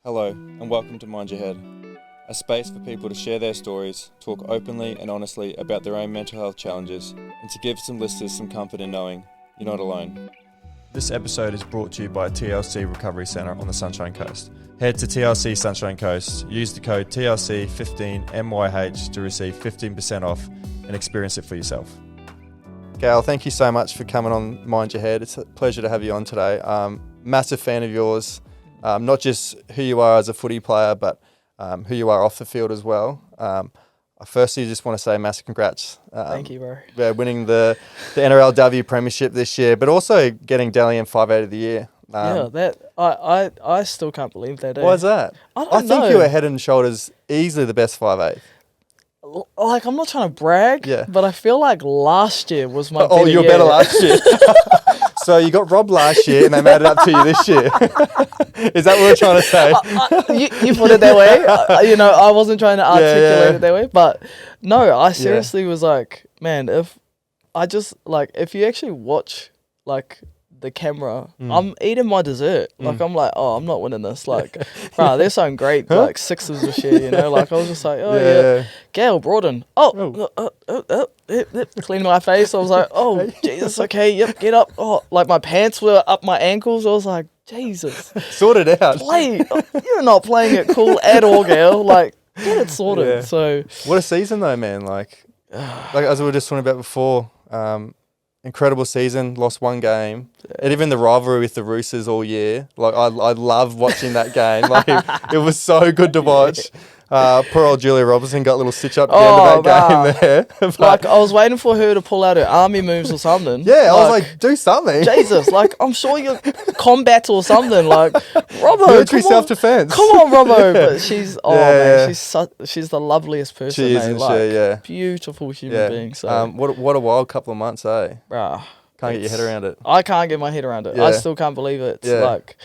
Hello, and welcome to Mind Your Head, a space for people to share their stories, talk openly and honestly about their own mental health challenges, and to give some listeners some comfort in knowing you're not alone. This episode is brought to you by TLC Recovery Centre on the Sunshine Coast. Head to TLC Sunshine Coast, use the code TLC15MYH to receive 15% off and experience it for yourself. Gayle, thank you so much for coming on Mind Your Head. It's a pleasure to have you on today. Massive fan of yours. Not just who you are as a footy player, but who you are off the field as well. Firstly, just want to say massive congrats. Thank you, bro. Yeah, winning the NRLW Premiership this year, but also getting Dally M 5'8" of the year. I still can't believe that. Why is that? I think you were head and shoulders easily the best 5'8". Like, I'm not trying to brag, but I feel like last year was my better year. Oh, you were better last year. So you got robbed last year and they made it up to you this year. Is that what we're trying to say? You put it that way. I wasn't trying to articulate it that way. But no, I seriously was like, man, if you actually watch, like, the camera, I'm eating my dessert. Like, I'm like, oh, I'm not winning this. Like, bro, there's some great, like, sixes of shit, Like, I was just like, oh, yeah. Gayle Broughton. Cleaning my face. I was like, oh, Jesus, okay, yep, get up. Oh, like, my pants were up my ankles. I was like, Jesus. Sort it out. You're not playing it cool at all, Gayle. Like, get it sorted. Yeah. So. What a season, though, man. Like as we were just talking about before, incredible season, lost one game. And even the rivalry with the Roosters all year. Like, I love watching that game. Like, it was so good to watch. Poor old Julia Robertson got a little stitch up at the end of that game there. Like, I was waiting for her to pull out her army moves or something. Yeah, I was like, do something. Jesus, like, I'm sure you're combat or something. Like, Robbo, military self-defense. Come on, Robbo. But she's, she's the loveliest person. She is, isn't she? Beautiful human being. So. What a wild couple of months, eh? Can't get your head around it. I can't get my head around it. I still can't believe it. It's like,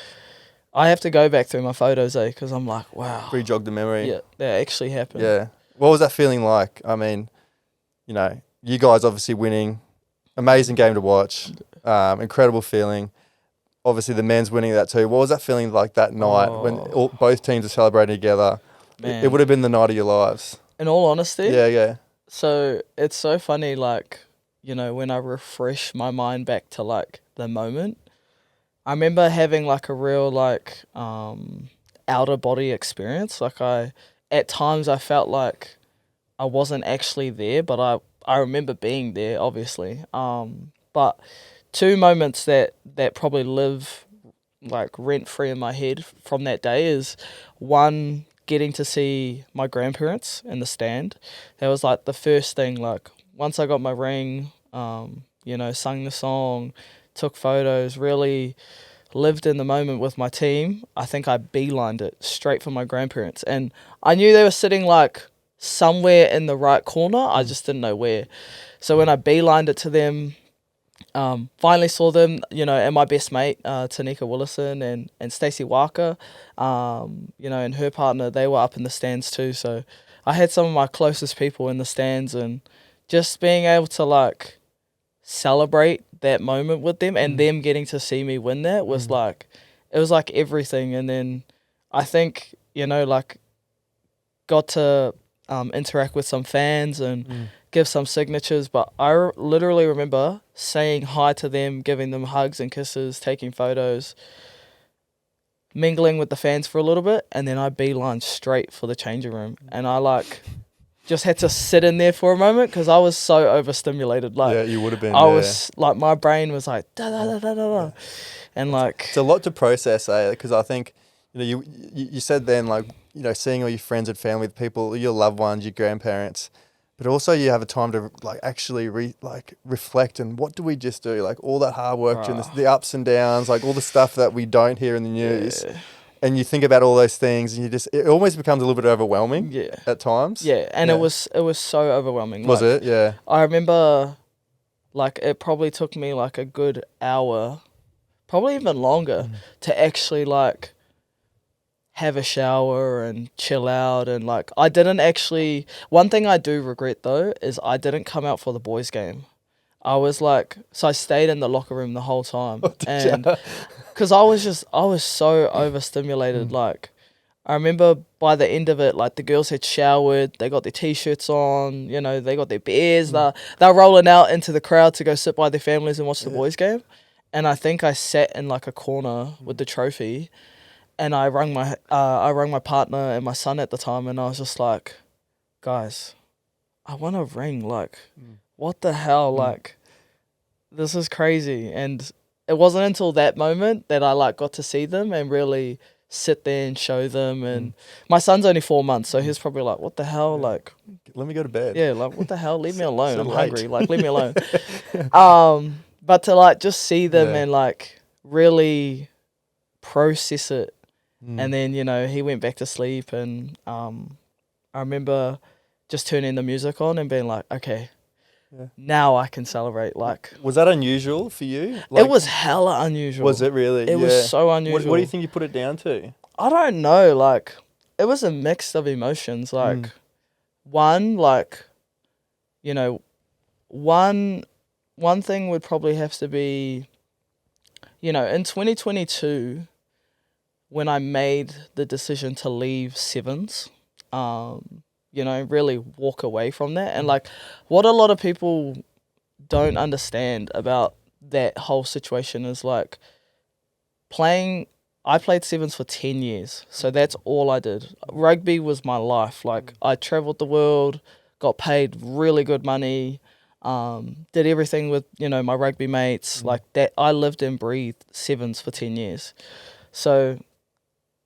I have to go back through my photos, because I'm like, wow. Re-jog the memory. Yeah, that actually happened. Yeah. What was that feeling like? I mean, you guys obviously winning. Amazing game to watch. Incredible feeling. Obviously, the men's winning that too. What was that feeling like that night when both teams are celebrating together? It would have been the night of your lives. In all honesty? Yeah. So, it's so funny, like, when I refresh my mind back to, like, the moment, I remember having, like, a real, like, outer body experience. Like, at times I felt like I wasn't actually there, but I remember being there, obviously. But two moments that probably live, like, rent-free in my head from that day is, one, getting to see my grandparents in the stand. That was, like, the first thing. Like, once I got my ring, sung the song, took photos, really lived in the moment with my team, I think I beelined it straight for my grandparents. And I knew they were sitting, like, somewhere in the right corner. I just didn't know where. So when I beelined it to them, finally saw them, and my best mate, Tanika Willison and Stacey Walker, and her partner, they were up in the stands too. So I had some of my closest people in the stands, and just being able to, like, celebrate that moment with them and them getting to see me win that was like, it was like everything. And then I think, like, got to interact with some fans and give some signatures, but I literally remember saying hi to them, giving them hugs and kisses, taking photos, mingling with the fans for a little bit, and then I beelined straight for the changing room. And I, like, just had to sit in there for a moment because I was so overstimulated. Like, yeah, you would have been. I was like, my brain was like da da da da da, and like it's a lot to process, Because I think you said then, like, seeing all your friends and family, the people, your loved ones, your grandparents, but also you have a time to, like, actually reflect and what do we just do, like, all that hard work and the ups and downs, like all the stuff that we don't hear in the news. Yeah. And you think about all those things, and it almost becomes a little bit overwhelming. At times. Yeah, and it was so overwhelming. Was it? Yeah. I remember, like, it probably took me, like, a good hour, probably even longer, to actually, like, have a shower and chill out. And, like, I didn't actually. One thing I do regret though is I didn't come out for the boys' game. I was like, so I stayed in the locker room the whole time, and because I was so overstimulated, like, I remember by the end of it, like the girls had showered, they got their t-shirts on, you know, they got their beers, they're rolling out into the crowd to go sit by their families and watch the boys game. And I think I sat in like a corner with the trophy, and I rang my partner and my son at the time, and I was just like, guys, I want a ring. Like, what the hell? Like, this is crazy. And it wasn't until that moment that I like got to see them and really sit there and show them. And my son's only 4 months, so he's probably like, what the hell? Like, let me go to bed. Yeah, like, what the hell? Leave me alone. So I'm late. hungry. Like, leave me alone. But to like just see them and like really process it. And then, you know, he went back to sleep, and I remember just turning the music on and being like, okay, now I can celebrate. Like, was that unusual for you? Like, it was hella unusual. Was it really? It was so unusual. What do you think you put it down to? I don't know. Like, it was a mix of emotions. Like, one, like, you know, one thing would probably have to be, you know, in 2022, when I made the decision to leave Sevens, you know, really walk away from that. And like, what a lot of people don't understand about that whole situation is like, I played Sevens for 10 years. So that's all I did. Rugby was my life. Like, I traveled the world, got paid really good money, did everything with, you know, my rugby mates. Like that, I lived and breathed Sevens for 10 years. So,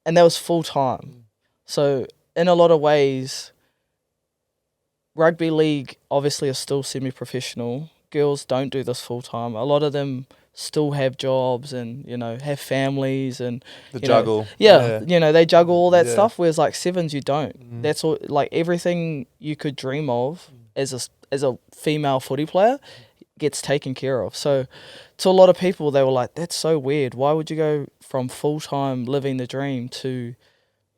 and that was full time. So in a lot of ways, rugby league obviously is still semi-professional. Girls don't do this full time. A lot of them still have jobs and, you know, have families and the juggle. You know, they juggle all that stuff. Whereas like Sevens, you don't. That's all. Like everything you could dream of as a female footy player gets taken care of. So to a lot of people, they were like, "That's so weird. Why would you go from full time living the dream to,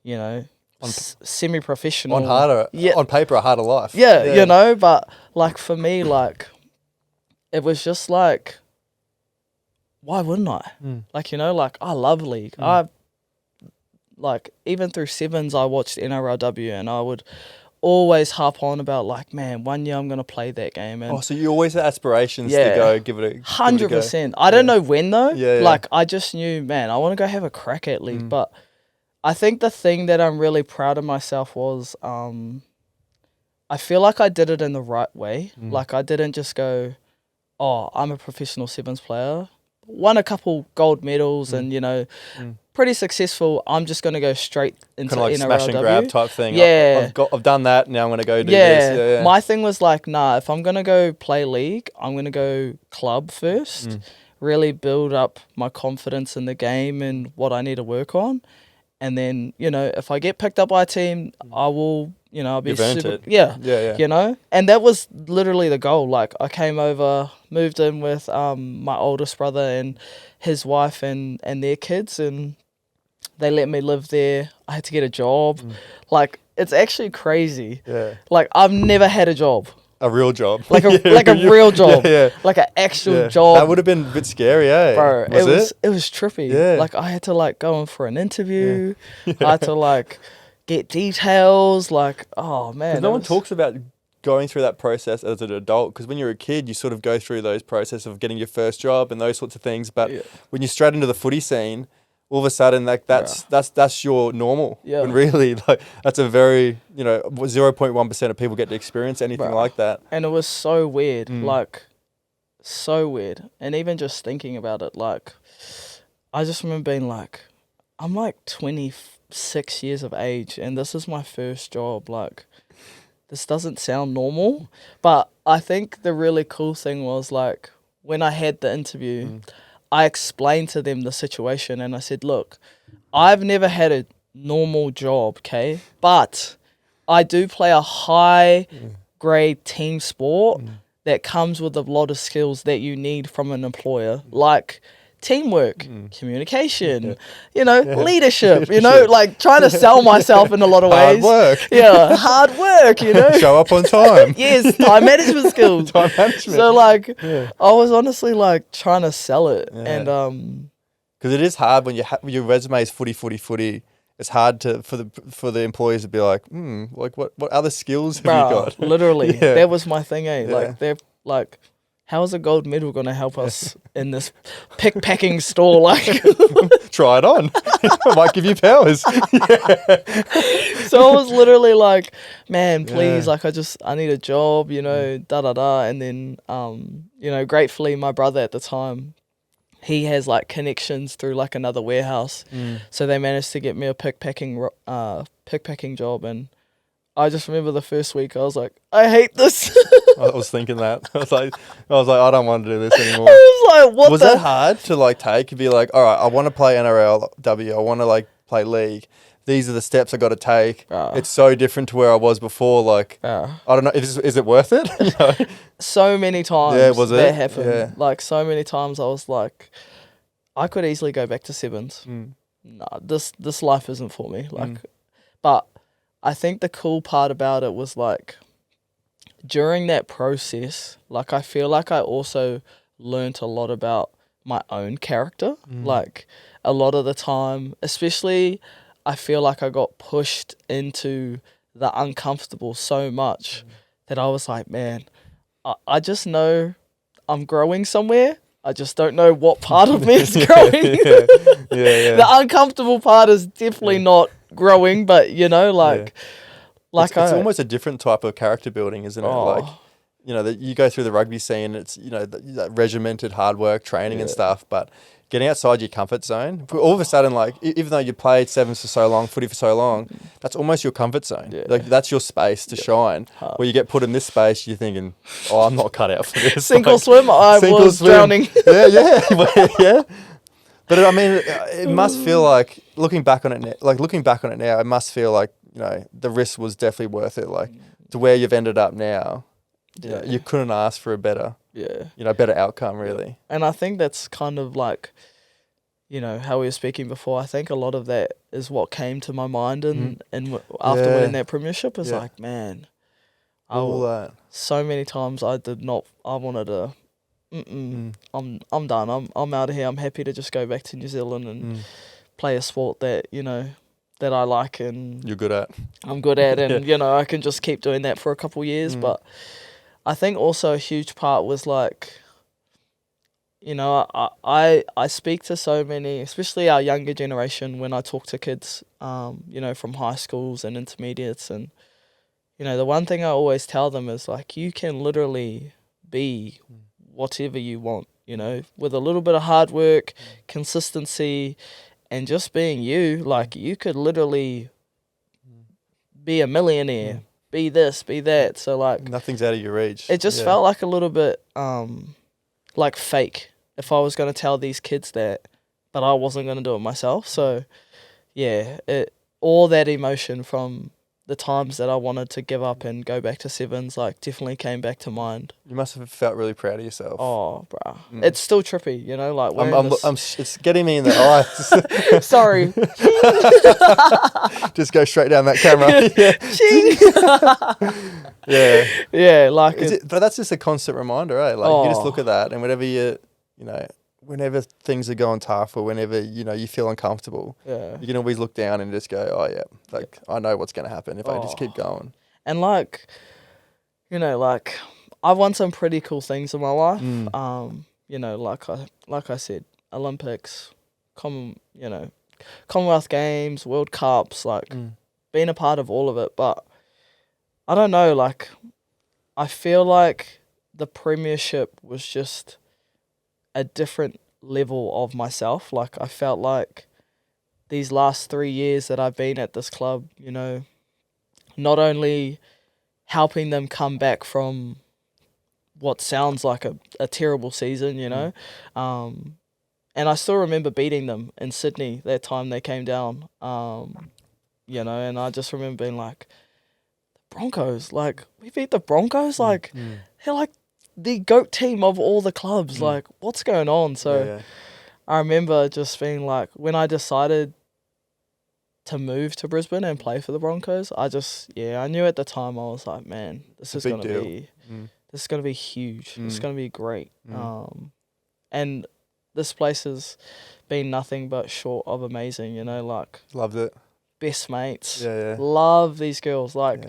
you know, semi-professional on paper a harder life?" You know. But like for me, like it was just like, why wouldn't I? Like, you know, like I love league. I like, even through Sevens, I watched NRLW, and I would always harp on about like, man, one year I'm gonna play that game. And so you always had aspirations to go give it a 100%. I don't know when though. Yeah. Like I just knew, man, I want to go have a crack at league. But I think the thing that I'm really proud of myself was, I feel like I did it in the right way. Like I didn't just go, oh, I'm a professional Sevens player, won a couple gold medals, and you know, pretty successful. I'm just gonna go straight into kind of like NRLW. smash and grab type thing. Yeah, I've done that. Now I'm gonna go do this. Yeah. My thing was like, nah. If I'm gonna go play league, I'm gonna go club first. Really build up my confidence in the game and what I need to work on, and then, you know, if I get picked up by a team, I will. You know, I'll be super. Yeah. You know, and that was literally the goal. Like I came over, moved in with my oldest brother and his wife and their kids, and they let me live there. I had to get a job. Like it's actually crazy. Yeah. Like I've never had a job. A real job. Like a real job. Like an actual job. That would have been a bit scary, eh? Bro, it was trippy. Yeah. Like I had to like go in for an interview. I had to like get details, like, oh man. No one talks about going through that process as an adult, because when you're a kid, you sort of go through those processes of getting your first job and those sorts of things. But when you're straight into the footy scene, all of a sudden, like that's your normal. Yeah. When really, like that's a very, you know, 0.1% of people get to experience anything like that. And it was so weird, like so weird. And even just thinking about it, like I just remember being like, I'm like 26 years of age and this is my first job. Like this doesn't sound normal. But I think the really cool thing was like when I had the interview, I explained to them the situation and I said, look, I've never had a normal job, okay? But I do play a high grade team sport that comes with a lot of skills that you need from an employer, like teamwork, communication, you know, leadership, you know, like trying to sell myself in a lot of ways. Hard work. Yeah, hard work, you know. Show up on time. Yes, time management skills. Time management. So like, I was honestly like trying to sell it, and because it is hard when your resume is footy, it's hard for the employees to be like, like what other skills have you Bruh, got? literally, Yeah. that was my thing, eh? Yeah. Like, they're like, how is a gold medal going to help us in this pick-packing store? Like, Try it on. It might give you powers. so I was literally like, man, please, Yeah. like, I need a job, you know, da-da-da. And then, you know, gratefully, my brother at the time, he has, like, connections through, like, another warehouse. So they managed to get me a pick-packing job. And I just remember the first week, I was like, I hate this. I was thinking that. I was like, I don't want to do this anymore. I was like, what Was that hard to like take and be like, all right, I want to play NRLW, I want to like play league. These are the steps I got to take. It's so different to where I was before. Like, I don't know, is it worth it? You know? So many times that happened. Yeah. Like, so many times I was like, I could easily go back to sevens. Nah, this life isn't for me. Like, but I think the cool part about it was like, during that process, like, I feel like I also learnt a lot about my own character. Like, a lot of the time, especially, I feel like I got pushed into the uncomfortable so much that I was like, man, I just know I'm growing somewhere. I just don't know what part of me is growing. Yeah. The uncomfortable part is definitely not growing, but, you know, like... Like, it's almost a different type of character building, isn't it? Oh. Like, you know, that you go through the rugby scene, it's, you know, that regimented hard work, training and stuff, but getting outside your comfort zone, all of a sudden, like, even though you played sevens for so long, footy for so long, that's almost your comfort zone. Like, that's your space to shine. Where you get put in this space, you're thinking, oh, I'm not cut out for this. Sink or like, swim, I was drowning. Yeah. But I mean, it must feel like, looking back on it now, it must feel like, you know, the risk was definitely worth it. Like, to where you've ended up now, you couldn't ask for a better, better outcome, really. And I think that's kind of like, you know, how we were speaking before. I think a lot of that is what came to my mind and after winning that premiership is like, man, so many times I wanted to, I'm done. I'm out of here. I'm happy to just go back to New Zealand and play a sport that, you know, that I like and you're good at. I'm good at, and you know, I can just keep doing that for a couple years. But I think also a huge part was like, you know, I speak to so many, especially our younger generation, when I talk to kids, you know, from high schools and intermediates, and you know, the one thing I always tell them is like, you can literally be whatever you want, you know, with a little bit of hard work, consistency, and just being you. Like, you could literally be a millionaire, be this, be that. So like, nothing's out of your reach. It just felt like a little bit like fake if I was going to tell these kids that, but I wasn't going to do it myself. So yeah, all that emotion from the times that I wanted to give up and go back to sevens, like, definitely came back to mind. You must have felt really proud of yourself. Oh, bruh. It's still trippy, you know, like, it's getting me in the eyes. Sorry. Just go straight down that camera. Yeah, like... But that's just a constant reminder, eh? Like, you just look at that, and whenever things are going tough, or whenever, you know, you feel uncomfortable, you can always look down and just go, oh, yeah, like, I know what's going to happen if I just keep going. And, like, you know, like, I've won some pretty cool things in my life. You know, like I said, Olympics, Commonwealth Games, World Cups, like, being a part of all of it. But I don't know, like, I feel like the premiership was just a different level of myself. Like, I felt like these last 3 years that I've been at this club, you know, not only helping them come back from what sounds like a terrible season, you know, and I still remember beating them in Sydney that time they came down, you know, and I just remember being like, the Broncos, like, we beat the Broncos, like, they're like the GOAT team of all the clubs, like, what's going on? So I remember just being like, when I decided to move to Brisbane and play for the Broncos, I knew at the time, I was like, man, this is going to be huge. It's going to be great. And this place has been nothing but short of amazing, you know, like. Loved it. best mates. Yeah. Love these girls. Like,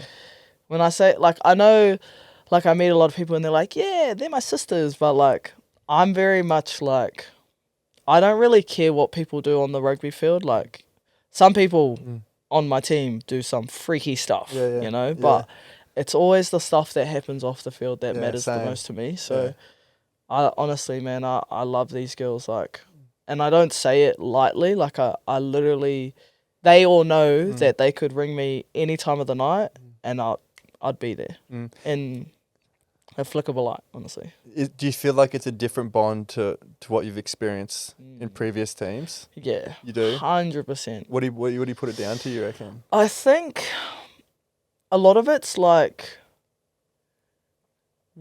when I say, like, I know, like, I meet a lot of people and they're like, yeah, they're my sisters. But, like, I'm very much like, I don't really care what people do on the rugby field. Like, some people on my team do some freaky stuff, you know, but it's always the stuff that happens off the field that matters the most to me. So, I honestly, man, I love these girls, like, and I don't say it lightly. Like, I literally, they all know that they could ring me any time of the night and I'd be there in a flick of a light, honestly. Do you feel like it's a different bond to what you've experienced in previous teams? Yeah. You do? 100%. What do you put it down to, you reckon? I think a lot of it's like,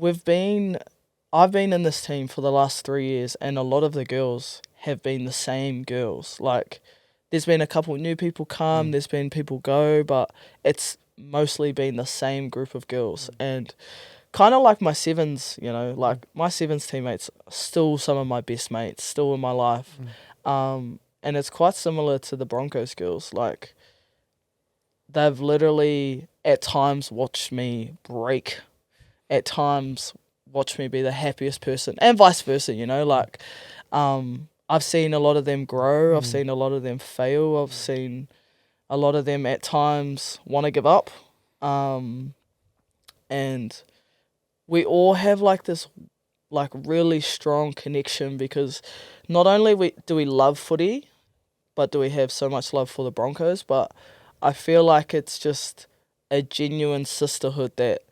I've been in this team for the last 3 years and a lot of the girls have been the same girls. Like, there's been a couple new people come, there's been people go, but it's mostly been the same group of girls. And kind of like my sevens, you know, like my sevens teammates are still some of my best mates, still in my life. And it's quite similar to the Broncos girls. Like, they've literally at times watched me break, at times watched me be the happiest person, and vice versa, you know, like, I've seen a lot of them grow, I've seen a lot of them fail, I've seen a lot of them at times want to give up, and we all have like this like really strong connection because not only do we love footy, but do we have so much love for the Broncos, but I feel like it's just a genuine sisterhood that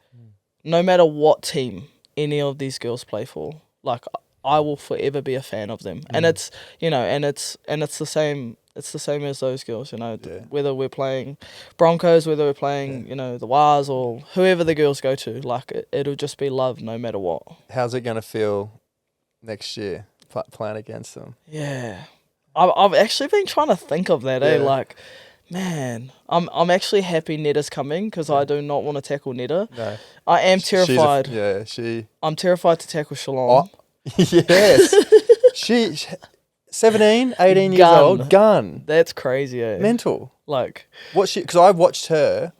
no matter what team any of these girls play for, like, I will forever be a fan of them. And it's, you know, and it's the same as those girls, you know, whether we're playing Broncos, whether we're playing, you know, the Wars or whoever the girls go to, like, it'll just be love no matter what. How's it going to feel next year playing against them? Yeah. I've actually been trying to think of that, like, man, I'm actually happy Netta's coming because I do not want to tackle Netta. No. I am terrified. I'm terrified to tackle Shalom. Oh, yes. She 17, 18 years old, gun. That's crazy, eh? Mental. Like, because I watched her.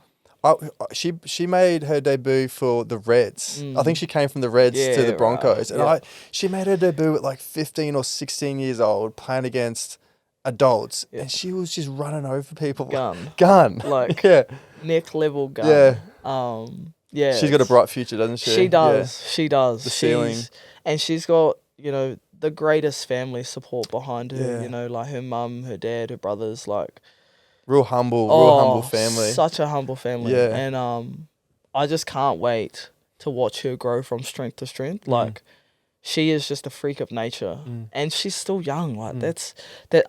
She made her debut for the Reds. I think she came from the Reds to the Broncos. And she made her debut at like 15 or 16 years old playing against adults. And she was just running over people. Gun. Like, neck level gun. Yeah. She's got a bright future, doesn't she? She does. Yeah. She does. The ceiling. And she's got, you know, the greatest family support behind her. You know, like her mum, her dad, her brothers, like, real humble family. Such a humble family. Yeah. And I just can't wait to watch her grow from strength to strength. Like, she is just a freak of nature. And she's still young. Like,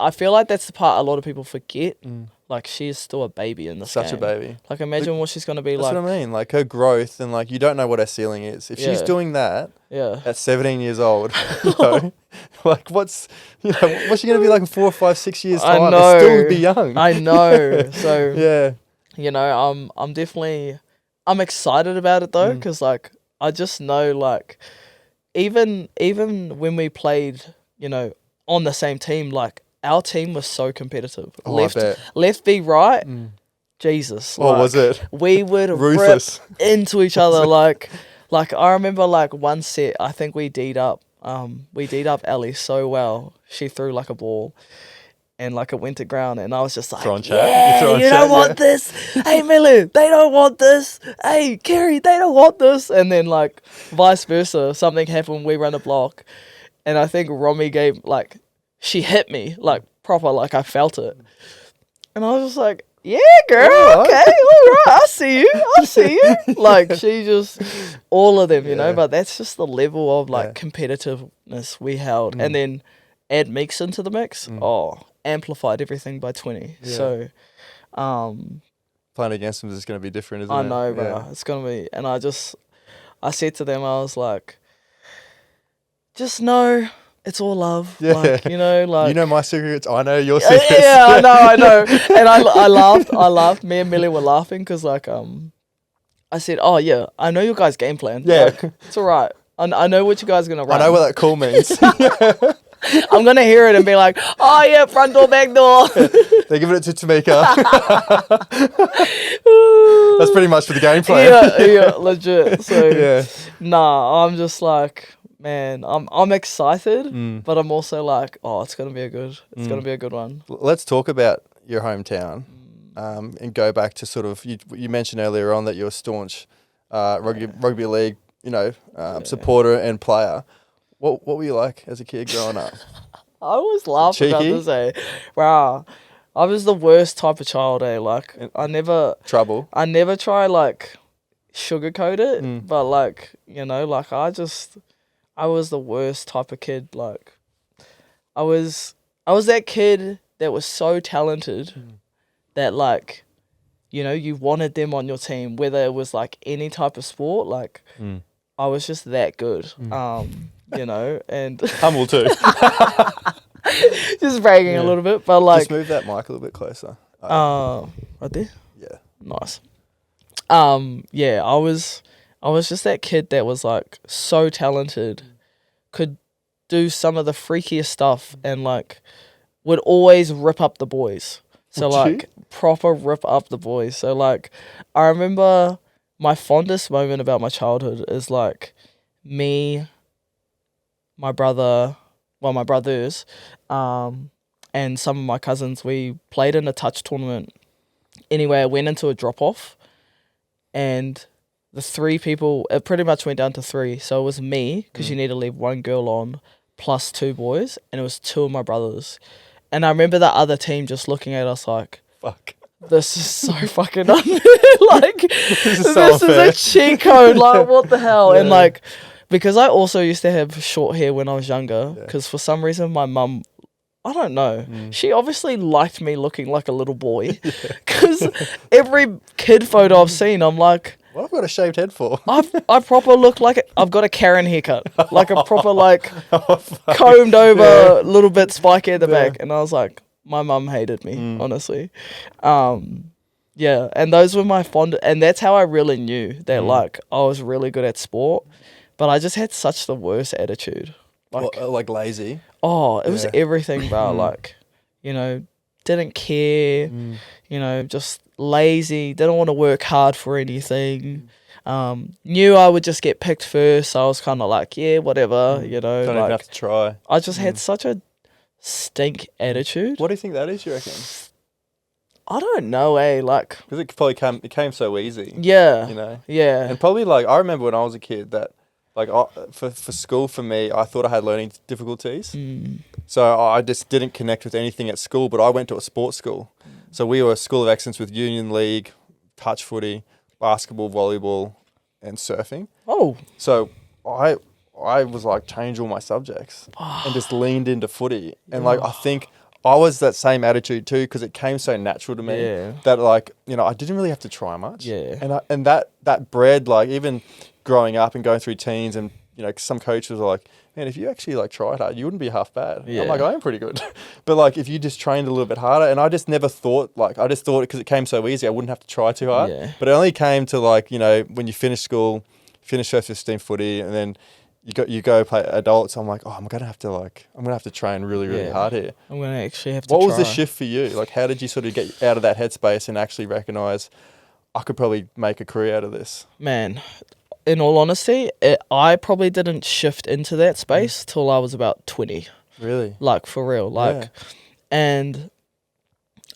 I feel like that's the part a lot of people forget. Like, she is still a baby in this game. Such a baby. Like, imagine what she's going to be like. That's what I mean. Like, her growth and, like, you don't know what her ceiling is. If she's doing that at 17 years old, you know, like, what's she going to be like in 4 or 5, 6 years' time? I know. It's still be young. I know. So, you know, I'm excited about it, though, because, like, I just know, like, even when we played, you know, on the same team, like, our team was so competitive. Left v right, Jesus. What was it? We would rip into each other. like I remember like one set, I think we D'd up Ellie so well. She threw like a ball and like it went to ground and I was just like, you don't want this. Hey Millie, they don't want this. Hey Kerry, they don't want this. And then like vice versa, something happened, we ran a block and I think Romy she hit me, like, proper, like, I felt it. And I was just like, yeah, girl, okay, all right, I see you. Like, she just, all of them, you know, but that's just the level of, like, competitiveness we held. And then add Meeks into the mix, amplified everything by 20. Yeah. So, playing against them is going to be different, isn't it? I know, bro. Yeah. It's going to be, and I said to them, I was like, just know... It's all love, like, you know, like... You know my secrets, I know your secrets. Yeah, I know. And I laughed. Me and Millie were laughing because, like, I said, oh, yeah, I know your guys' game plan. Yeah. Like, it's all right. I know what you guys are going to run. I know what that call means. I'm going to hear it and be like, oh yeah, front door, back door. They're giving it to Tamika. That's pretty much for the game plan. Yeah, legit. So, Yeah. nah, I'm just like, man, I'm excited, but I'm also like, oh, it's going to be a good one. Let's talk about your hometown and go back to sort of, you mentioned earlier on that you're a staunch rugby league, supporter and player. What were you like as a kid growing up? I always laugh about Cheeky? this, Wow. I was the worst type of child, Like, I never Trouble? try, like, sugarcoat it, but, like, like, I was the worst type of kid. Like, I was that kid that was so talented that, like, you wanted them on your team, whether it was, like, any type of sport. Like, I was just that good, and Humble too. just bragging a little bit, but, like... Just move that mic a little bit closer. Right there? Yeah. Nice. Yeah, I was just that kid that was, like, so talented, could do some of the freakiest stuff, and, like, would always rip up the boys. So, like, proper rip up the boys. So, like, I remember my fondest moment about my childhood is, like, me, my brothers, and some of my cousins, we played in a touch tournament. Anyway, I went into a drop-off, and the 3 people, it pretty much went down to 3. So it was me, because you need to leave 1 girl on, plus 2 boys, and it was 2 of my brothers. And I remember the other team just looking at us like, fuck, this is so fucking unfair. Like, this is a cheat code. Like, what the hell? Yeah. And, like, because I also used to have short hair when I was younger, because for some reason my mum, I don't know, she obviously liked me looking like a little boy, because every kid photo I've seen, I'm like, what have I got a shaved head for? I proper look like I've got a Karen haircut, like a proper, like, combed over, little bit spiky at the back. And I was like, my mum hated me, honestly. Yeah, and those were my and that's how I really knew that, like, I was really good at sport, but I just had such the worst attitude. Like lazy? Oh, it was everything, bro. Like, didn't care, just lazy, didn't want to work hard for anything. Knew I would just get picked first, so I was kind of like, yeah, whatever, Don't even have to try. I just had such a stink attitude. What do you think that is, you reckon? I don't know, like... Because it probably came so easy. Yeah. Yeah. And probably, like, I remember when I was a kid that, like, for school, for me, I thought I had learning difficulties. So I just didn't connect with anything at school, but I went to a sports school. So we were a school of excellence with union league, touch footy, basketball, volleyball, and surfing. Oh. So I was, like, changed all my subjects and just leaned into footy. And, like, I think I was that same attitude too, because it came so natural to me that, like, I didn't really have to try much. Yeah. And that bred, like, even growing up and going through teens, and some coaches are like, man, if you actually, like, tried hard, you wouldn't be half bad. I'm like, I am pretty good. But, like, if you just trained a little bit harder, and I just never thought, like, I just thought because it came so easy, I wouldn't have to try too hard. Yeah. But it only came to, like, when you finish school, finish first 15 footy, and then you go play adults. I'm like, oh, I'm gonna have to train really, really hard here. I'm gonna actually have to. What was the shift for you? Like, how did you sort of get out of that headspace and actually recognize I could probably make a career out of this? Man, in all honesty, I probably didn't shift into that space till I was about 20. Really? Like, for real. Like, and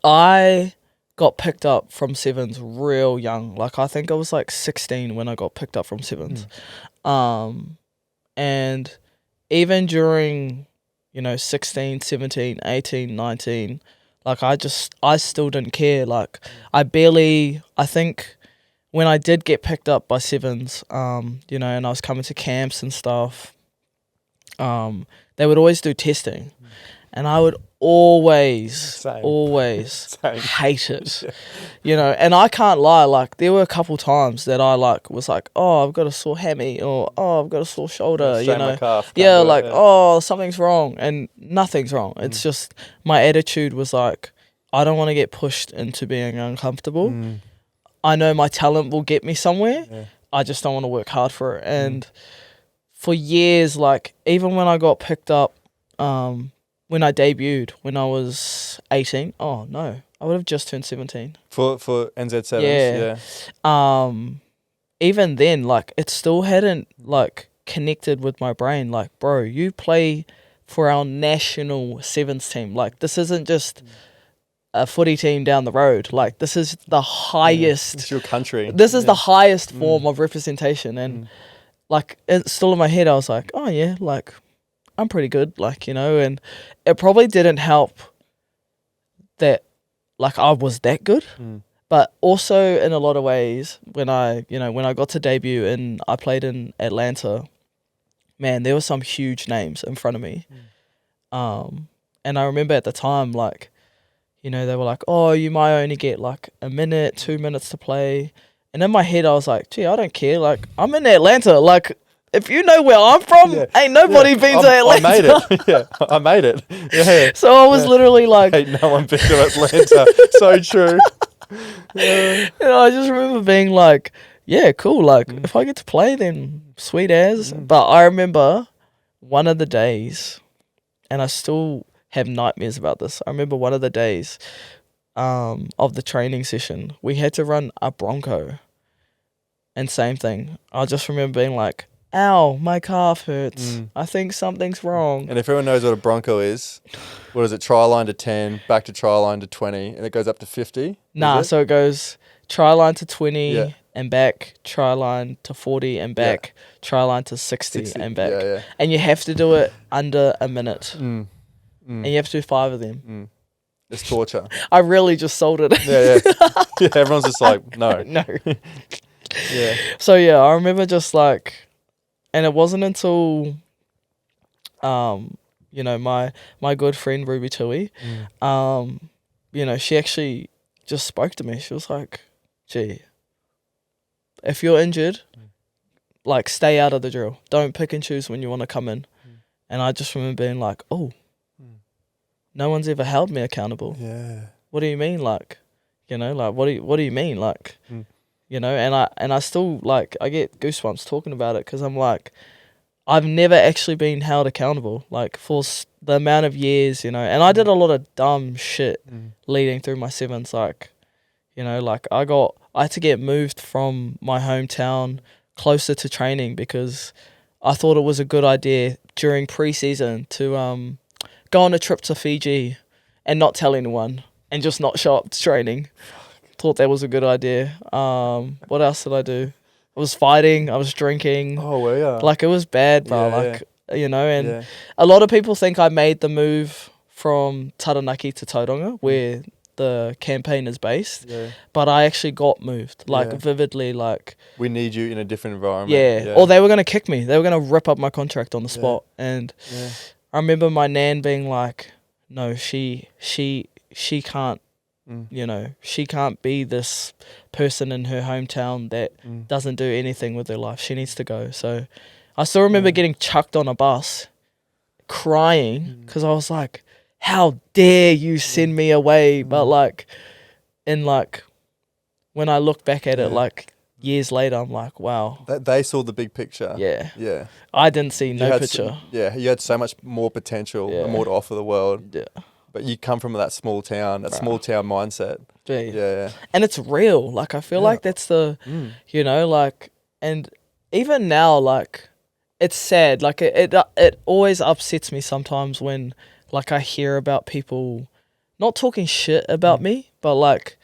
I got picked up from Sevens real young. Like, I think I was like 16 when I got picked up from Sevens. And even during, 16, 17, 18, 19, like, I still didn't care. Like, I think when I did get picked up by Sevens, and I was coming to camps and stuff, they would always do testing. And I would always hate it, and I can't lie, like, there were a couple times that I, like, was like, oh, I've got a sore hammy, or, oh, I've got a sore shoulder, my calf, oh, something's wrong, and nothing's wrong. It's just, my attitude was like, I don't want to get pushed into being uncomfortable. I know my talent will get me somewhere. I just don't want to work hard for it. And for years, like, even when I got picked up, when I debuted when I was 18. Oh no, I would have just turned 17. For NZ sevens, Yeah. Even then, like, it still hadn't like connected with my brain. Like, bro, you play for our national sevens team. Like, this isn't just a footy team down the road. Like, this is the highest. It's your country. This is the highest form of representation, and like, it's still in my head. I was like, oh yeah, like, I'm pretty good, like, you know. And it probably didn't help that, like, I was that good. But also in a lot of ways, when I got to debut and I played in Atlanta, man, there were some huge names in front of me. And I remember at the time, like, you know, they were like, oh, you might only get like a minute, 2 minutes to play. And in my head, I was like, gee, I don't care. Like, I'm in Atlanta. Like, if you know where I'm from, ain't nobody been to Atlanta. I made it. Yeah, I made it. Yeah. So I was literally like... Ain't no one been to Atlanta. So true. You know, I just remember being like, yeah, cool. Like, if I get to play, then sweet as. But I remember one of the days, and I still have nightmares about this. I remember one of the days of the training session, we had to run a Bronco. And same thing. I just remember being like, ow, my calf hurts. I think something's wrong. And if everyone knows what a Bronco is, what is it? Try line to 10, back to try line to 20, and it goes up to 50? Nah, so it goes try line to 20 and back, try line to 40 and back, try line to 60 and back. Yeah. And you have to do it under a minute. And you have to do 5 of them. It's torture. I really just sold it. Yeah, everyone's just like, no. No. Yeah. So yeah, I remember just like, and it wasn't until, you know, my good friend Ruby Tui, you know, she actually just spoke to me. She was like, gee, if you're injured, like, stay out of the drill. Don't pick and choose when you want to come in. And I just remember being like, oh, no one's ever held me accountable. Yeah. What do you mean? Like, you know, like, what do you mean? Like, you know, and I still, like, I get goosebumps talking about it because I'm like, I've never actually been held accountable, like, for the amount of years, you know. And I did a lot of dumb shit leading through my sevens, like, you know, like, I had to get moved from my hometown closer to training because I thought it was a good idea during pre-season to go on a trip to Fiji and not tell anyone and just not show up to training. Thought that was a good idea. What else did I do? I was fighting. I was drinking. Oh, well, yeah. Like, it was bad, bro. Like, you know, and a lot of people think I made the move from Taranaki to Tauranga, where the campaign is based. Yeah. But I actually got moved, like, vividly, like... We need you in a different environment. Yeah. Or they were going to kick me. They were going to rip up my contract on the spot. And I remember my nan being like, no, she can't, you know, she can't be this person in her hometown that doesn't do anything with her life. She needs to go. So I still remember getting chucked on a bus, crying, because I was like, how dare you send me away? But like, and like, when I look back at it, like, years later, I'm like, wow. They saw the big picture. Yeah. Yeah. I didn't see no picture. You had so much more potential and more to offer the world. Yeah. But you come from that small town, small town mindset. Yeah. And it's real. Like, I feel like that's the, you know, like, and even now, like, it's sad. Like, it always upsets me sometimes when, like, I hear about people not talking shit about me, but, like,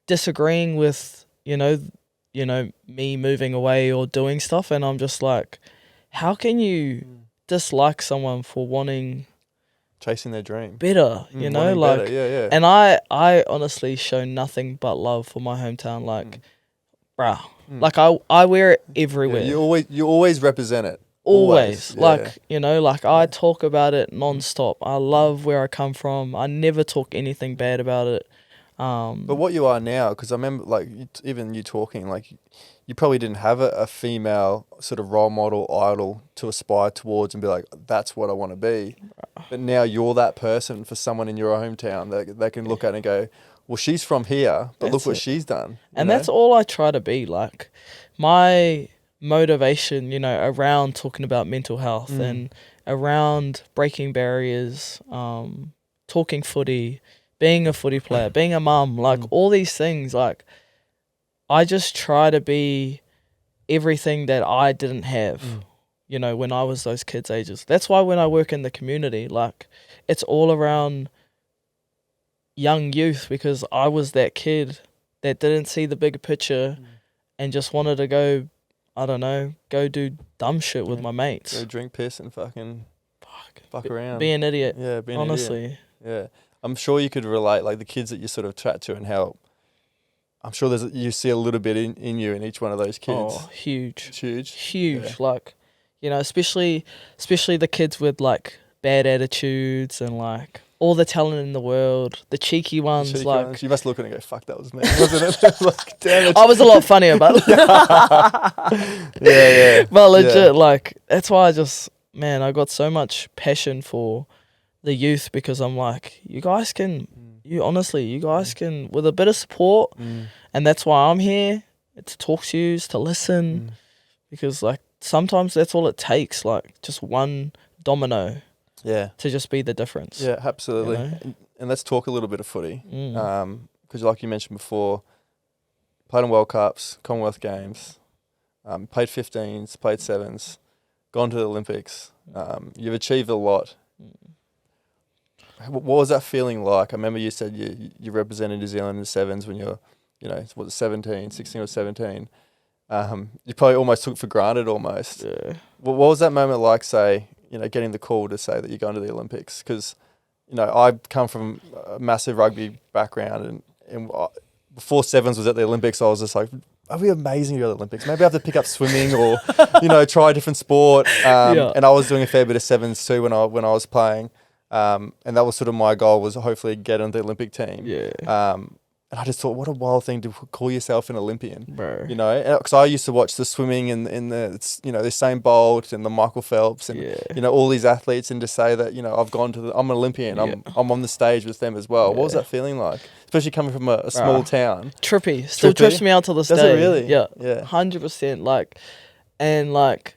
disagreeing with, you know, me moving away or doing stuff. And I'm just like, how can you dislike someone for wanting... chasing their dream better, you know, like better. And I honestly show nothing but love for my hometown, like bruh, like I wear it everywhere. You always represent it, always. Like, you know, like, I talk about it non-stop. I love where I come from. I never talk anything bad about it. But what you are now, because I remember, like, even you talking, like, you probably didn't have a female sort of role model, idol to aspire towards and be like, that's what I want to be. But now you're that person for someone in your hometown that they can look at and go, well, she's from here, but look what she's done. And that's all I try to be. Like, my motivation, you know, around talking about mental health around breaking barriers, talking footy, being a footy player, being a mum, like all these things, like I just try to be everything that I didn't have, you know, when I was those kids' ages. That's why when I work in the community, like it's all around young youth, because I was that kid that didn't see the bigger picture and just wanted to go, I don't know, go do dumb shit with my mates. Go drink piss and fucking fuck around. Be an idiot. Yeah, be an honestly. idiot. Yeah. I'm sure you could relate, like the kids that you sort of chat to and how I'm sure you see a little bit in you in each one of those kids. Oh, huge. It's huge. Huge. Yeah. Like, you know, especially the kids with like bad attitudes and like all the talent in the world, the cheeky ones. You must look at it and go, fuck, that was me, wasn't it? Like, damn it. I was a lot funnier, but yeah. But legit, like that's why I got so much passion for the youth, because I'm like, you guys can, you guys can, with a bit of support, and that's why I'm here, to talk to you, to listen, because like sometimes that's all it takes, like just one domino. Yeah. To just be the difference. Yeah, absolutely. You know? And let's talk a little bit of footy. Because like you mentioned before, played in World Cups, Commonwealth Games, played 15s, played 7s, gone to the Olympics. You've achieved a lot. What was that feeling like? I remember you said you represented New Zealand in the 7s when you're, 16 or 17. You probably almost took it for granted almost. Yeah. What was that moment like, say, getting the call to say that you're going to the Olympics? Because, I come from a massive rugby background, and before 7s was at the Olympics, I was just like, it'd be amazing to go to the Olympics. Maybe I have to pick up swimming or, try a different sport. And I was doing a fair bit of 7s too when I was playing. And that was sort of my goal, was hopefully get on the Olympic team. Yeah. And I just thought, what a wild thing to call yourself an Olympian, bro. Because I used to watch the swimming and the Usain Bolt and the Michael Phelps and all these athletes, and to say that I'm an Olympian, I'm on the stage with them as well. What was that feeling like, especially coming from a small town? Trippy, still trips me out to this day. Does it really? Yeah, 100%. Like, and like,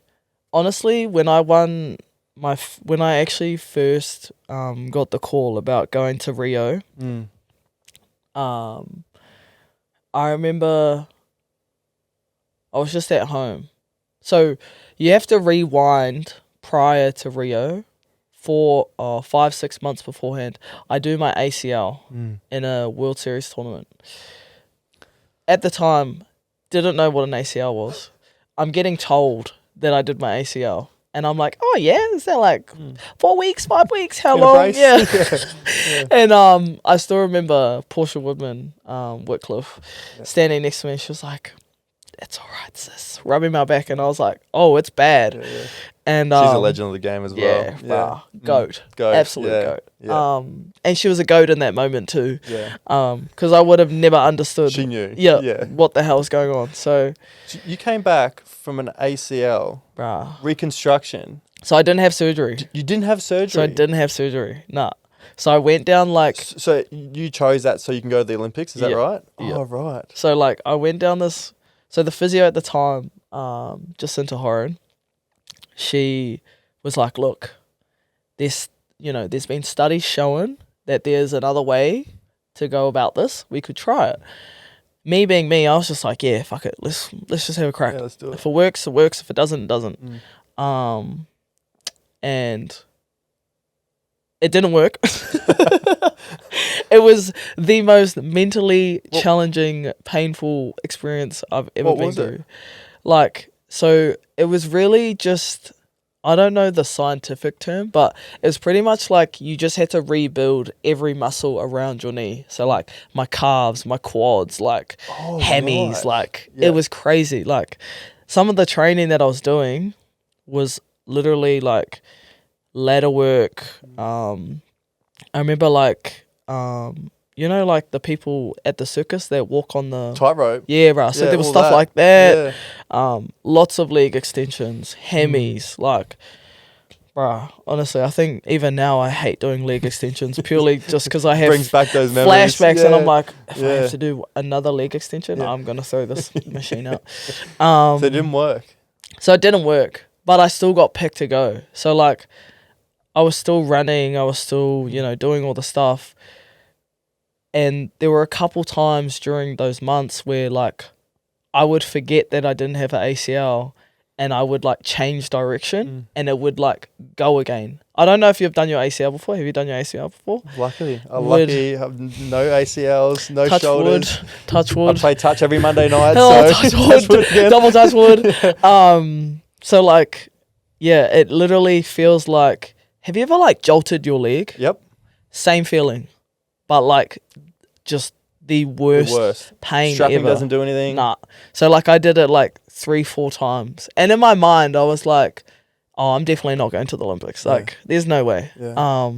honestly, when I actually first got the call about going to Rio. I remember I was just at home. So you have to rewind prior to Rio for 5-6 months beforehand. I do my ACL in a World Series tournament. At the time, didn't know what an ACL was. I'm getting told that I did my ACL. And I'm like, oh yeah, is that like 4 weeks, 5 weeks? How long? Yeah. And I still remember Portia Woodman, Whitcliffe, standing next to me. She was like, "It's all right, sis," rubbing my back, and I was like, "Oh, it's bad." Yeah. And she's a legend of the game as well. Yeah, goat, absolute goat. Yeah. And she was a goat in that moment too. Yeah. Because I would have never understood. She knew. Yeah. What the hell's going on? So you came back from an ACL reconstruction. So I didn't have surgery. You didn't have surgery? So I didn't have surgery. Nah. So I went down like... So you chose that so you can go to the Olympics, is that right? Yeah. Oh, right. So like I went down this... So the physio at the time, Jacinta Horan, she was like, look, there's been studies showing that there's another way to go about this. We could try it. Me being me, I was just like, yeah, fuck it. Let's just have a crack. Yeah, let's do it. If it works, it works. If it doesn't, it doesn't. And it didn't work. It was the most mentally challenging, painful experience I've ever been through. Like, so it was really just, I don't know the scientific term, but it was pretty much like you just had to rebuild every muscle around your knee. So like my calves, my quads, like hammies, right. like it was crazy. Like some of the training that I was doing was literally like ladder work. I remember like, like the people at the circus that walk on the tightrope. Yeah, right. So there was stuff like that. Yeah. Lots of leg extensions, hammies, like, bruh. Honestly, I think even now I hate doing leg extensions purely just because I have brings back those memories. Flashbacks, and I'm like, if I have to do another leg extension, I'm gonna throw this machine out. So it didn't work. So it didn't work, but I still got picked to go. So like, I was still running, I was still, doing all the stuff. And there were a couple times during those months where, like, I would forget that I didn't have an ACL and I would, like, change direction and it would, like, go again. I don't know if you've done your ACL before. Have you done your ACL before? Luckily. I'm lucky. I have no ACLs, no touch shoulders. Wood. Touch wood. I play touch every Monday night. Oh, so touch wood. Double touch wood. So, like, yeah, it literally feels like... Have you ever, like, jolted your leg? Yep. Same feeling. But, like, just the worst pain Strapping ever. doesn't do anything. Nah. So, like, I did it, like, 3-4 times. And in my mind, I was like, oh, I'm definitely not going to the Olympics. Like, there's no way. Yeah.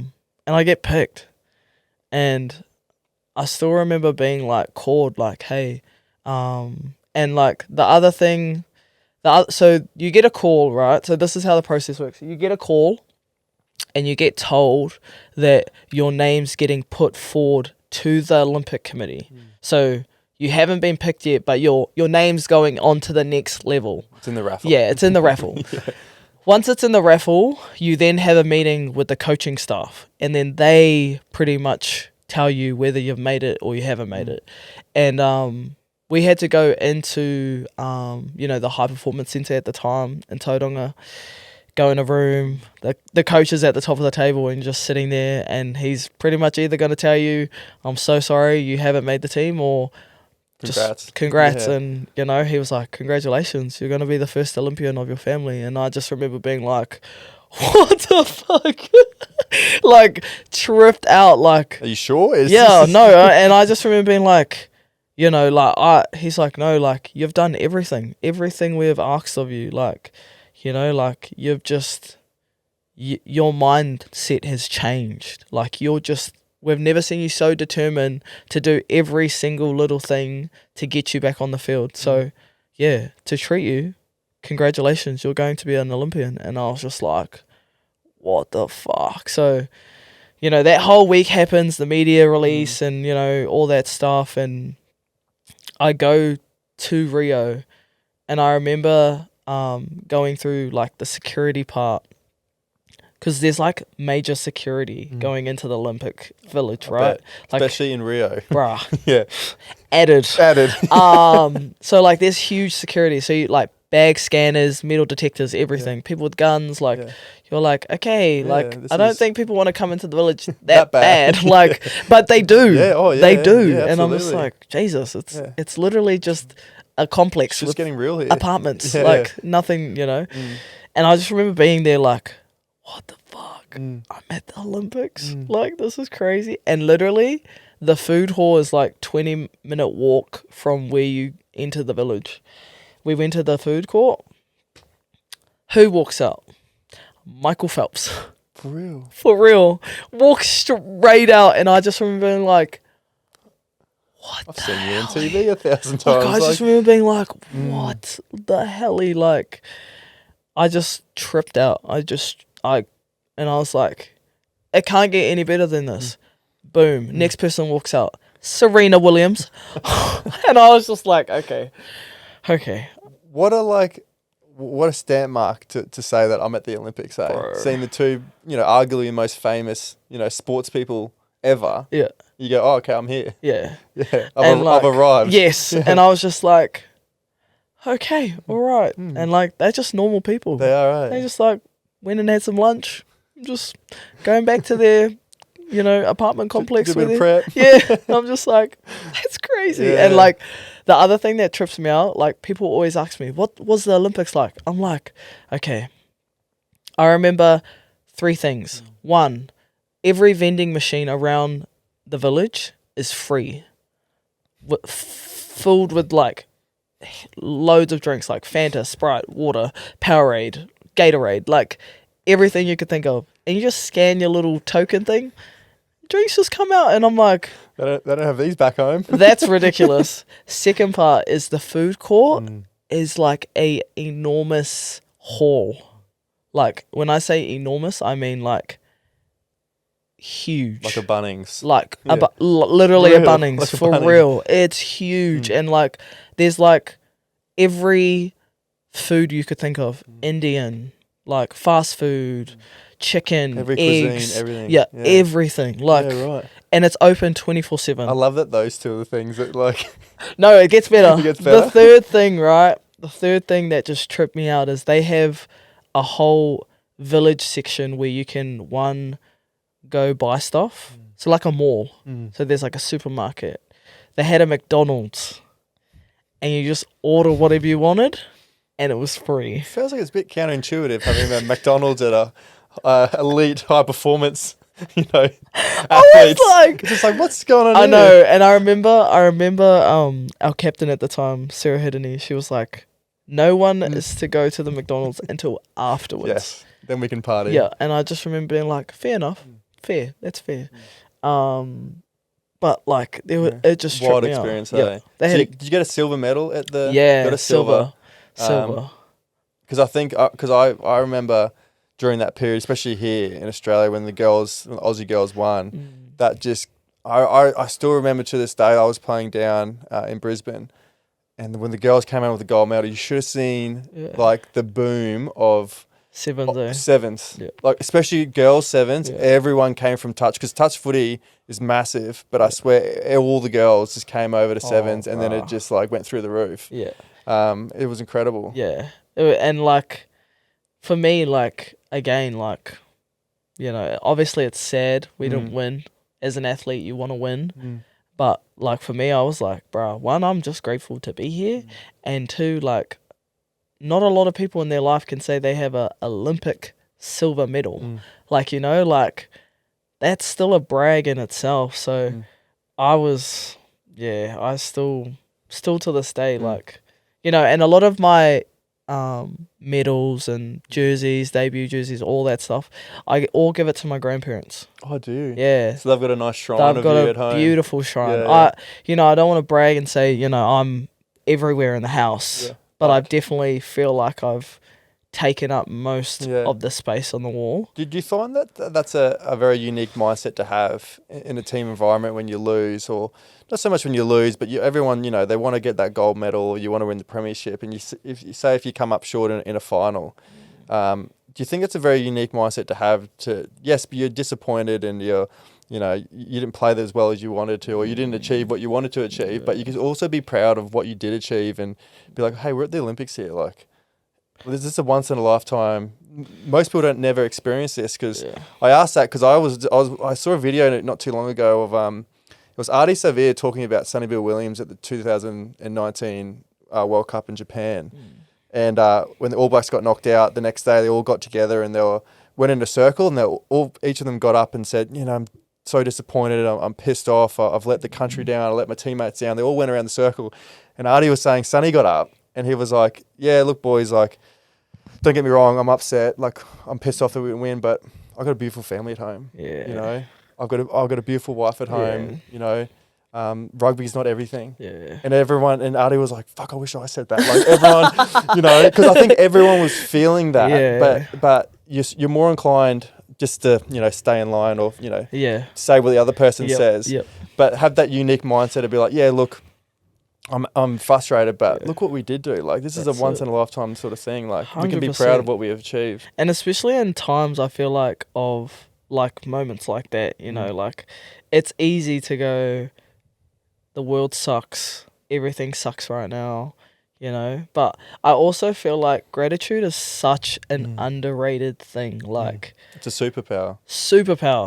And I get picked. And I still remember being, like, called, like, hey. And, like, the other thing... So, you get a call, right? So, this is how the process works. You get a call. And you get told that your name's getting put forward to the Olympic Committee. So you haven't been picked yet, but your name's going on to the next level. It's in the raffle. Yeah, it's in the raffle. Once it's in the raffle, you then have a meeting with the coaching staff, and then they pretty much tell you whether you've made it or you haven't made it. And we had to go into the high performance centre at the time in Tauranga. Go in a room, the coach is at the top of the table and just sitting there, and he's pretty much either going to tell you, I'm so sorry you haven't made the team, or just congrats. Yeah. And, he was like, congratulations, you're going to be the first Olympian of your family. And I just remember being like, what the fuck? Like, tripped out, like... Are you sure? And I just remember being like, he's like, no, like, you've done everything we have asked of you, like... like you've just, your mindset has changed. Like we've never seen you so determined to do every single little thing to get you back on the field. So, yeah, to treat you, congratulations, you're going to be an Olympian. And I was just like, what the fuck? So, that whole week happens, the media release and, all that stuff. And I go to Rio and I remember... going through like the security part, because there's like major security going into the Olympic Village, right? Like, especially in Rio, bruh. Yeah, added. So like there's huge security. So you like bag scanners, metal detectors, everything. People with guns. Like you're like, okay, like I don't think people want to come into the village that bad. Like, but they do. They do. Yeah, and I'm just like, Jesus, it's literally just a complex. It's just getting real here. Apartments, nothing, And I just remember being there like, what the fuck? I'm at the Olympics? Like, this is crazy. And literally, the food hall is like 20-minute walk from where you enter the village. We went to the food court. Who walks out? Michael Phelps. For real? For real. Walks straight out, and I just remember being like, what I've the seen you on hell? TV 1,000 times. Like, I just remember being like, what the hell? Like, I just tripped out. And I was like, it can't get any better than this. Boom. Next person walks out. Serena Williams. And I was just like, okay. What a stamp mark to say that I'm at the Olympics, eh? Bro. Seeing the two, arguably most famous, sports people ever. Yeah. You go, oh, okay, I'm here. Yeah. Yeah, I've arrived. Yes. And I was just like, okay, all right. And like, they're just normal people. They are, right? They just like went and had some lunch, just going back to their, apartment complex. Did a bit of prep. Yeah. I'm just like, that's crazy. Yeah. And like, the other thing that trips me out, like people always ask me, what was the Olympics like? I'm like, okay. I remember 3 things. 1, every vending machine around the village is free, filled with like loads of drinks like Fanta, Sprite, water, Powerade, Gatorade, like everything you could think of. And you just scan your little token thing, drinks just come out, and I'm like, They don't have these back home. that's ridiculous. Second part is the food court is like a enormous hall. Like when I say enormous, I mean like huge, Like a Bunnings. like literally a Real, Bunnings, like a for Bunnings. real. It's huge, and like there's like every food you could think of, Indian, like fast food, chicken, Every eggs, cuisine, everything. yeah, everything. Like, yeah, right. and it's open 24/7. I love that those two are the things that like. No, it gets better. It gets better? The third thing, right? The third thing that just tripped me out is they have a whole village section where you can go buy stuff. So like a mall. So there's like a supermarket. They had a McDonald's, and you just order whatever you wanted, and it was free. It feels like it's a bit counterintuitive having a McDonald's at a elite high performance, athletes. Like, it's just like, what's going on? I here? know, and I remember our captain at the time, Sarah Hiddeny, she was like, no one is to go to the McDonald's until afterwards. Yes, then we can party. Yeah, and I just remember being like, fair enough, that's fair. But like it just tripped wild me experience. out. Yeah, they had did you get a silver medal at the? yeah, got a silver. Because I think I remember during that period, especially here in Australia, when the Aussie girls won, that just I still remember to this day. I was playing down in Brisbane, and when the girls came out with the gold medal, you should have seen like the boom of sevens, like especially girls sevens. Yeah. Everyone came from touch because touch footy is massive, but I swear all the girls just came over to sevens, and then it just like went through the roof. Yeah, it was incredible. Yeah, and like for me, like again, like obviously it's sad we didn't win. As an athlete, you want to win, but like for me, I was like, bro, one, I'm just grateful to be here, and two, like, not a lot of people in their life can say they have a Olympic silver medal. Like, like that's still a brag in itself. So I was, I still to this day, like, and a lot of my medals and jerseys, debut jerseys, all that stuff, I all give it to my grandparents. Oh, do you? Yeah. So they've got a nice shrine of you at home. Beautiful shrine. Yeah. I don't want to brag and say, I'm everywhere in the house. Yeah. But I definitely feel like I've taken up most of the space on the wall. Did you find that that's a very unique mindset to have in a team environment when you lose, or not so much when you lose, but everyone, they want to get that gold medal, or you want to win the premiership, and if you come up short in a final, do you think it's a very unique mindset to have yes, but you're disappointed and you didn't play as well as you wanted to, or you didn't achieve what you wanted to achieve, but you can also be proud of what you did achieve and be like, hey, we're at the Olympics here. Like, this is a once in a lifetime. Most people don't never experience this because I asked that because I saw a video not too long ago of it was Artie Savir talking about Sonny Bill Williams at the 2019 World Cup in Japan, and when the All Blacks got knocked out, the next day they all got together and went in a circle, and each of them got up and said, I'm so disappointed. I'm pissed off. I've let the country down. I let my teammates down. They all went around the circle. And Artie was saying, Sonny got up and he was like, yeah, look, boys, like, don't get me wrong. I'm upset. Like, I'm pissed off that we didn't win, but I've got a beautiful family at home. Yeah. I've got a beautiful wife at home. Rugby's not everything. Yeah. And Artie was like, fuck, I wish I said that. Like everyone, because I think everyone was feeling that. Yeah. But you're more inclined just to, stay in line or, say what the other person says. Yep. But have that unique mindset to be like, yeah, look, I'm frustrated, but look what we did do. Like, this is a once in a lifetime sort of thing. Like, 100%. We can be proud of what we have achieved. And especially in times, I feel like, of like moments like that, like it's easy to go, the world sucks, everything sucks right now, but I also feel like gratitude is such an underrated thing. Like, it's a superpower.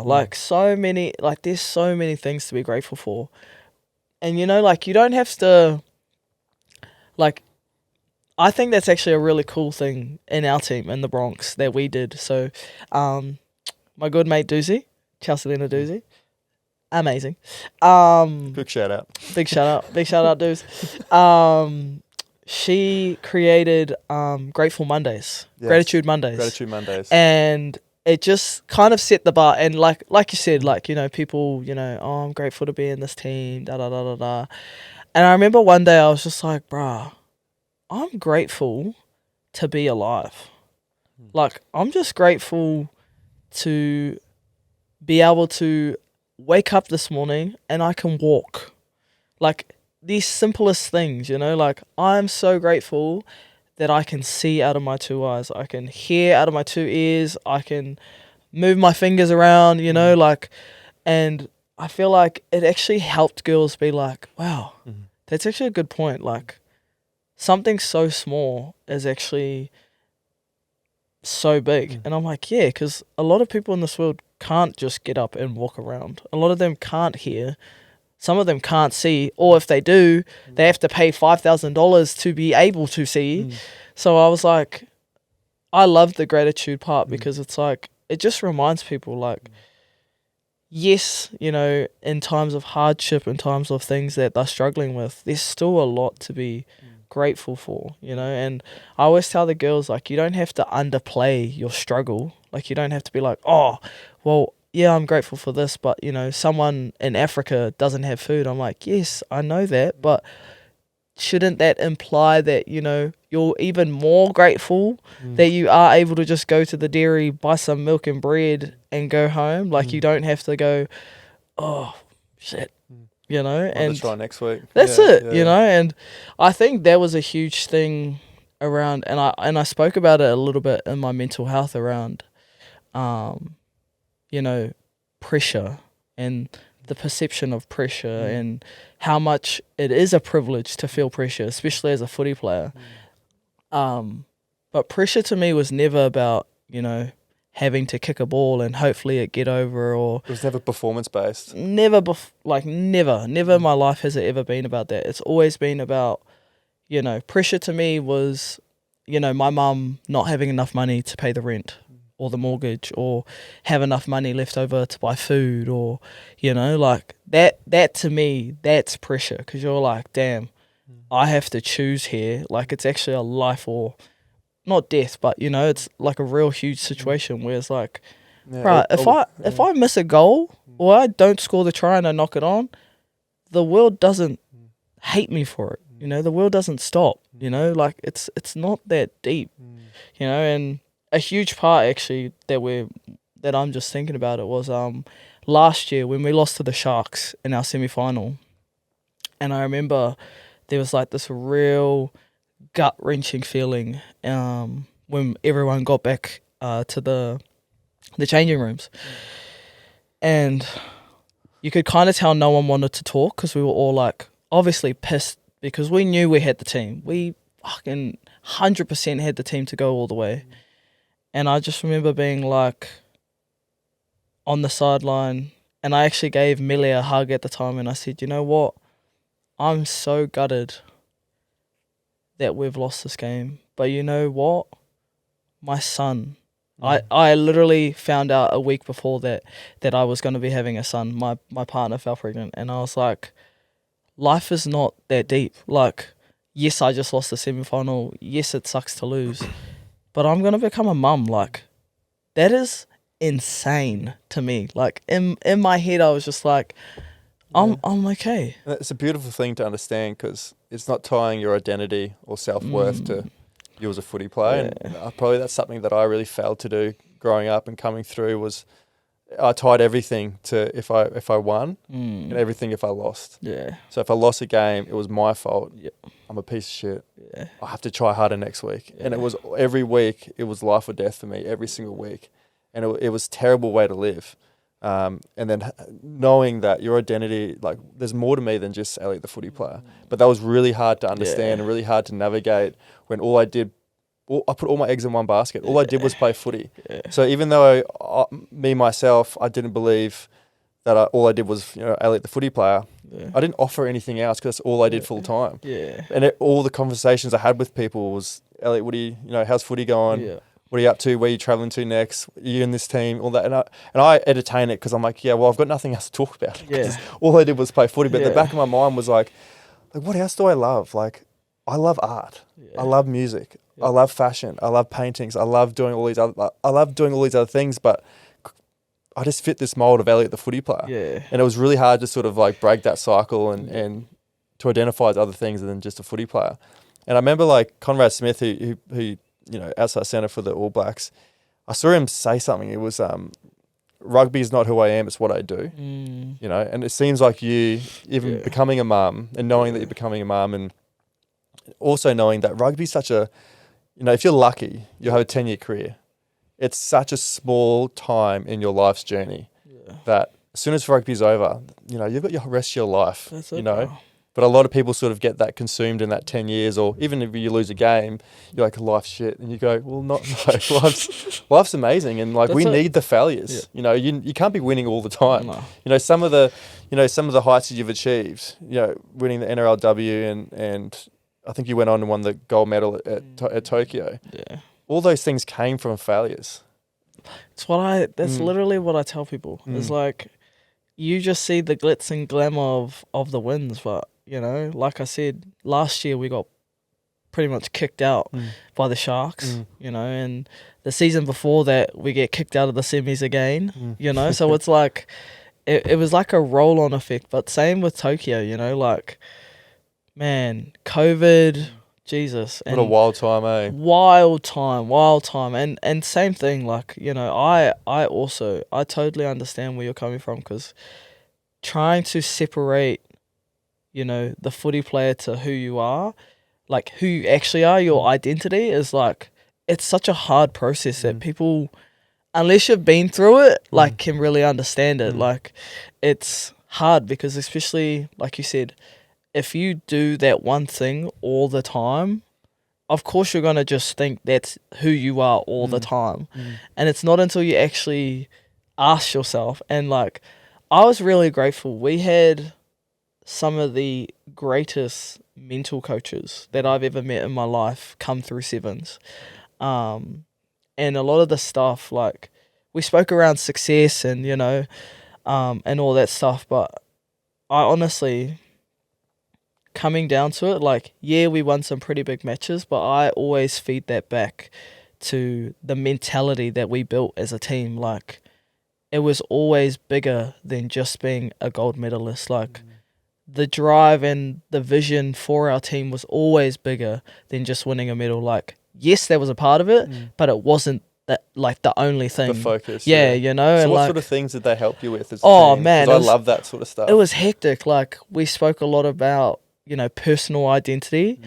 Like, there's so many things to be grateful for. And like, you don't have to, like, I think that's actually a really cool thing in our team in the Bronx that we did. So my good mate Doozy, Chelselina Doozy, amazing. Big shout out. Big shout out, Doos. She created Grateful Mondays, yes. Gratitude Mondays. And it just kind of set the bar. And like you said, like, people, oh, I'm grateful to be in this team, da da da da da. And I remember one day I was just like, bruh, I'm grateful to be alive. Like, I'm just grateful to be able to wake up this morning and I can walk. Like, these simplest things, like, I'm so grateful that I can see out of my two eyes. I can hear out of my two ears. I can move my fingers around, you know, like, and I feel like it actually helped girls be like, wow, that's actually a good point. Like, something so small is actually so big. And I'm like, yeah, because a lot of people in this world can't just get up and walk around. A lot of them can't hear. Some of them can't see, or if they do, they have to pay $5,000 to be able to see. So I was like, I love the gratitude part because it's like, it just reminds people like, yes, you know, in times of hardship, in times of things that they're struggling with, there's still a lot to be grateful for, you know. And I always tell the girls, like, you don't have to underplay your struggle. Like, you don't have to be like, oh, well, yeah, I'm grateful for this, but, you know, someone in Africa doesn't have food. I'm like, yes, I know that, but shouldn't that imply that, you know, you're even more grateful that you are able to just go to the dairy, buy some milk and bread and go home? Like, you don't have to go, oh, shit, you know? And try next week. That's it, you know? And I think that was a huge thing around, and I spoke about it a little bit in my mental health around, you know, pressure and the perception of pressure and how much it is a privilege to feel pressure, especially as a footy player. But pressure to me was never about, you know, having to kick a ball and hopefully it get over, or it was never performance based. Never in my life has it ever been about that. It's always been about, you know, pressure to me was, you know, my mum not having enough money to pay the rent or the mortgage, or have enough money left over to buy food, or, you know, like that to me, that's pressure, because you're like, damn, I have to choose here. Like, it's actually a life or not death, but, you know, it's like a real huge situation where it's like, right, if I miss a goal or I don't score the try and I knock it on, the world doesn't hate me for it. You know, the world doesn't stop. You know, like, it's not that deep. You know, and a huge part actually that I'm just thinking about it was last year when we lost to the Sharks in our semi-final, and I remember there was like this real gut-wrenching feeling when everyone got back to the changing rooms, and you could kind of tell no one wanted to talk because we were all like obviously pissed because we knew we had the team. We fucking 100% had the team to go all the way. And I just remember being like on the sideline, and I actually gave Millie a hug at the time, and I said, you know what? I'm so gutted that we've lost this game. But you know what? My son, I literally found out a week before that I was going to be having a son. My partner fell pregnant, and I was like, life is not that deep. Like, yes, I just lost the semi-final. Yes, it sucks to lose. But I'm going to become a mum. Like, that is insane to me. Like, in my head, I was just like, I'm okay. It's a beautiful thing to understand because it's not tying your identity or self-worth to you as a footy player. Yeah. And probably that's something that I really failed to do growing up and coming through was I tied everything to if I won and everything if I lost. Yeah. So if I lost a game, it was my fault. Yeah. I'm a piece of shit. Yeah. I have to try harder next week. Yeah. And it was every week, it was life or death for me every single week. And it was a terrible way to live. And then knowing that your identity, like there's more to me than just Elliot the footy player. But that was really hard to understand and really hard to navigate when I put all my eggs in one basket. All I did was play footy. Yeah. So even though myself, I didn't believe that all I did was, Elliot the footy player, I didn't offer anything else because that's all I did full time. Yeah. And all the conversations I had with people was, Elliot, what do you, how's footy going? Yeah. What are you up to? Where are you travelling to next? Are you in this team? All that. And I entertain it because I'm like, yeah, well, I've got nothing else to talk about. Yeah. All I did was play footy. But the back of my mind was like, what else do I love? Like, I love art. Yeah. I love music. Yeah. I love fashion. I love paintings. I love doing all these other things, but I just fit this mold of Elliot the footy player. Yeah. And it was really hard to sort of like break that cycle and to identify as other things than just a footy player. And I remember like Conrad Smith, who outside centre for the All Blacks, I saw him say something. It was rugby is not who I am, it's what I do. And it seems like you even becoming a mum and knowing that you're becoming a mum, and also knowing that rugby is such a, if you're lucky, you'll have a 10-year career. it's such a small time in your life's journey that as soon as rugby's over, you know, you've got your rest of your life, That's you it, know. bro. But a lot of people sort of get that consumed in that 10 years, or even if you lose a game, you're like, life's shit. And you go, well, no, life's amazing. And like, we need the failures. Yeah. You know, you can't be winning all the time. No. You know, some of the heights that you've achieved, you know, winning the NRLW and I think you went on and won the gold medal at Tokyo. Yeah. All those things came from failures. That's literally what I tell people. It's like, you just see the glitz and glamour of the wins, but, you know, like I said, last year we got pretty much kicked out by the Sharks, you know, and the season before that we get kicked out of the semis again, you know, so it's like, it was like a roll-on effect, but same with Tokyo, you know, like, man, COVID, Jesus. What a wild time, eh? Wild time. And same thing, like, you know, I totally understand where you're coming from, because trying to separate, you know, the footy player to who you are, like who you actually are, your identity is like, it's such a hard process that people, unless you've been through it, like can really understand it. Like, it's hard because, especially like you said, if you do that one thing all the time, of course you're going to just think that's who you are all the time. And it's not until you actually ask yourself. And like, I was really grateful. We had some of the greatest mental coaches that I've ever met in my life come through Sevens. And a lot of the stuff, like, we spoke around success and, you know, and all that stuff. But I honestly, coming down to it, like, yeah, we won some pretty big matches, but I always feed that back to the mentality that we built as a team. Like, it was always bigger than just being a gold medalist. Like, the drive and the vision for our team was always bigger than just winning a medal. Like, yes, that was a part of it, but it wasn't that, like, the only thing. The focus. Yeah, you know. So and what like, sort of things did they help you with as a oh, team? man. 'Cause I love that sort of stuff. It was hectic. Like, we spoke a lot about, you know, personal identity.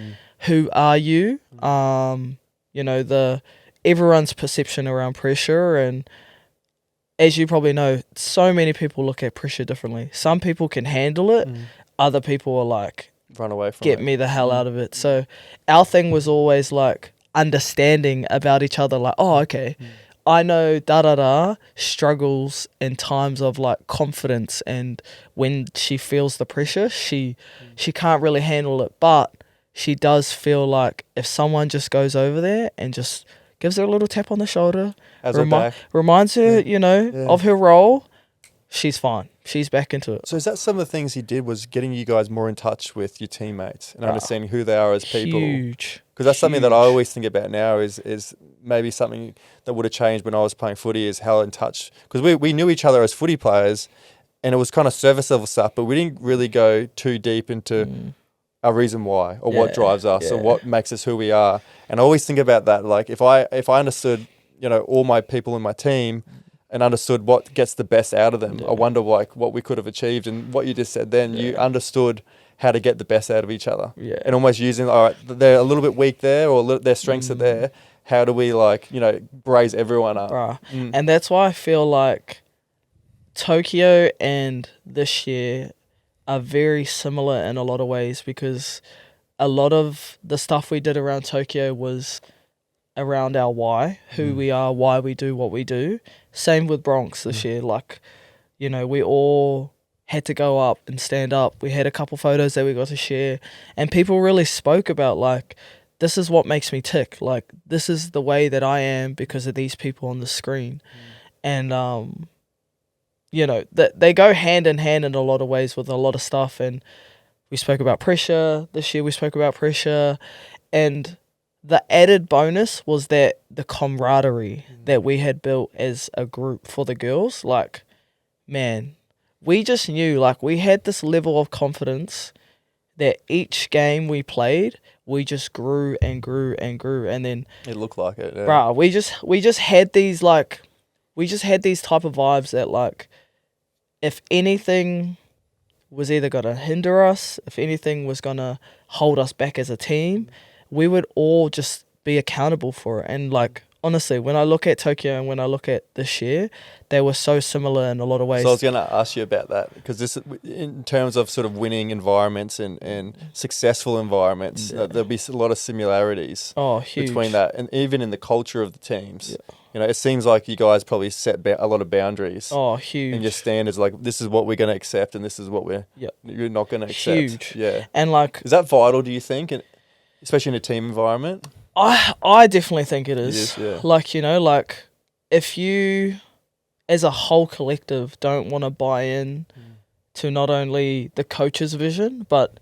Who are you? You know, everyone's perception around pressure. And as you probably know, so many people look at pressure differently. Some people can handle it. Other people are like, run away from get it. me the hell out of it. So our thing was always like understanding about each other. Like, oh, okay, I know da-da-da struggles in times of like confidence, and when she feels the pressure, she can't really handle it, but she does feel like if someone just goes over there and just gives her a little tap on the shoulder, reminds her, you know, of her role, she's fine. She's back into it. So is that some of the things he did, was getting you guys more in touch with your teammates and understanding who they are as people? Huge. Because that's something that I always think about now is maybe something that would have changed when I was playing footy, is how in touch. Because we knew each other as footy players, and it was kind of surface level stuff, but we didn't really go too deep into our reason why, or what drives us, or what makes us who we are. And I always think about that. Like, if I understood, you know, all my people in my team and understood what gets the best out of them, I wonder like what we could have achieved. And what you just said then, you understood how to get the best out of each other, and almost using, all right, they're a little bit weak there, or their strengths are there. How do we, like, you know, raise everyone up? And that's why I feel like Tokyo and this year are very similar in a lot of ways, because a lot of the stuff we did around Tokyo was around our why, who we are, why we do what we do. Same with Bronx this year. Like, you know, we all had to go up and stand up. We had a couple photos that we got to share, and people really spoke about, like, this is what makes me tick. Like, this is the way that I am because of these people on the screen. And, you know, they go hand in hand in a lot of ways with a lot of stuff. And we spoke about pressure. This year we spoke about pressure. And the added bonus was that the camaraderie that we had built as a group for the girls. Like, man, we just knew, like, we had this level of confidence that each game we played, we just grew and grew and grew. And then It looked like it. Yeah. bruh, we just had these, like, type of vibes that, like, if anything was either going to hinder us, if anything was going to hold us back as a team, we would all just be accountable for it. And, like, honestly, when I look at Tokyo and when I look at this year, they were so similar in a lot of ways. So I was going to ask you about that, because this, in terms of sort of winning environments and successful environments, there'll be a lot of similarities between that, and even in the culture of the teams. Yeah. You know, it seems like you guys probably set a lot of boundaries. Oh, huge. And your standards, like, this is what we're going to accept and this is what you're not going to accept. Huge. Yeah. And like, is that vital, do you think, especially in a team environment? I definitely think it is. Yeah. Like, you know, like, if you, as a whole collective, don't want to buy in to not only the coach's vision, but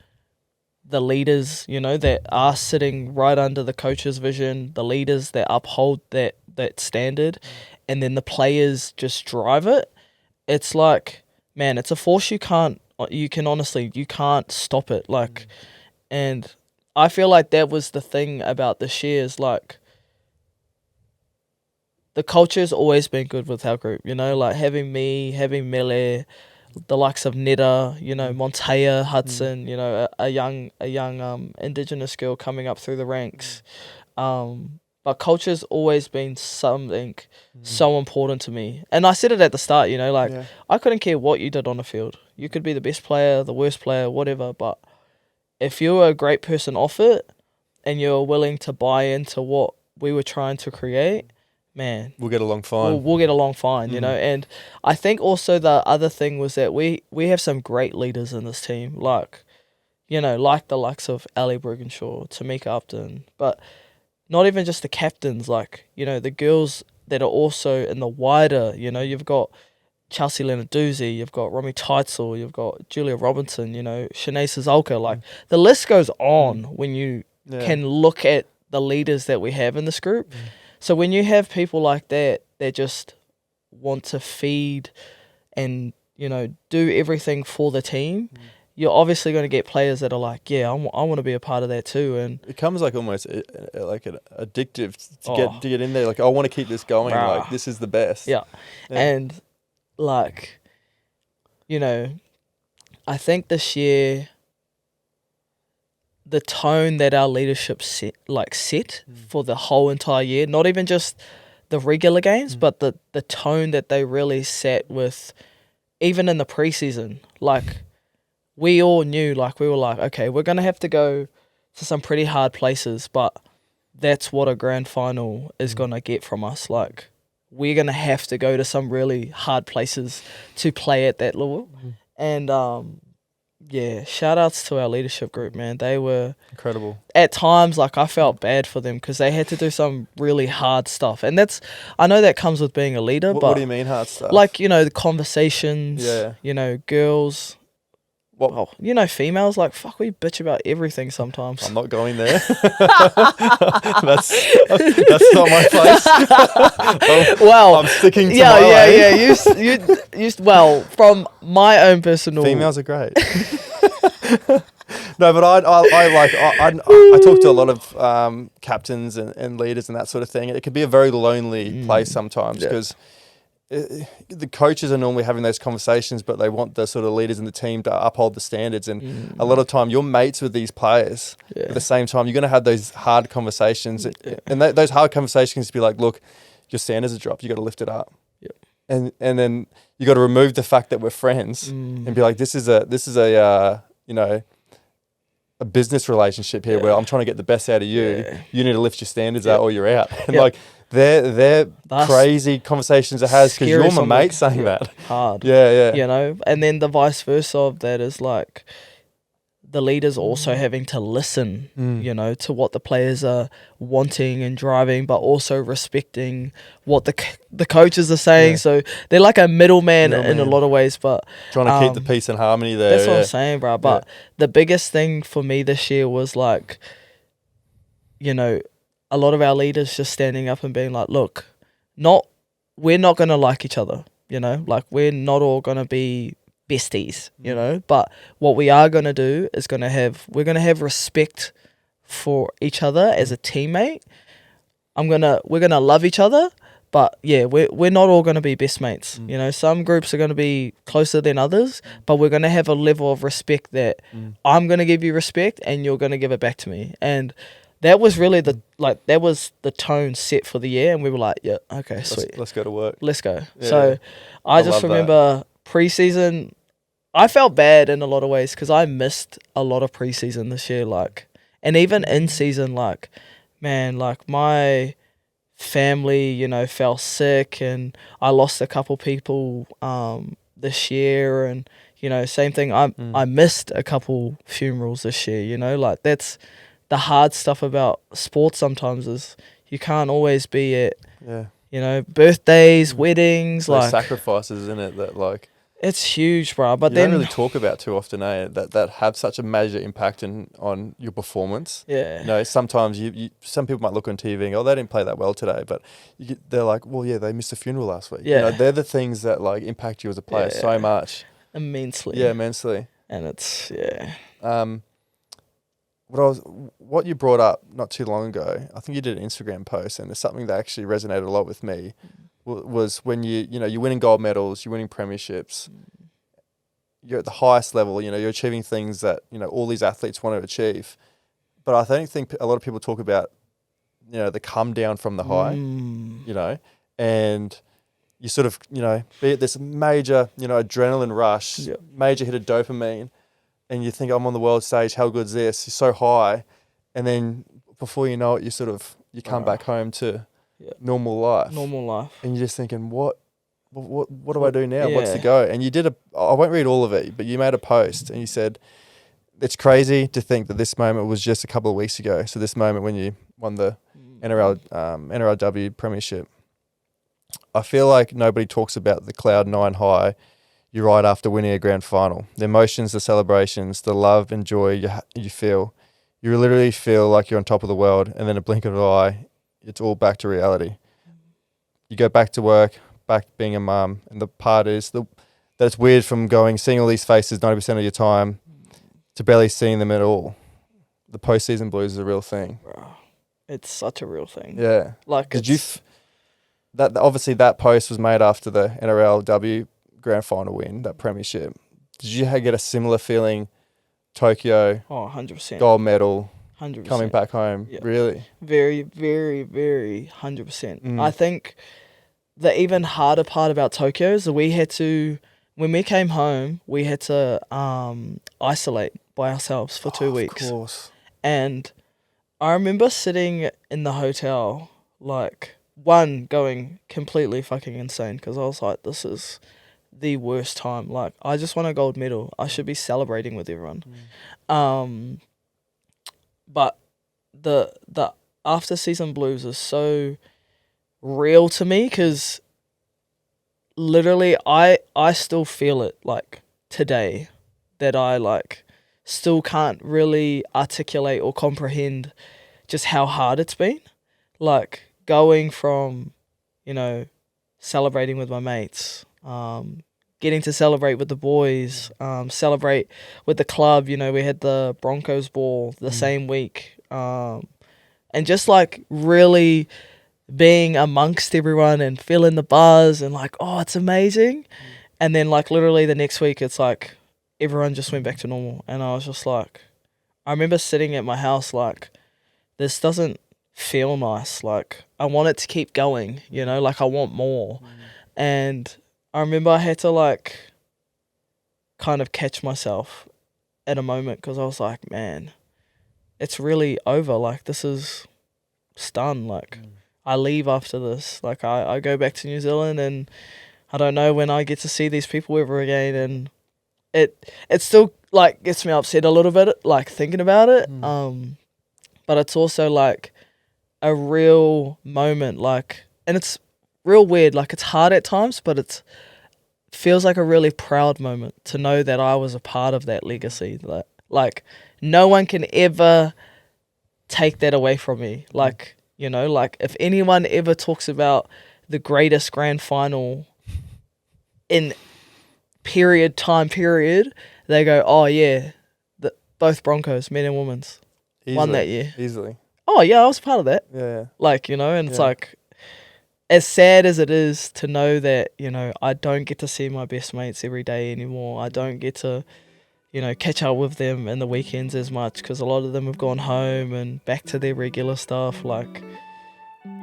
the leaders, you know, that are sitting right under the coach's vision, the leaders that uphold that standard, and then the players just drive it, it's like, man, it's a force you can't stop it. Like, and I feel like that was the thing about this year, is like, the culture's always been good with our group, you know, like having me, having Mele, the likes of Neda, you know, Montea, Hudson, you know, a young Indigenous girl coming up through the ranks. But culture's always been something so important to me. And I said it at the start, you know, like, I couldn't care what you did on the field. You could be the best player, the worst player, whatever, but if you were a great person off it and you're willing to buy into what we were trying to create, man, we'll get along fine. We'll get along fine, you know. And I think also the other thing was that we have some great leaders in this team, like, you know, like the likes of Ali Brugenshaw, Tamika Upton, but not even just the captains, like, you know, the girls that are also in the wider, you know, you've got Chelsea Lenarduzzi, you've got Romy Teitzel, you've got Julia Robinson, you know, Shanae Suzuka, like, the list goes on when you can look at the leaders that we have in this group. So when you have people like that just want to feed and, you know, do everything for the team, you're obviously going to get players that are like, I want to be a part of that too. And it becomes like almost like an addictive to get in there. Like, I want to keep this going. Like, this is the best. Yeah. And like, you know, I think this year, the tone that our leadership set for the whole entire year, not even just the regular games, but the tone that they really set with, even in the preseason, like, we all knew, like, we were like, okay, we're going to have to go to some pretty hard places, but that's what a grand final is going to get from us. Like, we're going to have to go to some really hard places to play at that level. And, shout outs to our leadership group, man. They were incredible. At times, like, I felt bad for them because they had to do some really hard stuff. And I know that comes with being a leader, but... What do you mean hard stuff? Like, you know, the conversations, you know, girls... Well, you know, females, like, fuck, we bitch about everything sometimes. I'm not going there. That's not my place. I'm sticking to my lane. You well, from my own personal... Females are great. No, but I talk to a lot of captains and leaders and that sort of thing. It can be a very lonely place sometimes because... the coaches are normally having those conversations, but they want the sort of leaders in the team to uphold the standards. And a lot of time, you're mates with these players. At the same time, you're going to have those hard conversations, and those hard conversations be like, "Look, your standards are dropped. You got to lift it up." And then you got to remove the fact that we're friends and be like, "This is a you know, a business relationship here where I'm trying to get the best out of you. You need to lift your standards out, or you're out." And like. They're crazy conversations it has because you're my mate saying that. Hard. Yeah. You know, and then the vice versa of that is like the leaders also having to listen, you know, to what the players are wanting and driving, but also respecting what the coaches are saying. Yeah. So they're like a middleman in a lot of ways, but... Trying to keep the peace and harmony there. That's what I'm saying, bro. But the biggest thing for me this year was like, you know, a lot of our leaders just standing up and being like, look, we're not going to like each other, you know, like we're not all going to be besties, you know, but what we are going to do is we're going to have respect for each other as a teammate. We're going to love each other, but we're not all going to be best mates. You know, some groups are going to be closer than others, but we're going to have a level of respect that I'm going to give you respect and you're going to give it back to me. And that was really that was the tone set for the year, and we were like, yeah, okay, sweet, Let's go to work. let's go. Yeah, So yeah. I love just that. remember preseason. I felt bad in a lot of ways because I missed a lot of preseason this year, like, and even in season, like, man, like my family, you know, fell sick, and I lost a couple people this year, and you know, same thing. I missed a couple funerals this year. You know, like that's the hard stuff about sports. Sometimes is you can't always be at you know birthdays, weddings, Those like sacrifices, isn't it? That like it's huge, bro. But you then don't really talk about too often, eh? That have such a major impact on your performance. yeah, You know, sometimes some people might look on TV and go, "Oh, they didn't play that well today," but they're like, "Well, yeah, they missed a funeral last week." Yeah. You know, they're the things that like impact you as a player so Yeah. much. immensely. Yeah, immensely. And it's yeah. What you brought up not too long ago, I think you did an Instagram post, and it's something that actually resonated a lot with me. Was when you're winning gold medals, you're winning premierships, you're at the highest level. You know, you're achieving things that all these athletes want to achieve. But I don't think a lot of people talk about the come down from the high. You know, and you sort of be at this major adrenaline rush, major hit of dopamine. And you think, I'm on the world stage, how good's this? You're so high. And then before you know it, you come back home to normal life. Normal life. And you're just thinking, what do I do now? Yeah. What's the go? And you did I won't read all of it, but you made a post and you said, it's crazy to think that this moment was just a couple of weeks ago. So this moment when you won the NRLW Premiership. I feel like nobody talks about the cloud 9 high you ride after winning a grand final. The emotions, the celebrations, the love and joy you feel. You literally feel like you're on top of the world, and then a blink of an eye, it's all back to reality. You go back to work, back being a mum, and the part is that it's weird from seeing all these faces 90% of your time to barely seeing them at all. The postseason blues is a real thing. Bro, it's such a real thing. Yeah. Like, did you? Obviously that post was made after the NRLW grand final win, that premiership. Did you get a similar feeling? Tokyo, 100%. gold medal, 100%. coming back home. Yeah. Really? Very, very, very 100%. I think the even harder part about Tokyo is that when we came home, we had to isolate by ourselves for 2 weeks. Of course. And I remember sitting in the hotel, like, going completely fucking insane because I was like, this is the worst time. Like, I just won a gold medal. I should be celebrating with everyone. But the after season blues is so real to me because literally I still feel it like today, that I like still can't really articulate or comprehend just how hard it's been. Like going from, celebrating with my mates, getting to celebrate with the boys, celebrate with the club. We had the Broncos ball the same week. And just like really being amongst everyone and feeling the buzz and like, oh, it's amazing. And then like literally the next week, it's like everyone just went back to normal. And I was just like, I remember sitting at my house like, this doesn't feel nice. Like I want it to keep going, like I want more. And I remember I had to like kind of catch myself at a moment because I was like, man, it's really over. Like this is done. Like I leave after this. Like I go back to New Zealand and I don't know when I get to see these people ever again. And it still like gets me upset a little bit, like thinking about it. But it's also like a real moment, like, and it's real weird. Like it's hard at times, but it feels like a really proud moment to know that I was a part of that legacy. Like no one can ever take that away from me. Like, like if anyone ever talks about the greatest grand final in time period, they go, oh yeah, both Broncos, men and women's, won that year. Easily. Oh yeah, I was part of that. Yeah. Like, and it's like, as sad as it is to know that, I don't get to see my best mates every day anymore. I don't get to, catch up with them in the weekends as much, because a lot of them have gone home and back to their regular stuff. Like,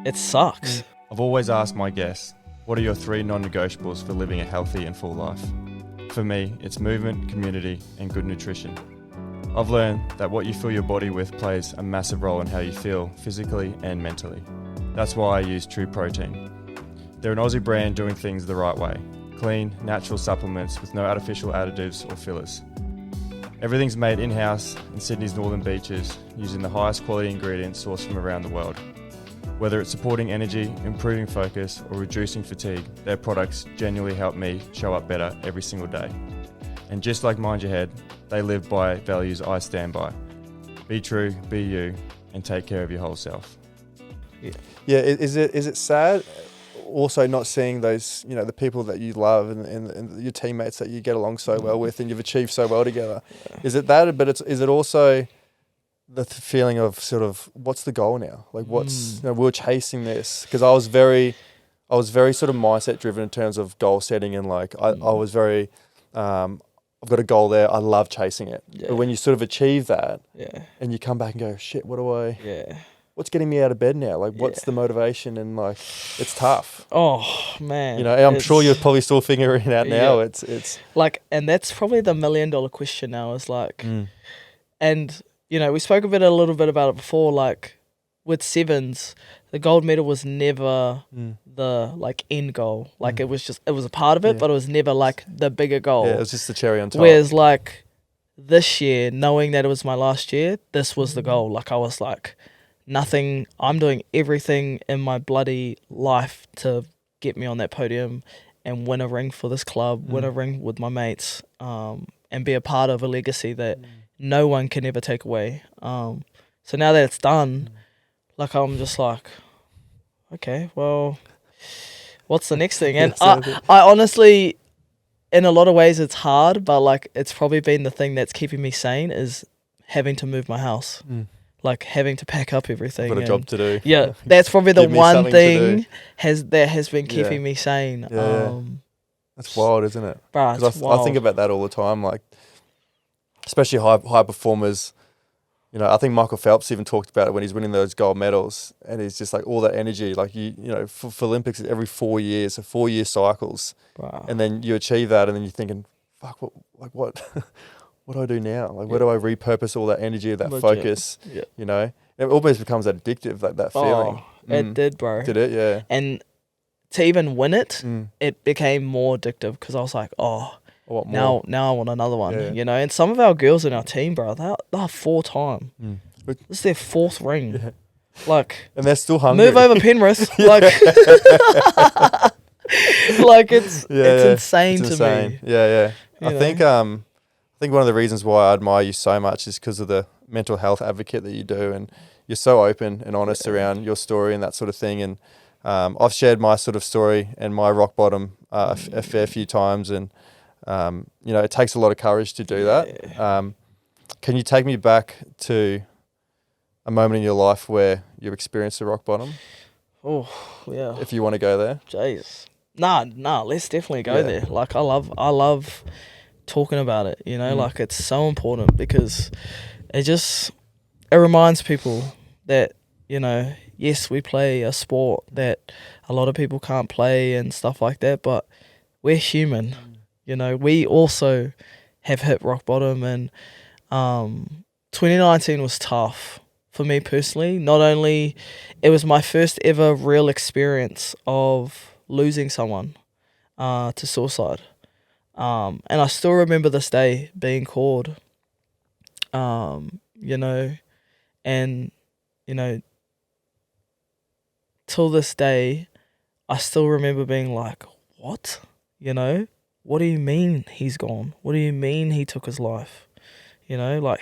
it sucks. I've always asked my guests, what are your 3 non-negotiables for living a healthy and full life? For me, it's movement, community, and good nutrition. I've learned that what you fill your body with plays a massive role in how you feel physically and mentally. That's why I use True Protein. They're an Aussie brand doing things the right way. Clean, natural supplements with no artificial additives or fillers. Everything's made in-house in Sydney's northern beaches using the highest quality ingredients sourced from around the world. Whether it's supporting energy, improving focus, or reducing fatigue, their products genuinely help me show up better every single day. And just like Mind Your Head, they live by values I stand by. Be true, be you, and take care of your whole self. Yeah, is it sad also not seeing those, the people that you love and your teammates that you get along so well with and you've achieved so well together? Is it that, but is it also the feeling of sort of, what's the goal now? Like, what's, we're chasing this, because I was very sort of mindset driven in terms of goal setting, and like I was very I've got a goal there, I love chasing it. But when you sort of achieve that and you come back and go, shit, what's getting me out of bed now? Like, what's the motivation? And like, it's tough. Oh man, I'm sure you're probably still figuring it out now. It's like, and that's probably the $1 million question now, is like, and we spoke a little bit about it before, like with sevens, the gold medal was never the like end goal. Like it was a part of it, but it was never like the bigger goal. Yeah, it was just the cherry on top. Whereas like this year, knowing that it was my last year, this was the goal. Like I was like, I'm doing everything in my bloody life to get me on that podium and win a ring for this club, win a ring with my mates, and be a part of a legacy that no one can ever take away. So now that it's done, like I'm just like, okay, well, what's the next thing? And I honestly, in a lot of ways it's hard, but like it's probably been the thing that's keeping me sane, is having to move my house. Like having to pack up everything. Got a job to do. Yeah, that's probably the one thing that has been keeping me sane. That's wild, isn't it? Because I think about that all the time, like especially high performers. I think Michael Phelps even talked about it when he's winning those gold medals, and he's just like all that energy. Like for Olympics, it's every 4 years, so 4-year cycles, and then you achieve that, and then you're thinking, fuck, what what do I do now? Like, where do I repurpose all that energy, that focus? It almost becomes addictive, like that feeling. It did, bro. Did it? Yeah. And to even win it, it became more addictive, because I was like, now I want another one, And some of our girls in our team, bro, they're 4-time. This is their 4th ring. Yeah. Like, and they're still hungry. Move over Penrith. Like, like it's insane to me. Yeah. I think one of the reasons why I admire you so much is because of the mental health advocate that you do, and you're so open and honest around your story and that sort of thing. And I've shared my sort of story and my rock bottom a fair few times, and it takes a lot of courage to do that. Can you take me back to a moment in your life where you experienced a rock bottom? Oh, yeah. If you want to go there. Jeez. Nah, let's definitely go there. Like, I love talking about it, like it's so important, because it reminds people that, yes, we play a sport that a lot of people can't play and stuff like that, but we're human. We also have hit rock bottom, and 2019 was tough for me personally. Not only, it was my first ever real experience of losing someone to suicide. And I still remember this day being called, and, till this day, I still remember being like, what? What do you mean he's gone? What do you mean he took his life? Like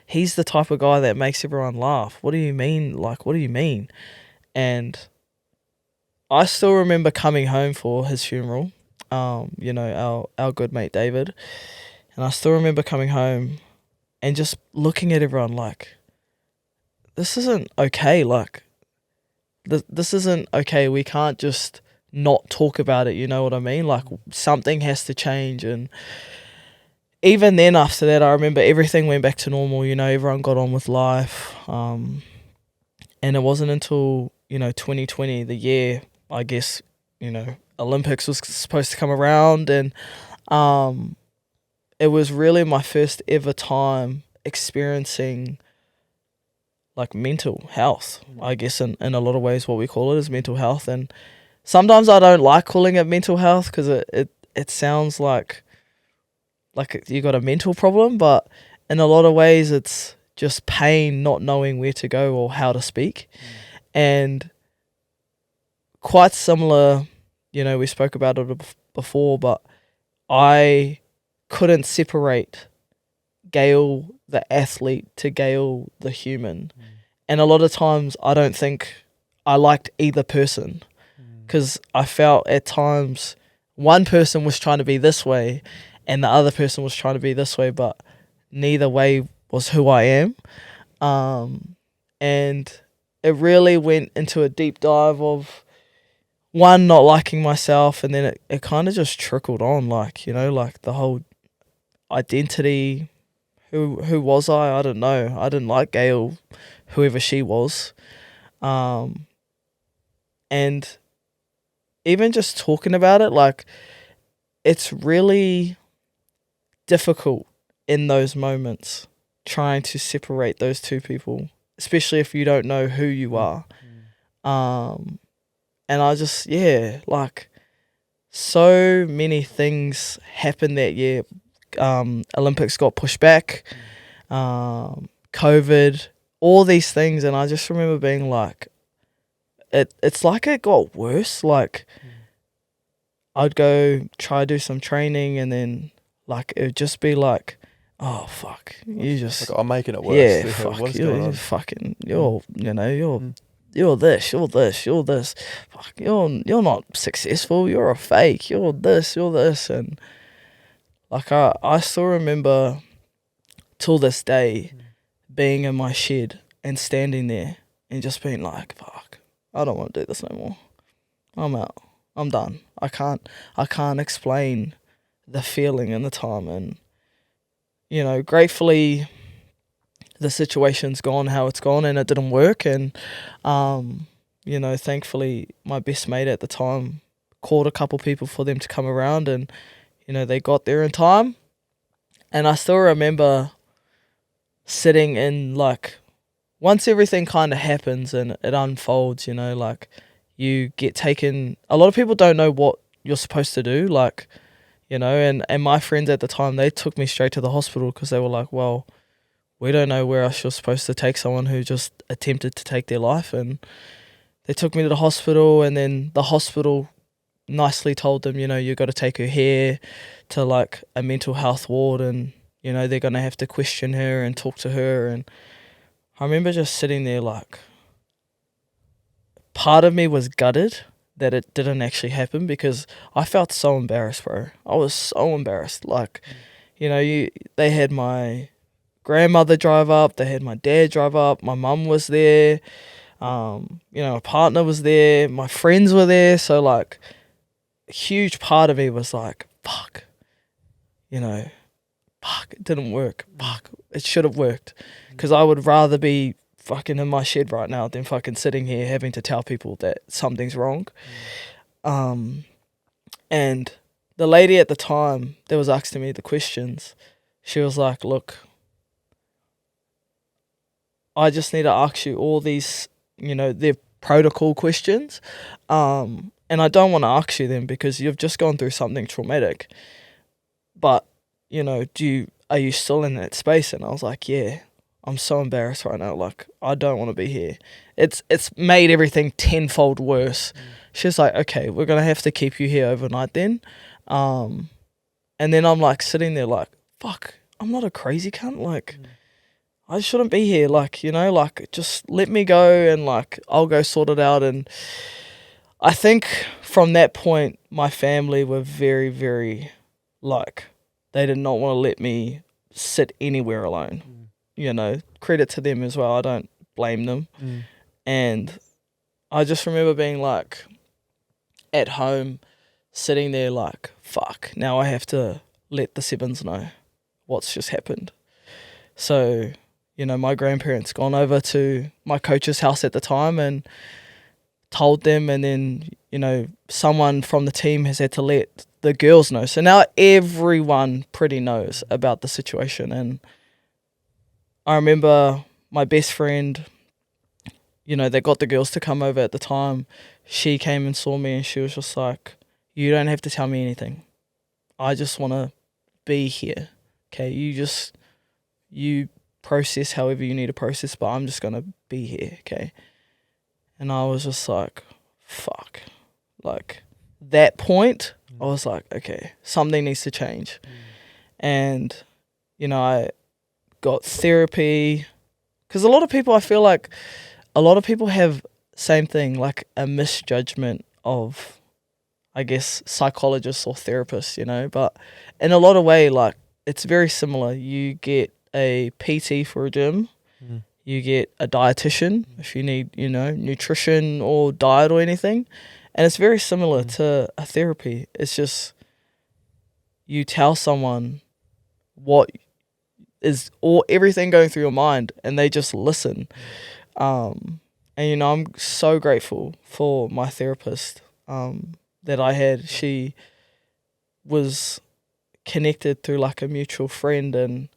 he's the type of guy that makes everyone laugh. What do you mean? Like, what do you mean? And I still remember coming home for his funeral, our good mate David. And I still remember coming home and just looking at everyone like, this isn't okay. Like, this isn't okay. We can't just not talk about it, you know what I mean? Like, something has to change. And even then after that, I remember everything went back to normal, you know, everyone got on with life. And it wasn't until, you know, 2020, the year, I guess, you know, Olympics was supposed to come around, and it was really my first ever time experiencing like mental health. I guess in a lot of ways what we call it is mental health, and sometimes I don't like calling it mental health because it sounds like you got a mental problem, but in a lot of ways it's just pain, not knowing where to go or how to speak. And quite similar, you know, we spoke about it before, but I couldn't separate Gayle the athlete to Gayle the human. And a lot of times I don't think I liked either person, because I felt at times one person was trying to be this way and the other person was trying to be this way, but neither way was who I am. And it really went into a deep dive of, one, not liking myself, and then it kind of just trickled on, like, you know, like the whole identity. Who was I? I don't know. I didn't like Gayle, whoever she was. And even just talking about it, like, it's really difficult in those moments trying to separate those two people, especially if you don't know who you are. And I just, like, so many things happened that year. Olympics got pushed back, COVID, all these things, and I just remember being like, it's like it got worse. Like, I'd go try to do some training, and then like it would just be like, oh fuck, you just like, I'm making it worse. Yeah, fuck, what's going on? fucking, you're this. Fuck, you're not successful. You're a fake. You're this. And like I still remember till this day being in my shed and standing there and just being like, fuck, I don't want to do this no more. I'm out. I'm done. I can't explain the feeling and the time, and you know, gratefully the situation's gone how it's gone, and it didn't work, and you know, thankfully my best mate at the time called a couple people for them to come around, and you know, they got there in time. And I still remember sitting in, like, once everything kind of happens and it unfolds, you know, like, you get taken, a lot of people don't know what you're supposed to do, like, you know, and my friends at the time, they took me straight to the hospital because they were like, well, we don't know where else you're supposed to take someone who just attempted to take their life. And they took me to the hospital, and then the hospital nicely told them, you know, you got to take her here to like a mental health ward, and you know, they're going to have to question her and talk to her. And I remember just sitting there, like, part of me was gutted that it didn't actually happen, because I felt so embarrassed, bro. I was so embarrassed. Like, you know, they had my grandmother drive up, they had my dad drive up, my mum was there, you know, a partner was there, my friends were there. So like, a huge part of me was like, fuck, you know, fuck, it didn't work. Fuck, it should have worked. Because I would rather be fucking in my shed right now than fucking sitting here having to tell people that something's wrong. And the lady at the time that was asking me the questions, she was like, look, I just need to ask you all these, you know, they're protocol questions. And I don't want to ask you them because you've just gone through something traumatic. But, you know, are you still in that space? And I was like, yeah, I'm so embarrassed right now. Like, I don't want to be here. It's made everything tenfold worse. She's like, okay, we're going to have to keep you here overnight then. And then I'm like sitting there like, fuck, I'm not a crazy cunt. Like, I shouldn't be here. Like, you know, like, just let me go and like, I'll go sort it out. And I think from that point, my family were very, very, like, they did not want to let me sit anywhere alone. You know, credit to them as well. I don't blame them. And I just remember being like at home, sitting there like, fuck, now I have to let the sevens know. what's just happened. So, you know, my grandparents gone over to my coach's house at the time and told them, and then, you know, someone from the team has had to let the girls know. So now everyone pretty knows about the situation. And I remember my best friend, you know, they got the girls to come over at the time. She came and saw me and she was just like, you don't have to tell me anything. I just want to be here. Okay, you process however you need to process, but I'm just going to be here, okay? And I was just like, fuck. Like, that point, I was like, okay, something needs to change. And, you know, I got therapy. Because a lot of people, I feel like a lot of people have same thing, like a misjudgment of, I guess, psychologists or therapists, you know. But in a lot of way, like, it's very similar. You get a PT for a gym. You get a dietitian if you need, you know, nutrition or diet or anything. And it's very similar to a therapy. It's just you tell someone what is or everything going through your mind and they just listen. And, you know, I'm so grateful for my therapist that I had. She was connected through like a mutual friend, and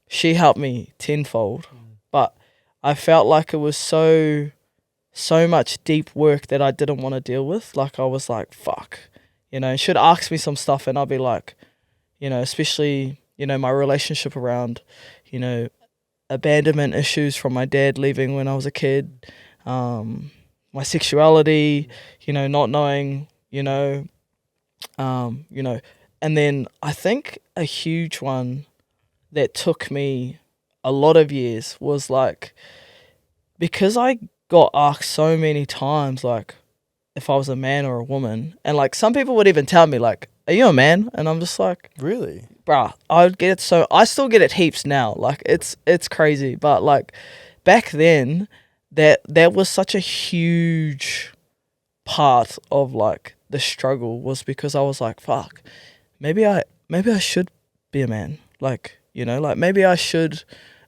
she helped me tenfold. But I felt like it was so much deep work that I didn't want to deal with. Like, I was like, fuck, you know, she'd ask me some stuff and I'd be like, you know, especially, you know, my relationship around, you know, abandonment issues from my dad leaving when I was a kid, my sexuality, you know, not knowing, you know, and then I think a huge one that took me a lot of years was like, because I got asked so many times, like, if I was a man or a woman, and like some people would even tell me like, are you a man? And I'm just like, Really? bruh, I would get it. So I still get it heaps now. Like, it's crazy. But like back then, that was such a huge part of like the struggle, was because I was like, fuck, maybe I should be a man. Like, you know, like maybe I should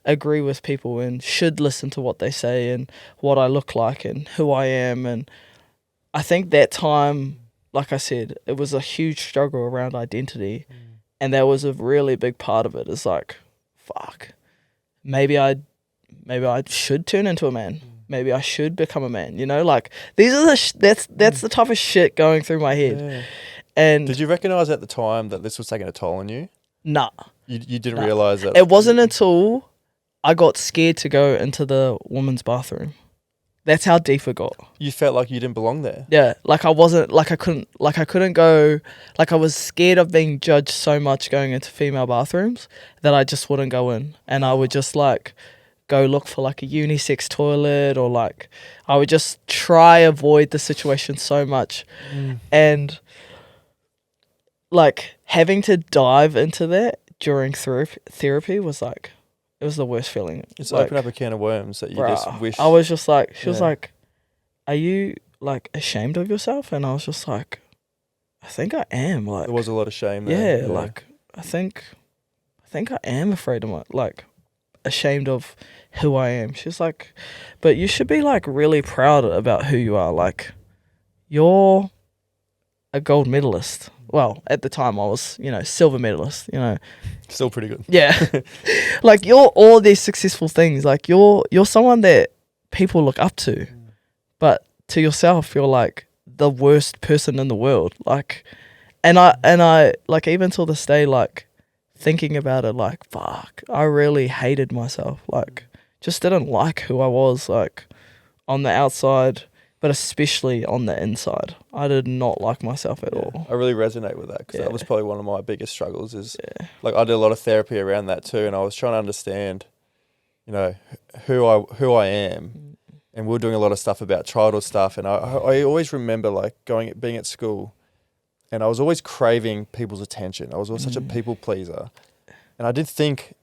agree with people and should listen to what they say and what I look like and who I am. And I think that time, like I said, it was a huge struggle around identity. And that was a really big part of it. It's like, fuck, maybe I should turn into a man. Maybe I should become a man. You know, like these are that's the toughest shit going through my head. Yeah. And Did you recognise at the time that this was taking a toll on you? nah. You didn't realise that? It wasn't until I got scared to go into the women's bathroom. That's how deep it got. You felt like you didn't belong there? Yeah, like I wasn't, like I couldn't go, like I was scared of being judged so much going into female bathrooms that I just wouldn't go in. And I would just like go look for like a unisex toilet, or like I would just try avoid the situation so much. And like having to dive into that during therapy was like, it was the worst feeling. It's like, open up a can of worms that you just wish. I was just like, she was like, are you like ashamed of yourself? And I was just like, I think I am. Like, there was a lot of shame there. Yeah, like I think I am afraid of my, like, ashamed of who I am. She's like, but you should be like really proud about who you are. Like, you're a gold medalist. Well, at the time I was, you know, silver medalist, you know. Still pretty good. Yeah. Like, you're all these successful things. Like, you're someone that people look up to. But to yourself, you're like the worst person in the world. Like, and I like, even till this day, like thinking about it, like, fuck, I really hated myself. Like, just didn't like who I was, like, on the outside, but especially on the inside. I did not like myself at all. I really resonate with that, because that was probably one of my biggest struggles. Is like, I did a lot of therapy around that too, and I was trying to understand, you know, who I am, and we were doing a lot of stuff about childhood stuff, and I always remember like being at school, and I was always craving people's attention. I was always such a people pleaser, and I didn't think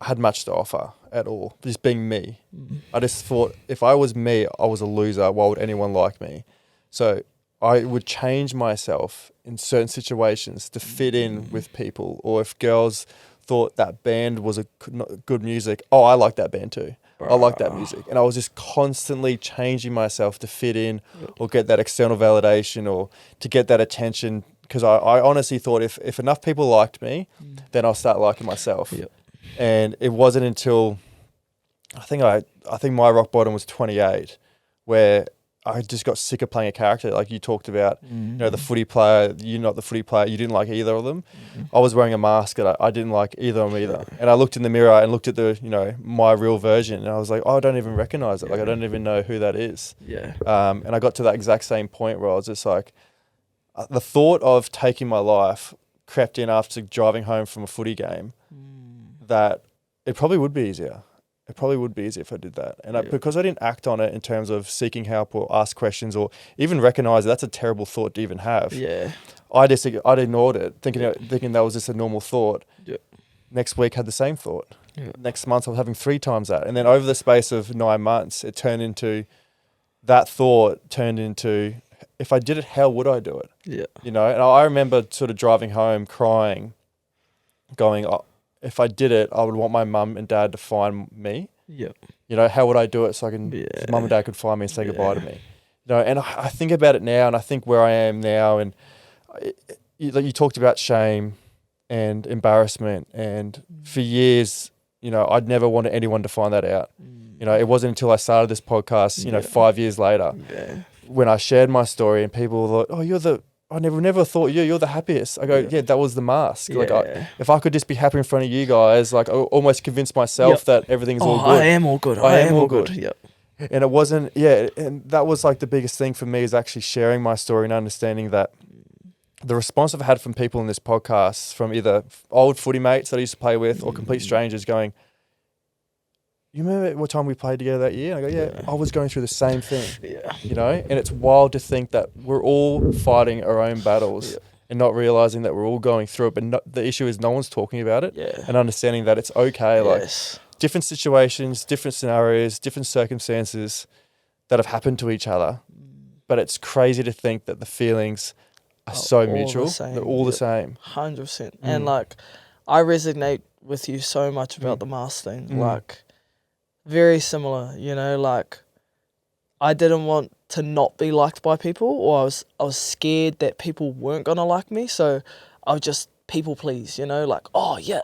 I had much to offer at all, just being me. I just thought if I was me, I was a loser. Why would anyone like me? So I would change myself in certain situations to fit in with people, or if girls thought that band was good music. Oh, I like that band too. I like that music. And I was just constantly changing myself to fit in or get that external validation or to get that attention. Because I honestly thought if enough people liked me, then I'll start liking myself. Yep. And it wasn't until I think my rock bottom was 28, where I just got sick of playing a character. Like you talked about, the footy player, you're not the footy player. You didn't like either of them. I was wearing a mask and I didn't like either of them either. And I looked in the mirror and looked at the, my real version. And I was like, oh, I don't even recognize it. Like, I don't even know who that is. Yeah. And I got to that exact same point where I was just like, the thought of taking my life crept in after driving home from a footy game that it probably would be easier. It probably would be easier if I did that. And because I didn't act on it in terms of seeking help or ask questions or even recognize that's a terrible thought to even have. Yeah. I'd ignored it, thinking that was just a normal thought. Yeah. Next week had the same thought. Yeah. Next month I was having 3 times that. And then over the space of 9 months, that thought turned into, if I did it, how would I do it? Yeah. And I remember sort of driving home crying, going, if I did it, I would want my mum and dad to find me. Yep. How would I do it so mum and dad could find me and say goodbye to me? And I think about it now, and I think where I am now, and you talked about shame and embarrassment, and for years, I'd never wanted anyone to find that out. It wasn't until I started this podcast, 5 years later, when I shared my story, and people thought, "Oh, I never thought you're the happiest." I go, yeah, that was the mask. Yeah. Like, if I could just be happy in front of you guys, like I almost convinced myself that everything's all good. I am all good. I am all good. Yep. And it wasn't, and that was like the biggest thing for me is actually sharing my story and understanding that the response I've had from people in this podcast, from either old footy mates that I used to play with or complete strangers going, "You remember what time we played together that year?" And I go, yeah, I was going through the same thing. And it's wild to think that we're all fighting our own battles and not realizing that we're all going through it. But the issue is no one's talking about it and understanding that it's okay. Like different situations, different scenarios, different circumstances that have happened to each other. But it's crazy to think that the feelings are so mutual. They're all the same. 100%. And like, I resonate with you so much about the mask thing. Like, very similar, like I didn't want to not be liked by people, or I was scared that people weren't gonna like me, so I would just people please, like, oh yeah,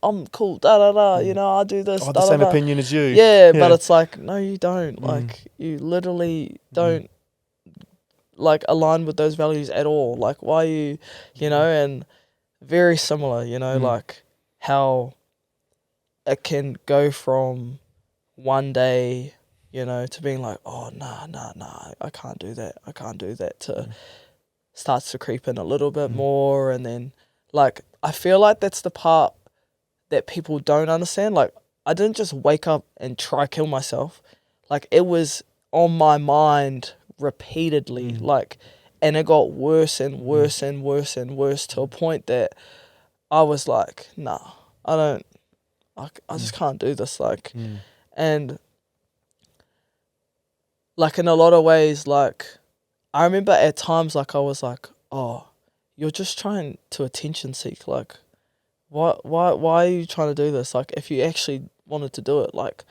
I'm cool, I do this. The same opinion as you. Yeah, but it's like, no, you don't. Like, you literally don't like align with those values at all. Like, why you and very similar, like how it can go from one day, to being like, oh, nah, I can't do that, to starts to creep in a little bit more. And then, like, I feel like that's the part that people don't understand. Like, I didn't just wake up and try kill myself. Like, it was on my mind repeatedly, like, and it got worse and worse and worse and worse to a point that I was like, nah, I just can't do this. Like, and like in a lot of ways, like I remember at times, like I was like, oh, you're just trying to attention seek. Like, why are you trying to do this? Like, if you actually wanted to do it, like,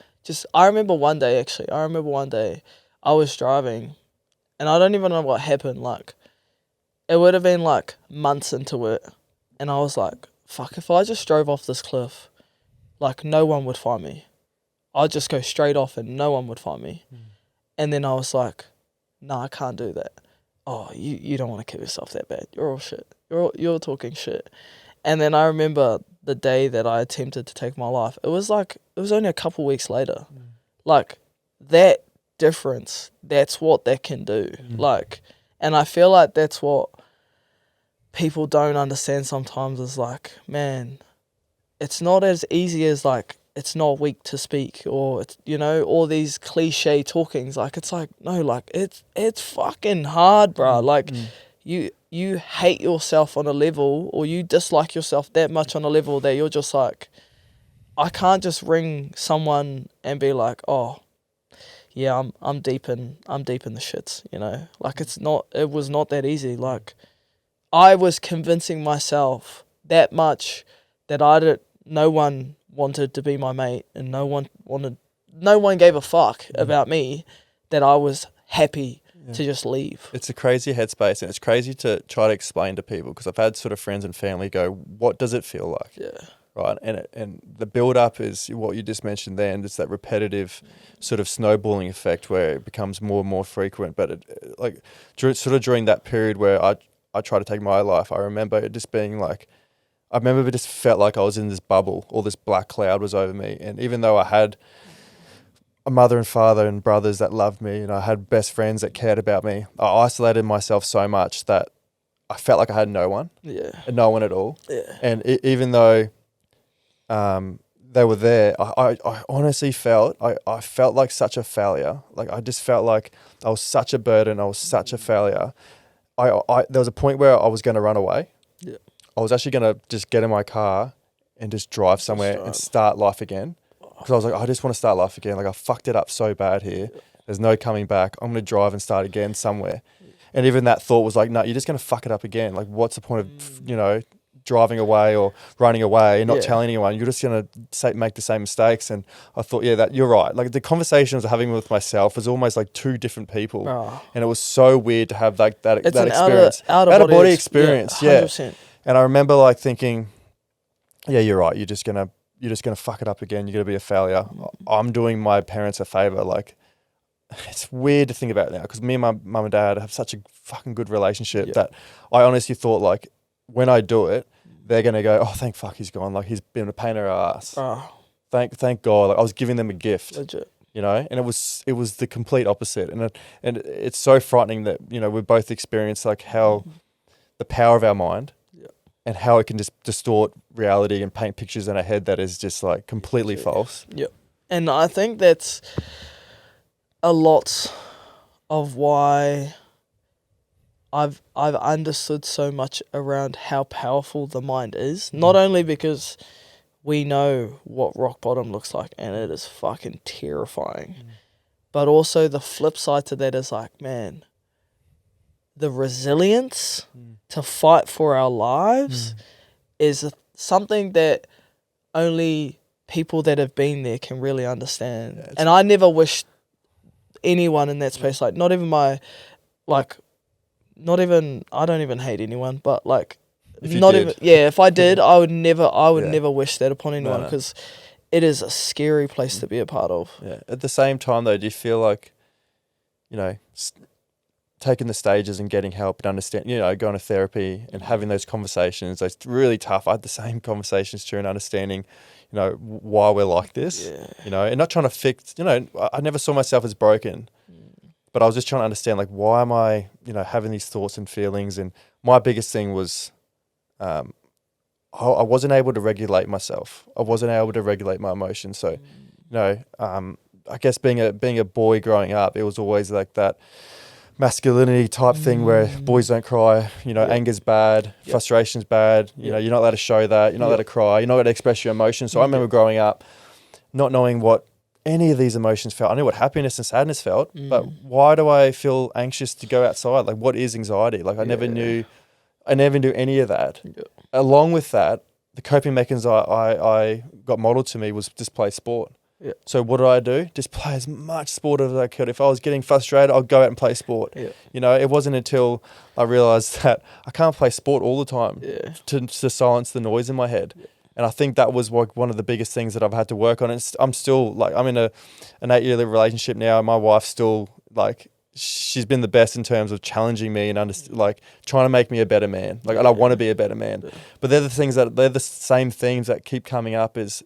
I remember one day I was driving, and I don't even know what happened. Like, it would have been like months into it, and I was like, fuck, if I just drove off this cliff, like, no one would find me. I'd just go straight off and no one would find me. And then I was like, nah, I can't do that. Oh, you don't want to kill yourself that bad. You're all shit. You're talking shit. And then I remember the day that I attempted to take my life. It was only a couple weeks later. Like, that difference, that's what that can do. Like, and I feel like that's what people don't understand sometimes is like, man, it's not as easy as like, it's not weak to speak, or it's, all these cliche talkings. Like, it's like, no, like it's fucking hard, bro. Like, you hate yourself on a level, or you dislike yourself that much on a level that you're just like, I can't just ring someone and be like, oh, yeah, I'm deep in the shits, Like, it was not that easy. Like, I was convincing myself that much that no one wanted to be my mate, and no one gave a fuck about me, that I was happy to just leave. It's a crazy headspace, and it's crazy to try to explain to people, because I've had sort of friends and family go, what does it feel like? Yeah. Right. And the build up is what you just mentioned there, and it's that repetitive sort of snowballing effect where it becomes more and more frequent. But during that period where I tried to take my life, I remember it just being like, it just felt like I was in this bubble, all this black cloud was over me. And even though I had a mother and father and brothers that loved me, and I had best friends that cared about me, I isolated myself so much that I felt like I had no one. Yeah. And no one at all. Yeah. And even though they were there, I honestly felt, I felt like such a failure. Like, I just felt like I was such a burden. I was such a failure. There was a point where I was going to run away. Yeah. I was actually going to just get in my car and just drive somewhere and start life again. Because I was like, I just want to start life again. Like, I fucked it up so bad here. There's no coming back. I'm going to drive and start again somewhere. And even that thought was like, no, you're just going to fuck it up again. Like, what's the point of, driving away or running away and not telling anyone? You're just going to make the same mistakes. And I thought, that you're right. Like, the conversation I was having with myself was almost like two different people. Oh. And it was so weird to have like that experience. Out of body experience. Yeah. 100%. And I remember like thinking, you're right. You're just going to fuck it up again. You're going to be a failure. I'm doing my parents a favor. Like, it's weird to think about now, because me and my mum and dad have such a fucking good relationship that I honestly thought, like, when I do it, they're going to go, oh, thank fuck he's gone. Like, he's been a pain in our ass. Oh. Thank God. Like, I was giving them a gift. Legit. And it was the complete opposite. And it's so frightening that, we both experienced like how the power of our mind and how it can just distort reality and paint pictures in our head that is just like completely false. Yep. And I think that's a lot of why I've understood so much around how powerful the mind is. Not only because we know what rock bottom looks like, and it is fucking terrifying, but also the flip side to that is like, man, the resilience to fight for our lives is something that only people that have been there can really understand. Yeah, and I never wish anyone in that space, like, I don't even hate anyone, but like, if I did, I would never wish that upon anyone, because it is a scary place to be a part of. Yeah. At the same time though, do you feel like, taking the stages and getting help and understand, going to therapy and having those conversations, it's really tough. I had the same conversations too, and understanding, why we're like this, and not trying to fix, I never saw myself as broken, but I was just trying to understand, like, why am I, having these thoughts and feelings? And my biggest thing was, I wasn't able to regulate myself. I wasn't able to regulate my emotions. So, I guess being a boy growing up, it was always like that masculinity type thing where boys don't cry, anger's bad, frustration's bad, you're not allowed to show that, you're not allowed to cry, you're not allowed to express your emotions. So I remember growing up not knowing what any of these emotions felt. I knew what happiness and sadness felt, but why do I feel anxious to go outside? Like, what is anxiety? Like, I never knew any of that. Along with that, the coping mechanism I got modeled to me was just play sport. Yeah. So what do? Just play as much sport as I could. If I was getting frustrated, I'd go out and play sport. Yeah. It wasn't until I realized that I can't play sport all the time to silence the noise in my head. Yeah. And I think that was one of the biggest things that I've had to work on. I'm still like, I'm in an 8-year relationship now. My wife's still like, she's been the best in terms of challenging me and trying to make me a better man. Like, and I want to be a better man. Yeah. But they're the same themes that keep coming up is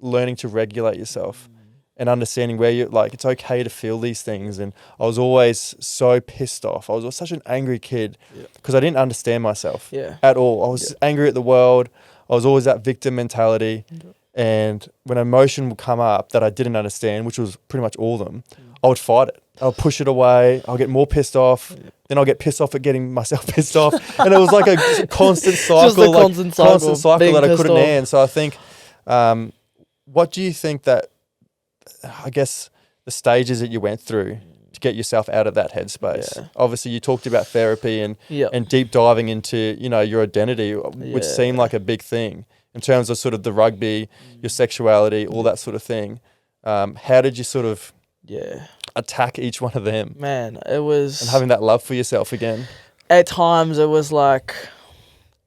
learning to regulate yourself and understanding where you're like, it's okay to feel these things. And I was always so pissed off. I was such an angry kid because I didn't understand myself at all. I was angry at the world. I was always that victim mentality. And when emotion would come up that I didn't understand, which was pretty much all of them, I would fight it. I'll push it away. I'll get more pissed off. Then I'll get pissed off at getting myself pissed off. And it was like a constant cycle. Just a constant cycle that I couldn't end. So I think, what do you think that, I guess, the stages that you went through to get yourself out of that headspace? Yeah. Obviously, you talked about therapy and deep diving into, your identity, which seemed like a big thing. in terms of sort of the rugby, your sexuality, all that sort of thing. How did you sort of attack each one of them? Man, it was... And having that love for yourself again. At times, it was like...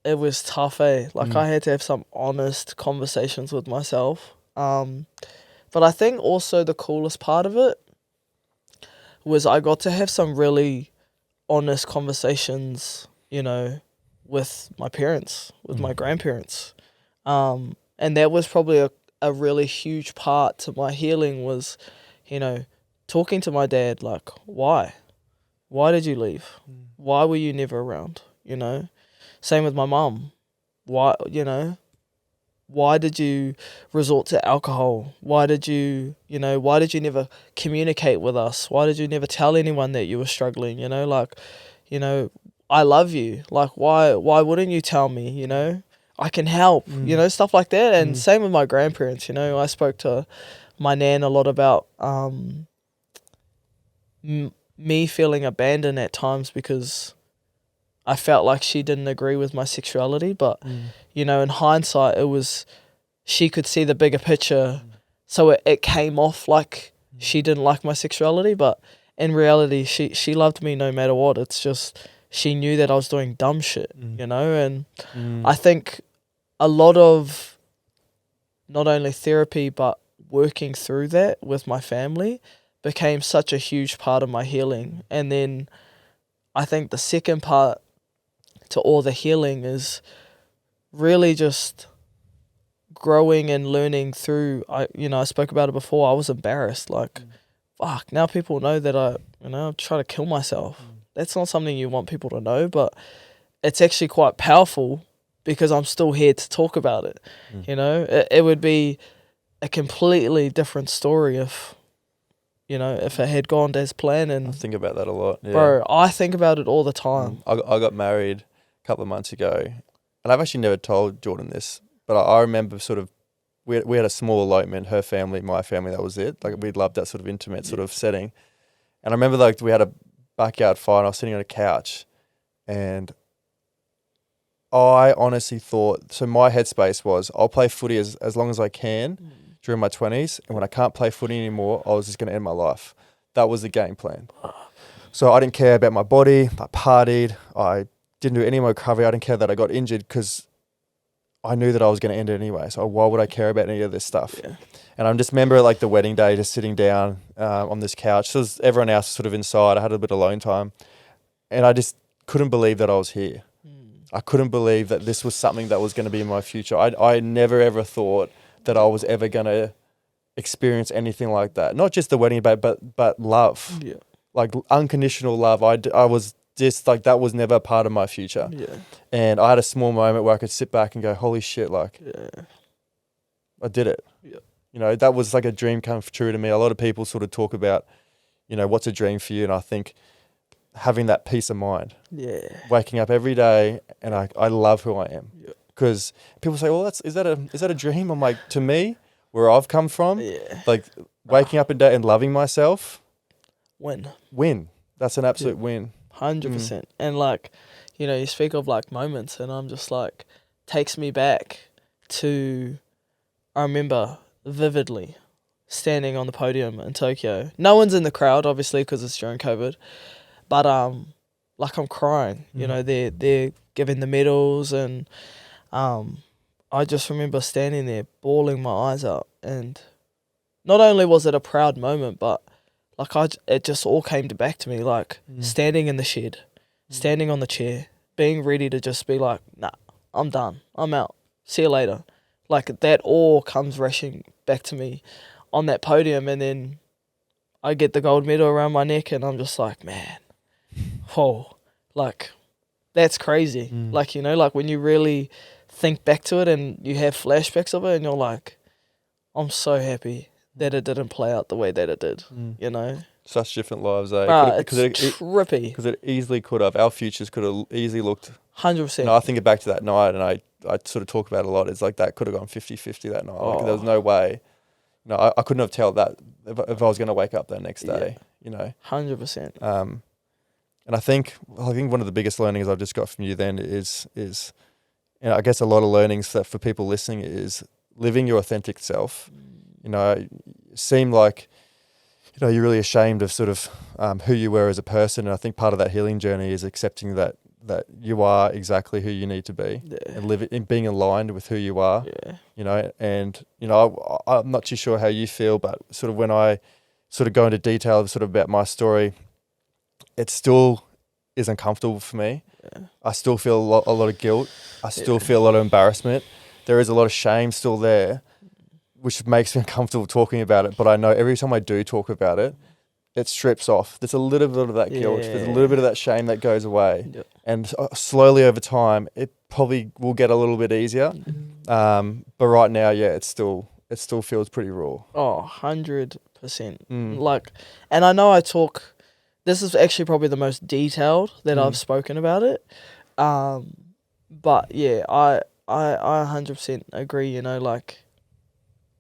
It was tough, eh? Like, I had to have some honest conversations with myself. But I think also the coolest part of it was I got to have some really honest conversations, you know, with my parents, with my grandparents. And that was probably a really huge part to my healing was, you know, talking to my dad, like, why? Why did you leave? Why were you never around, you know? Same with my mum. Why, you know, why did you resort to alcohol? Why did you never communicate with us? Why did you never tell anyone that you were struggling? You know, like, you know, I love you. Like, why wouldn't you tell me, you know? I can help, you know, stuff like that. And same with my grandparents, you know. I spoke to my nan a lot about me feeling abandoned at times because I felt like she didn't agree with my sexuality, but, you know, in hindsight, it was, she could see the bigger picture, so it came off like she didn't like my sexuality, but in reality, she loved me no matter what. It's just, she knew that I was doing dumb shit, you know, and I think a lot of not only therapy, but working through that with my family became such a huge part of my healing. And then I think the second part to all the healing is really just growing and learning through. I spoke about it before. I was embarrassed, like, fuck, now people know that I try to kill myself. That's not something you want people to know, but it's actually quite powerful because I'm still here to talk about it. You know, it would be a completely different story if it had gone as planned. And I think about that a lot. Yeah. Bro, I think about it all the time. I got married a couple of months ago, and I've actually never told Jordan this, but I remember sort of, we had a small elopement, her family, my family, that was it. Like, we loved that sort of intimate sort of setting. And I remember, like, we had a backyard fire, and I was sitting on a couch, and I honestly thought, so my headspace was, I'll play footy as long as I can during my 20s, and when I can't play footy anymore, I was just going to end my life. That was the game plan. So I didn't care about my body, I partied, I didn't do any more recovery, I didn't care that I got injured because I knew that I was going to end it anyway. So why would I care about any of this stuff? Yeah. And I just remember, like, the wedding day, just sitting down on this couch. So everyone else was sort of inside. I had a bit of alone time. And I just couldn't believe that I was here. I couldn't believe that this was something that was going to be in my future. I never, ever thought that I was ever going to experience anything like that. Not just the wedding day, but love. Yeah. Like, unconditional love. I was just, like, that was never a part of my future. Yeah. And I had a small moment where I could sit back and go, holy shit, like, I did it. Yeah. You know, that was like a dream come true to me. A lot of people sort of talk about, you know, what's a dream for you? And I think having that peace of mind. Yeah. Waking up every day and I love who I am. Yeah. Because people say, well, is that a dream? I'm like, to me, where I've come from, like, waking up a day and loving myself. Win. That's an absolute win. 100%. And, like, you know, you speak of, like, moments, and I'm just like, takes me back to, I remember vividly standing on the podium in Tokyo. No one's in the crowd, obviously, because it's during COVID. But, like, I'm crying. You know, they're giving the medals, and I just remember standing there, bawling my eyes out. And not only was it a proud moment, but, like, it just all came back to me, like, standing in the shed, standing on the chair, being ready to just be like, nah, I'm done. I'm out. See you later. Like, that all comes rushing back to me on that podium, and then I get the gold medal around my neck, and I'm just like, man, whoa, like, that's crazy. Like, you know, like, when you really think back to it and you have flashbacks of it, and you're like, I'm so happy that it didn't play out the way that it did, you know? Such different lives, eh? It's trippy. Because it easily could have. Our futures could have easily looked... 100%. You know, I think back to that night, and I sort of talk about it a lot. It's like that could have gone 50-50 that night. Like, there was no way. You know, I couldn't have told that if I was going to wake up that next day, you know? 100%. And I think one of the biggest learnings I've just got from you then is I guess a lot of learnings that for people listening is living your authentic self. You seem like, you're really ashamed of sort of who you were as a person. And I think part of that healing journey is accepting that you are exactly who you need to be and being aligned with who you are. And I'm not too sure how you feel, but sort of when I sort of go into detail sort of about my story, it still is uncomfortable for me. I still feel a lot of guilt. I still feel a lot of embarrassment. There is a lot of shame still there, which makes me uncomfortable talking about it. But I know every time I do talk about it, it strips off. There's a little bit of that guilt. There's a little bit of that shame that goes away. And slowly over time, it probably will get a little bit easier. But right now, it still feels pretty raw. Oh, 100%. Like, and I know this is actually probably the most detailed that I've spoken about it. But yeah, I 100% agree,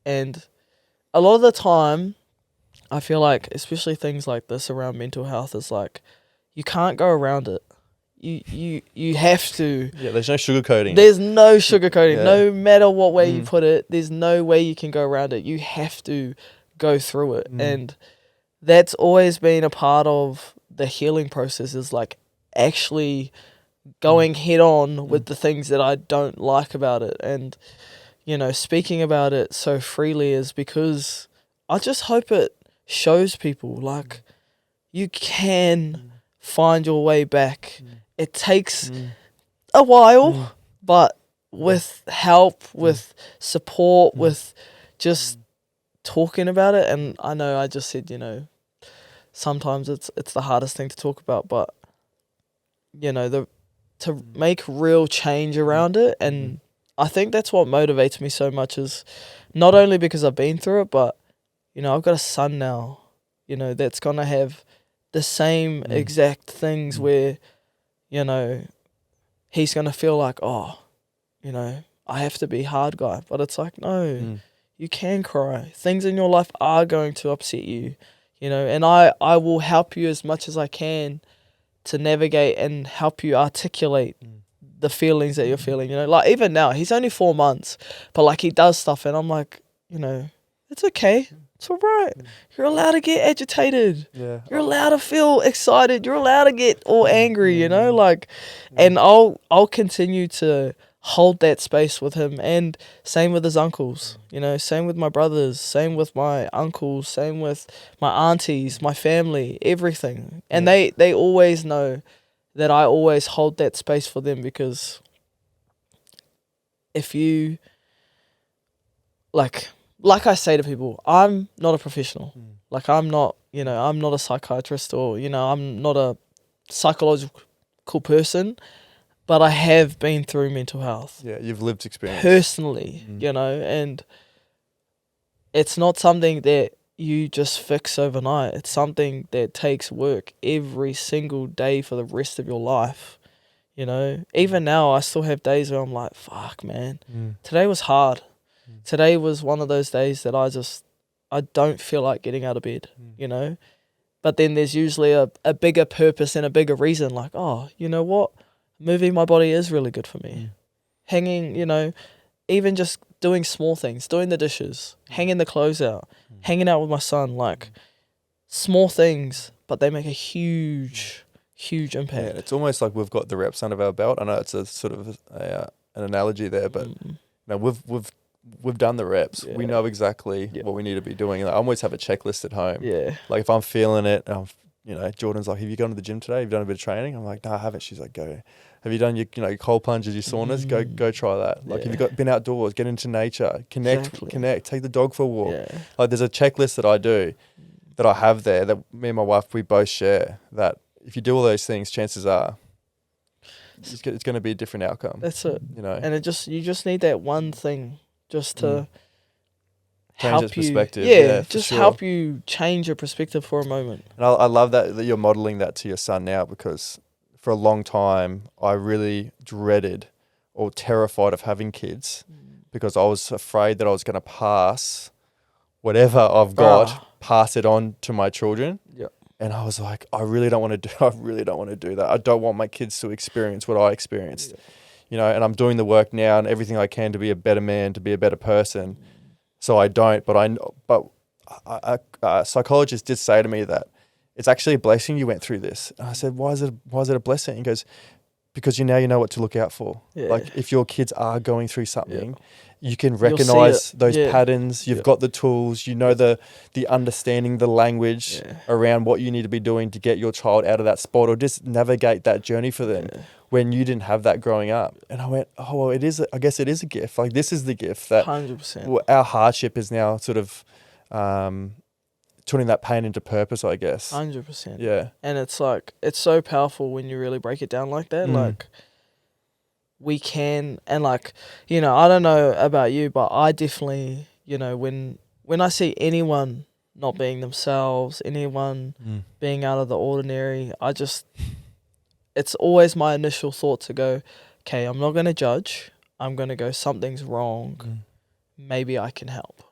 and a lot of the time, I feel like, especially things like this around mental health, is like, you can't go around it. You have to. Yeah, there's no sugarcoating. There's no sugarcoating. No matter what way you put it, there's no way you can go around it. You have to go through it. And that's always been a part of the healing process, is like actually going head on with the things that I don't like about it. And, speaking about it so freely is because I just hope it shows people like you can find your way back. It takes a while, but with help, with support, with just talking about it. And I know I just said, sometimes it's the hardest thing to talk about, but to make real change around it. And I think that's what motivates me so much, is not only because I've been through it, but I've got a son now, that's gonna have the same exact things where, he's gonna feel like, I have to be hard guy. But it's like, no, you can cry. Things in your life are going to upset you, and I will help you as much as I can to navigate and help you articulate the feelings that you're feeling. Like even now, he's only 4 months, but like he does stuff, and I'm like, it's okay. It's all right. You're allowed to get agitated. Yeah. You're allowed to feel excited. You're allowed to get all angry, and I'll continue to hold that space with him, and same with his uncles, same with my brothers, same with my uncles, same with my aunties, my family, everything. And they always know that I always hold that space for them, because if you, like I say to people, I'm not a professional. Like I'm not a psychiatrist, or, I'm not a psychological person, but I have been through mental health. Yeah, you've lived experience. Personally, and it's not something that you just fix overnight. It's something that takes work every single day for the rest of your life. Even now, I still have days where I'm like, fuck, man, today was hard. Today was one of those days that I don't feel like getting out of bed, But then there's usually a bigger purpose and a bigger reason, like, oh, you know what? Moving my body is really good for me. Hanging, even just doing small things, doing the dishes, hanging the clothes out, hanging out with my son, like small things, but they make a huge impact. Yeah, it's almost like we've got the reps under our belt. I know it's a sort of an analogy there, but we've done the reps. Yeah. We know exactly what we need to be doing. I always have a checklist at home. Yeah. Like if I'm feeling it, Jordan's like, have you gone to the gym today? Have you done a bit of training? I'm like, no, I haven't. She's like, go. Have you done your cold plunges, your saunas? Go try that. Like, have you been outdoors? Get into nature. Connect. Take the dog for a walk. Yeah. Like, there's a checklist that I do, that I have there, that me and my wife, we both share, that if you do all those things, chances are it's going to be a different outcome. That's it. And you just need that one thing just to change its perspective. Yeah, just help you change your perspective for a moment. And I love that you're modeling that to your son now, because for a long time I really dreaded or terrified of having kids, because I was afraid that I was going to pass whatever I've got, pass it on to my children. Yeah. And I was like, I really don't want to do that. I don't want my kids to experience what I experienced. you know, and I'm doing the work now and everything I can to be a better man, to be a better person. So I don't, but a psychologist did say to me that it's actually a blessing you went through this. And I said, why is it a blessing? He goes, because you know what to look out for. Yeah. Like if your kids are going through something, you can You'll recognize see it. those Yeah. patterns. You've got the tools, you know, the understanding, the language around what you need to be doing to get your child out of that spot or just navigate that journey for them when you didn't have that growing up. And I went, oh, well, I guess it is a gift. Like this is the gift that 100%. our hardship is now sort of turning that pain into purpose, I guess. 100%. Yeah. And it's like, it's so powerful when you really break it down like that. Like, we can, and like, you know, I don't know about you, but I definitely, you know, when I see anyone not being themselves, anyone being out of the ordinary, it's always my initial thought to go, okay, I'm not going to judge. I'm going to go, something's wrong. Maybe I can help.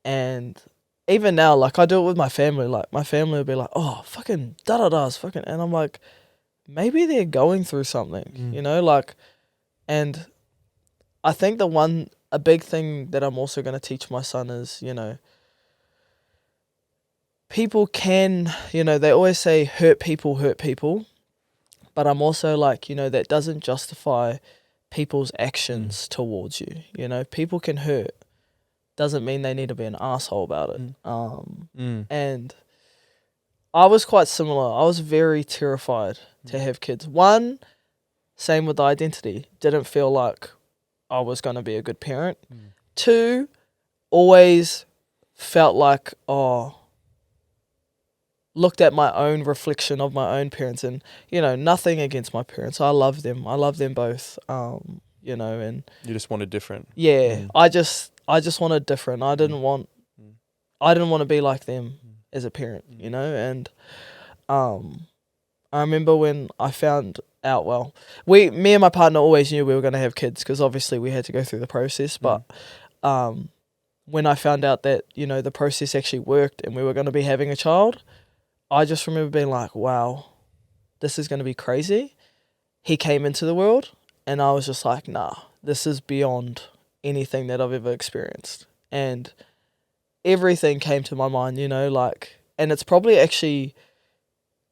And even now, like, I do it with my family. Like, my family will be like, oh, fucking da-da-da's fucking. And I'm like, maybe they're going through something, you know? Like, and I think a big thing that I'm also going to teach my son is, you know, people can, you know, they always say hurt people. But I'm also like, you know, that doesn't justify people's actions towards you. You know, people can hurt. Doesn't mean they need to be an asshole about it. And I was quite similar. I was very terrified to have kids. One, same with the identity. Didn't feel like I was going to be a good parent. Two, always felt like, looked at my own reflection of my own parents, and, you know, nothing against my parents. I love them. I love them both. You know, and you just wanted different. Yeah, I just wanted different. I didn't want to be like them as a parent, you know. And I remember when I found out, well, me and my partner always knew we were going to have kids because obviously we had to go through the process. But when I found out that, you know, the process actually worked and we were going to be having a child, I just remember being like, wow, this is going to be crazy. He came into the world and I was just like, nah, this is beyond anything that I've ever experienced. And everything came to my mind, you know, like, and it's probably actually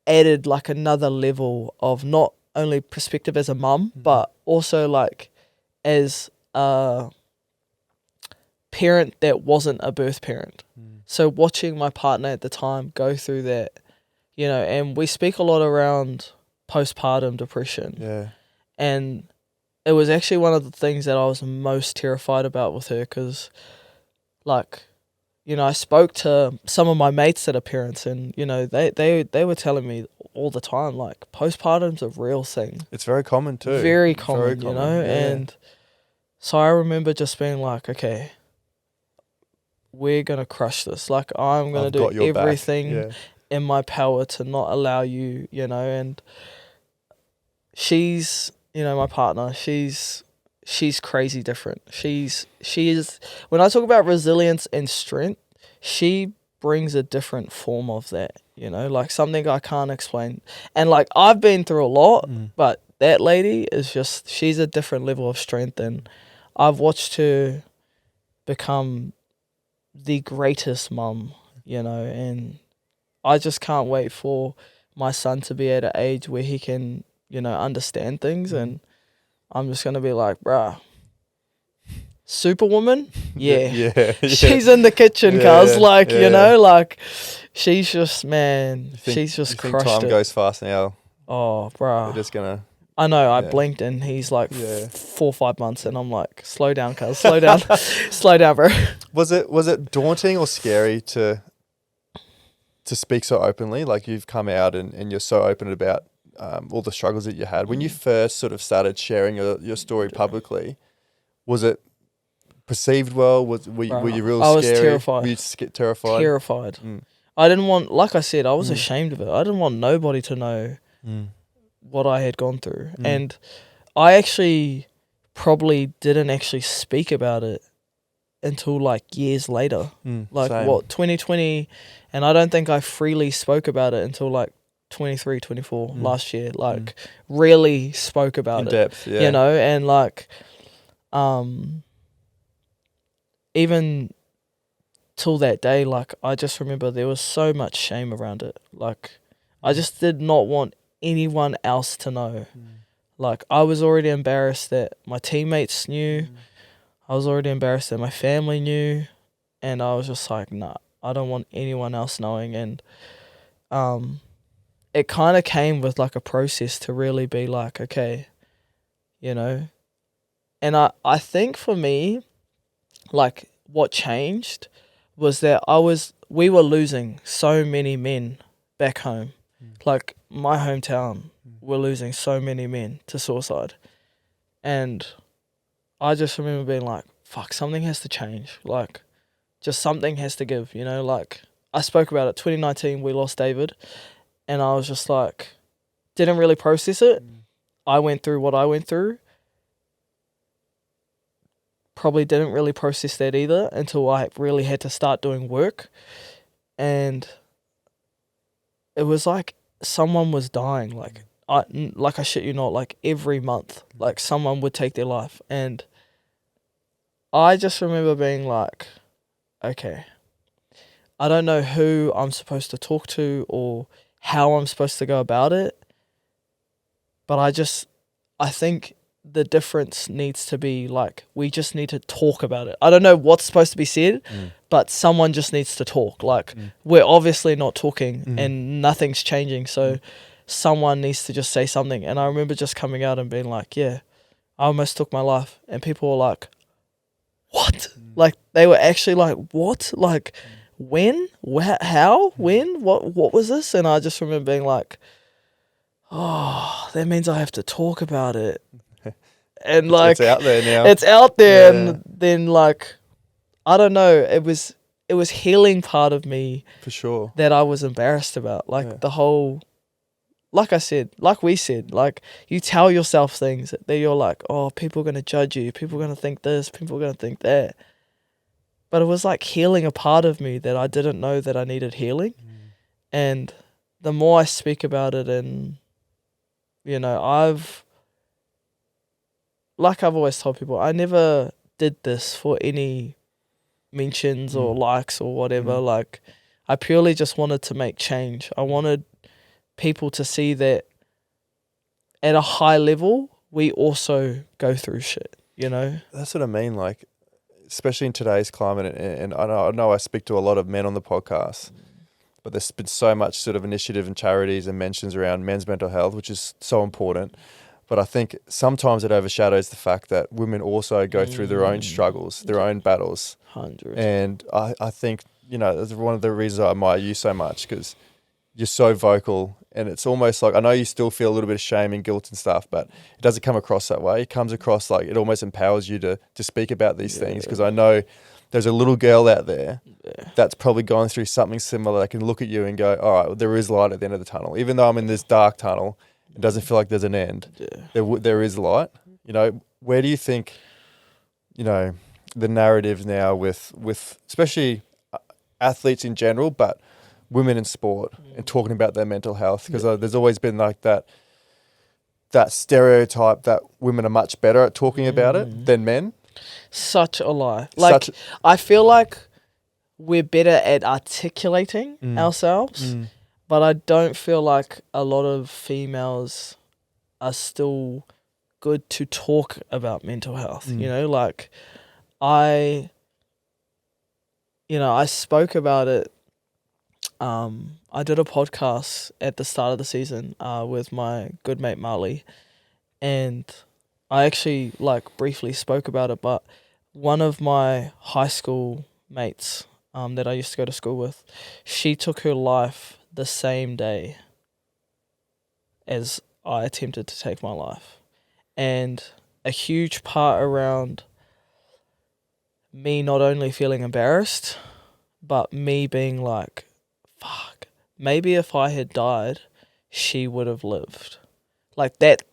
added like another level of not only perspective as a mum, but also like as a parent that wasn't a birth parent. So watching my partner at the time go through that, you know, and we speak a lot around postpartum depression. Yeah. And it was actually one of the things that I was most terrified about with her because, like, you know, I spoke to some of my mates that are parents and, you know, they were telling me all the time, like, postpartum's a real thing. It's very common too. Very common, you common, know? yeah. And so I remember just being like, okay, we're going to crush this. Like, I'm going to do everything in my power to not allow you, you know, and she's, you know, my partner, she's crazy different. She is, when I talk about resilience and strength, she brings a different form of that, you know, like something I can't explain. And like, I've been through a lot, but that lady is just, she's a different level of strength, and I've watched her become the greatest mum, you know, and I just can't wait for my son to be at an age where he can, you know, understand things, and I'm just going to be like, bruh, Superwoman? Yeah. She's in the kitchen, cuz, like, you know, like, she's just, man, she's just crushed it. Time goes fast now. Oh, bruh. They're just going to... I know, I blinked and he's like 4 or 5 months, and I'm like, slow down, cuz, slow down. Slow down, bro. Was it daunting or scary to speak so openly? Like, you've come out and you're so open about all the struggles that you had. When you first sort of started sharing your story publicly, was it perceived well? Were you real scary? I was terrified. Were you terrified? Terrified. I didn't want, like I said, I was ashamed of it. I didn't want nobody to know what I had gone through. And I actually probably didn't actually speak about it until like years later. Like, same. 2020, and I don't think I freely spoke about it until like 23, 24 last year, like really spoke about In it, depth, yeah. you know, and like, even till that day, like I just remember there was so much shame around it. Like I just did not want anyone else to know. Like I was already embarrassed that my teammates knew. I was already embarrassed that my family knew, and I was just like, nah, I don't want anyone else knowing. And it kind of came with like a process to really be like, okay, you know. And I think for me, like what changed was that we were losing so many men back home. Like my hometown, we're losing so many men to suicide. And I just remember being like, fuck, something has to change. Like, just something has to give, you know? Like, I spoke about it. 2019, we lost David. And I was just like, didn't really process it. I went through what I went through. Probably didn't really process that either until I really had to start doing work. And it was like someone was dying. Like, I shit you not, like every month, like someone would take their life. And I just remember being like, okay, I don't know who I'm supposed to talk to or how I'm supposed to go about it. But I think the difference needs to be like, we just need to talk about it. I don't know what's supposed to be said, but someone just needs to talk. Like, we're obviously not talking and nothing's changing. So someone needs to just say something. And I remember just coming out and being like, yeah, I almost took my life. And people were like, what? Like, they were actually like, what? Like, when? How? When? What was this? And I just remember being like, oh, that means I have to talk about it. And like, it's out there now. It's out there. Yeah. And then like, I don't know, it was healing part of me For sure. that I was embarrassed about. Like the whole, like I said, like we said, like you tell yourself things that you're like, oh, people are going to judge you. People are going to think this. People are going to think that. But it was like healing a part of me that I didn't know that I needed healing. And the more I speak about it, and, you know, I've always told people, I never did this for any mentions or likes or whatever. Like, I purely just wanted to make change. I wanted people to see that at a high level, we also go through shit, you know? That's what I mean. Like, especially in today's climate, and I know I speak to a lot of men on the podcast, but there's been so much sort of initiative and charities and mentions around men's mental health, which is so important. But I think sometimes it overshadows the fact that women also go through their own struggles, their own battles. 100. And I think, you know, that's one of the reasons I admire you so much, because you're so vocal, and it's almost like, I know you still feel a little bit of shame and guilt and stuff, but it doesn't come across that way. It comes across like it almost empowers you to speak about these things, because I know there's a little girl out there that's probably gone through something similar that can look at you and go, all right, well, there is light at the end of the tunnel. Even though I'm in this dark tunnel, it doesn't feel like there's an end. There is light. You know, where do you think, you know, the narrative now with especially athletes in general, but women in sport and talking about their mental health? Because there's always been like that stereotype that women are much better at talking about it than men. Such a lie. Like, I feel like we're better at articulating ourselves, but I don't feel like a lot of females are still good to talk about mental health. You know, like I spoke about it. I did a podcast at the start of the season with my good mate Māori, and I actually like briefly spoke about it, but one of my high school mates that I used to go to school with, she took her life the same day as I attempted to take my life. And a huge part around me not only feeling embarrassed, but me being like, fuck, maybe if I had died, she would have lived. Like that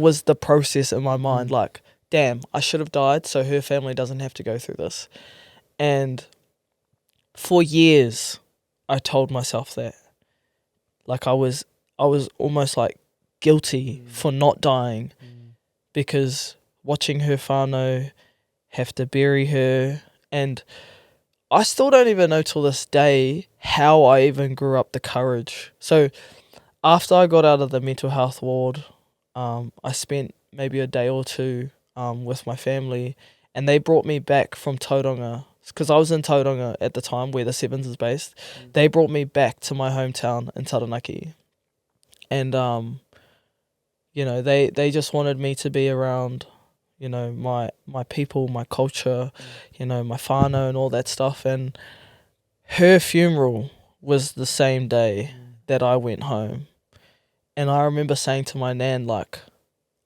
was the process in my mind. Like, damn, I should have died so her family doesn't have to go through this. And for years, I told myself that. Like, I was I was almost like guilty for not dying, because watching her whānau have to bury her, and I still don't even know till this day how I even grew up the courage. So after I got out of the mental health ward, I spent maybe a day or two with my family, and they brought me back from Tauranga, because I was in Tauranga at the time where the Sevens is based. They brought me back to my hometown in Taranaki, and they just wanted me to be around, my people, my culture, my whānau and all that stuff. And her funeral was the same day that I went home. And I remember saying to my nan, like,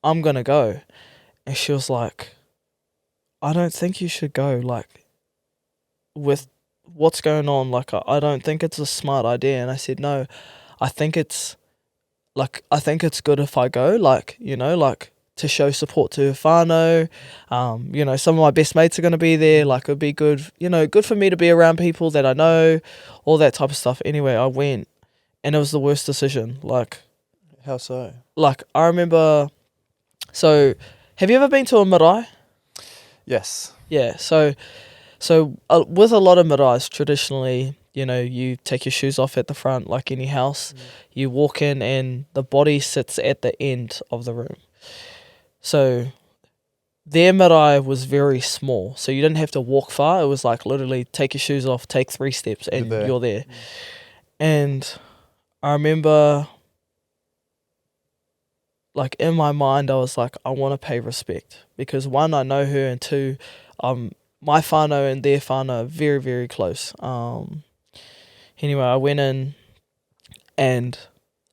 I'm going to go. And she was like, I don't think you should go, like, with what's going on. Like, I don't think it's a smart idea. And I said, no, I think it's good if I go, like, to show support to her whānau. Some of my best mates are going to be there. Like, it'd be good, good for me to be around people that I know, all that type of stuff. Anyway, I went, and it was the worst decision. Like, How so? Like, I remember, so have you ever been to a marae? Yes. Yeah, so with a lot of maraes, traditionally, you take your shoes off at the front like any house. You walk in and the body sits at the end of the room. So their marae was very small, so you didn't have to walk far. It was like literally take your shoes off, take 3 steps, and you're there. And I remember, like, in my mind, I was like, I want to pay respect, because 1, I know her, and 2, my whānau and their whānau are very, very close. Anyway, I went in and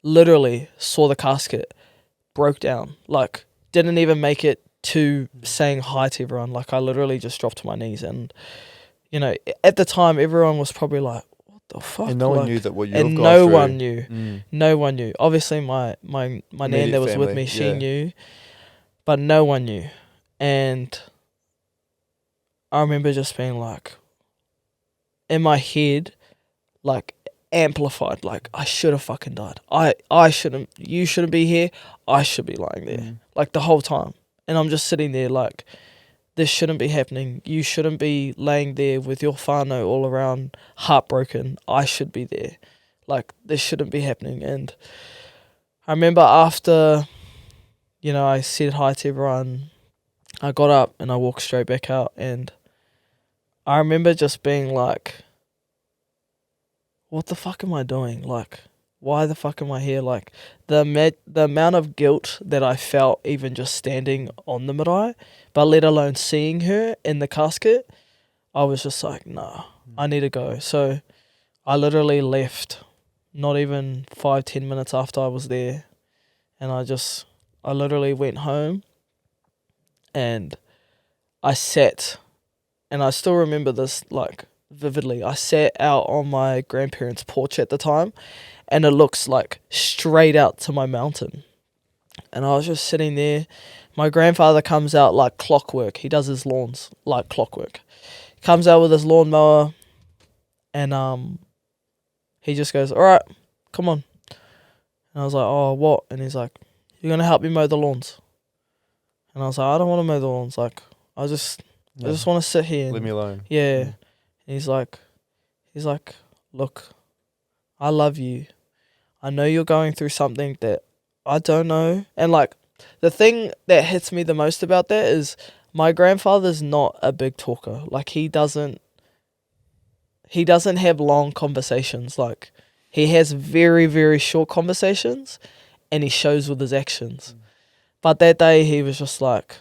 literally saw the casket, broke down, like, didn't even make it to saying hi to everyone. Like, I literally just dropped to my knees, and, at the time, everyone was probably like, what the fuck? And no one knew that what you've gone through. And no one knew. No one knew. Obviously, my nan that was with me, she knew, but no one knew. And I remember just being like, in my head, like, amplified, like, I should have fucking died. You shouldn't be here. I should be lying there, like, the whole time. And I'm just sitting there like, this shouldn't be happening. You shouldn't be laying there with your whānau all around, heartbroken. I should be there. Like, this shouldn't be happening. And I remember after, I said hi to everyone, I got up and I walked straight back out. And I remember just being like, what the fuck am I doing? Like, why the fuck am I here? Like, the amount of guilt that I felt even just standing on the marae, but let alone seeing her in the casket, I was just like, nah, I need to go. So I literally left not even 5-10 minutes after I was there, and I literally went home, and I sat, and I still remember this, like, vividly. I sat out on my grandparents' porch at the time, and it looks like straight out to my mountain. And I was just sitting there. My grandfather comes out like clockwork. He does his lawns like clockwork. He comes out with his lawnmower, and he just goes, all right, come on. And I was like, oh, what? And he's like, you're going to help me mow the lawns? And I was like, I don't want to mow the lawns. Like, I just want to sit here. Leave me alone. Yeah. And he's like, look, I love you. I know you're going through something that I don't know. And, like, the thing that hits me the most about that is my grandfather's not a big talker. Like, he doesn't have long conversations. Like, he has very, very short conversations, and he shows with his actions. But that day he was just like,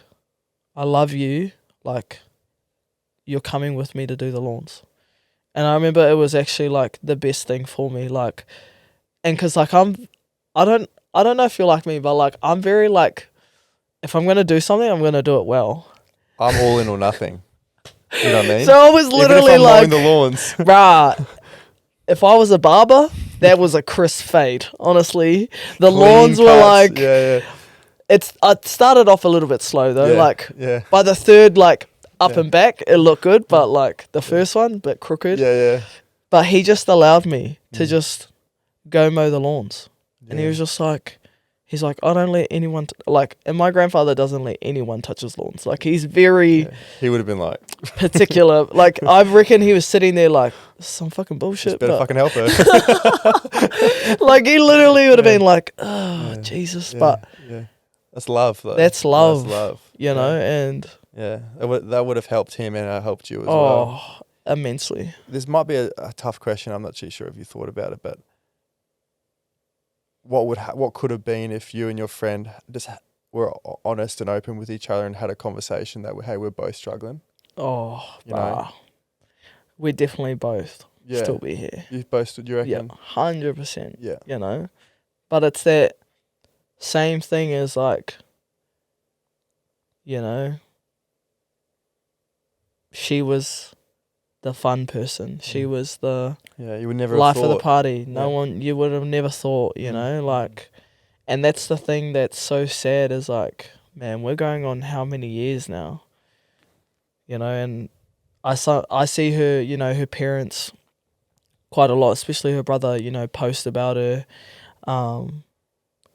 I love you. Like, you're coming with me to do the lawns. And I remember it was actually, like, the best thing for me. Like, and because, like, I don't know if you're like me, but, like, I'm very, like, if I'm going to do something, I'm going to do it well. I'm all in or nothing. You know what I mean? So I was literally even if I'm like, mowing the lawns. Right. If I was a barber, that was a crisp fade, honestly. The lawns were cuts. like, Yeah. I started off a little bit slow though. Yeah, Like, yeah. by the third, like, up and back, it looked good, but, like, the first one, a bit crooked. Yeah. But he just allowed me to just go mow the lawns. And he was just like, he's like, I don't let anyone, and my grandfather doesn't let anyone touch his lawns. Like, he's very He would have been like particular. Like, I reckon he was sitting there like, some fucking bullshit. better fucking help her. Like, he literally would have been like, oh, Jesus. But that's love, though. that's love. That's love. You know, and that would have helped him, and helped you as well. Immensely. This might be a tough question. I'm not too sure if you thought about it, but what could have been if you and your friend just were honest and open with each other and had a conversation that, hey, we're both struggling? You know? We'd definitely both still be here. You both, you reckon? Yeah, 100%. Yeah. You know? But it's that same thing as, like, you know, she was the fun person. She was the you would never life have of the thought. party. No one, you would have never thought, you know, like, and that's the thing that's so sad is, like, man, we're going on how many years now, you know, and I see her, you know, her parents quite a lot, especially her brother, you know, post about her, and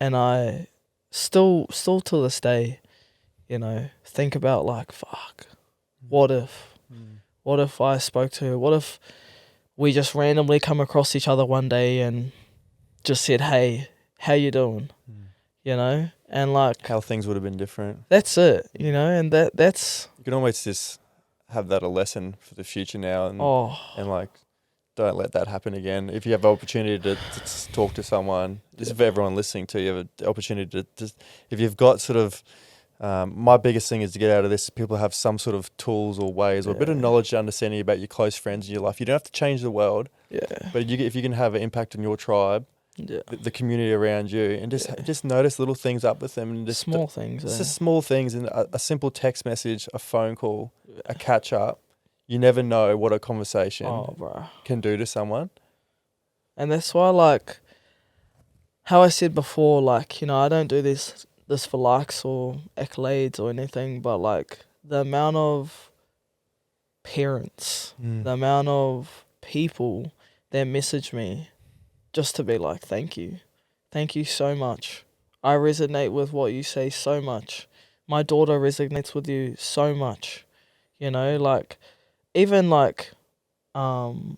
I still to this day, you know, think about, like, fuck, what if I spoke to her? What if we just randomly come across each other one day and just said, hey, how you doing? You know? And, like, how things would have been different. That's it, you know? And that's... You can almost just have that a lesson for the future now, and like, don't let that happen again. If you have the opportunity to talk to someone, just for everyone listening to, you have an opportunity to if you've got sort of, my biggest thing is to get out of this, people have some sort of tools or ways or a bit of knowledge, understanding about your close friends in your life. You don't have to change the world, but if you can have an impact on your tribe, the community around you, and just notice little things up with them, and just small things. Just small things, and a simple text message, a phone call, a catch up. You never know what a conversation can do to someone. And that's why, like, how I said before, like, you know, I don't do this for likes or accolades or anything, but, like, the amount of parents, the amount of people that message me just to be like, thank you so much. I resonate with what you say so much. My daughter resonates with you so much. You know, like, even, like, you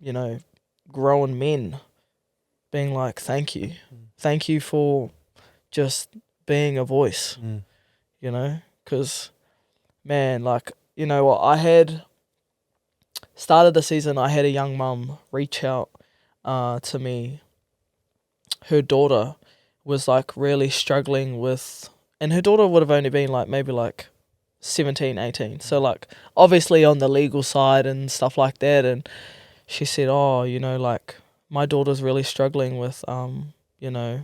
know, grown men being like, thank you. Thank you for just being a voice, you know? Because, man, like, you know what, I had, started the season, I had a young mum reach out to me. Her daughter was, like, really struggling with, and her daughter would have only been, like, maybe, like, 17, 18. So, like, obviously on the legal side and stuff like that. And she said, oh, you know, like, my daughter's really struggling with, you know,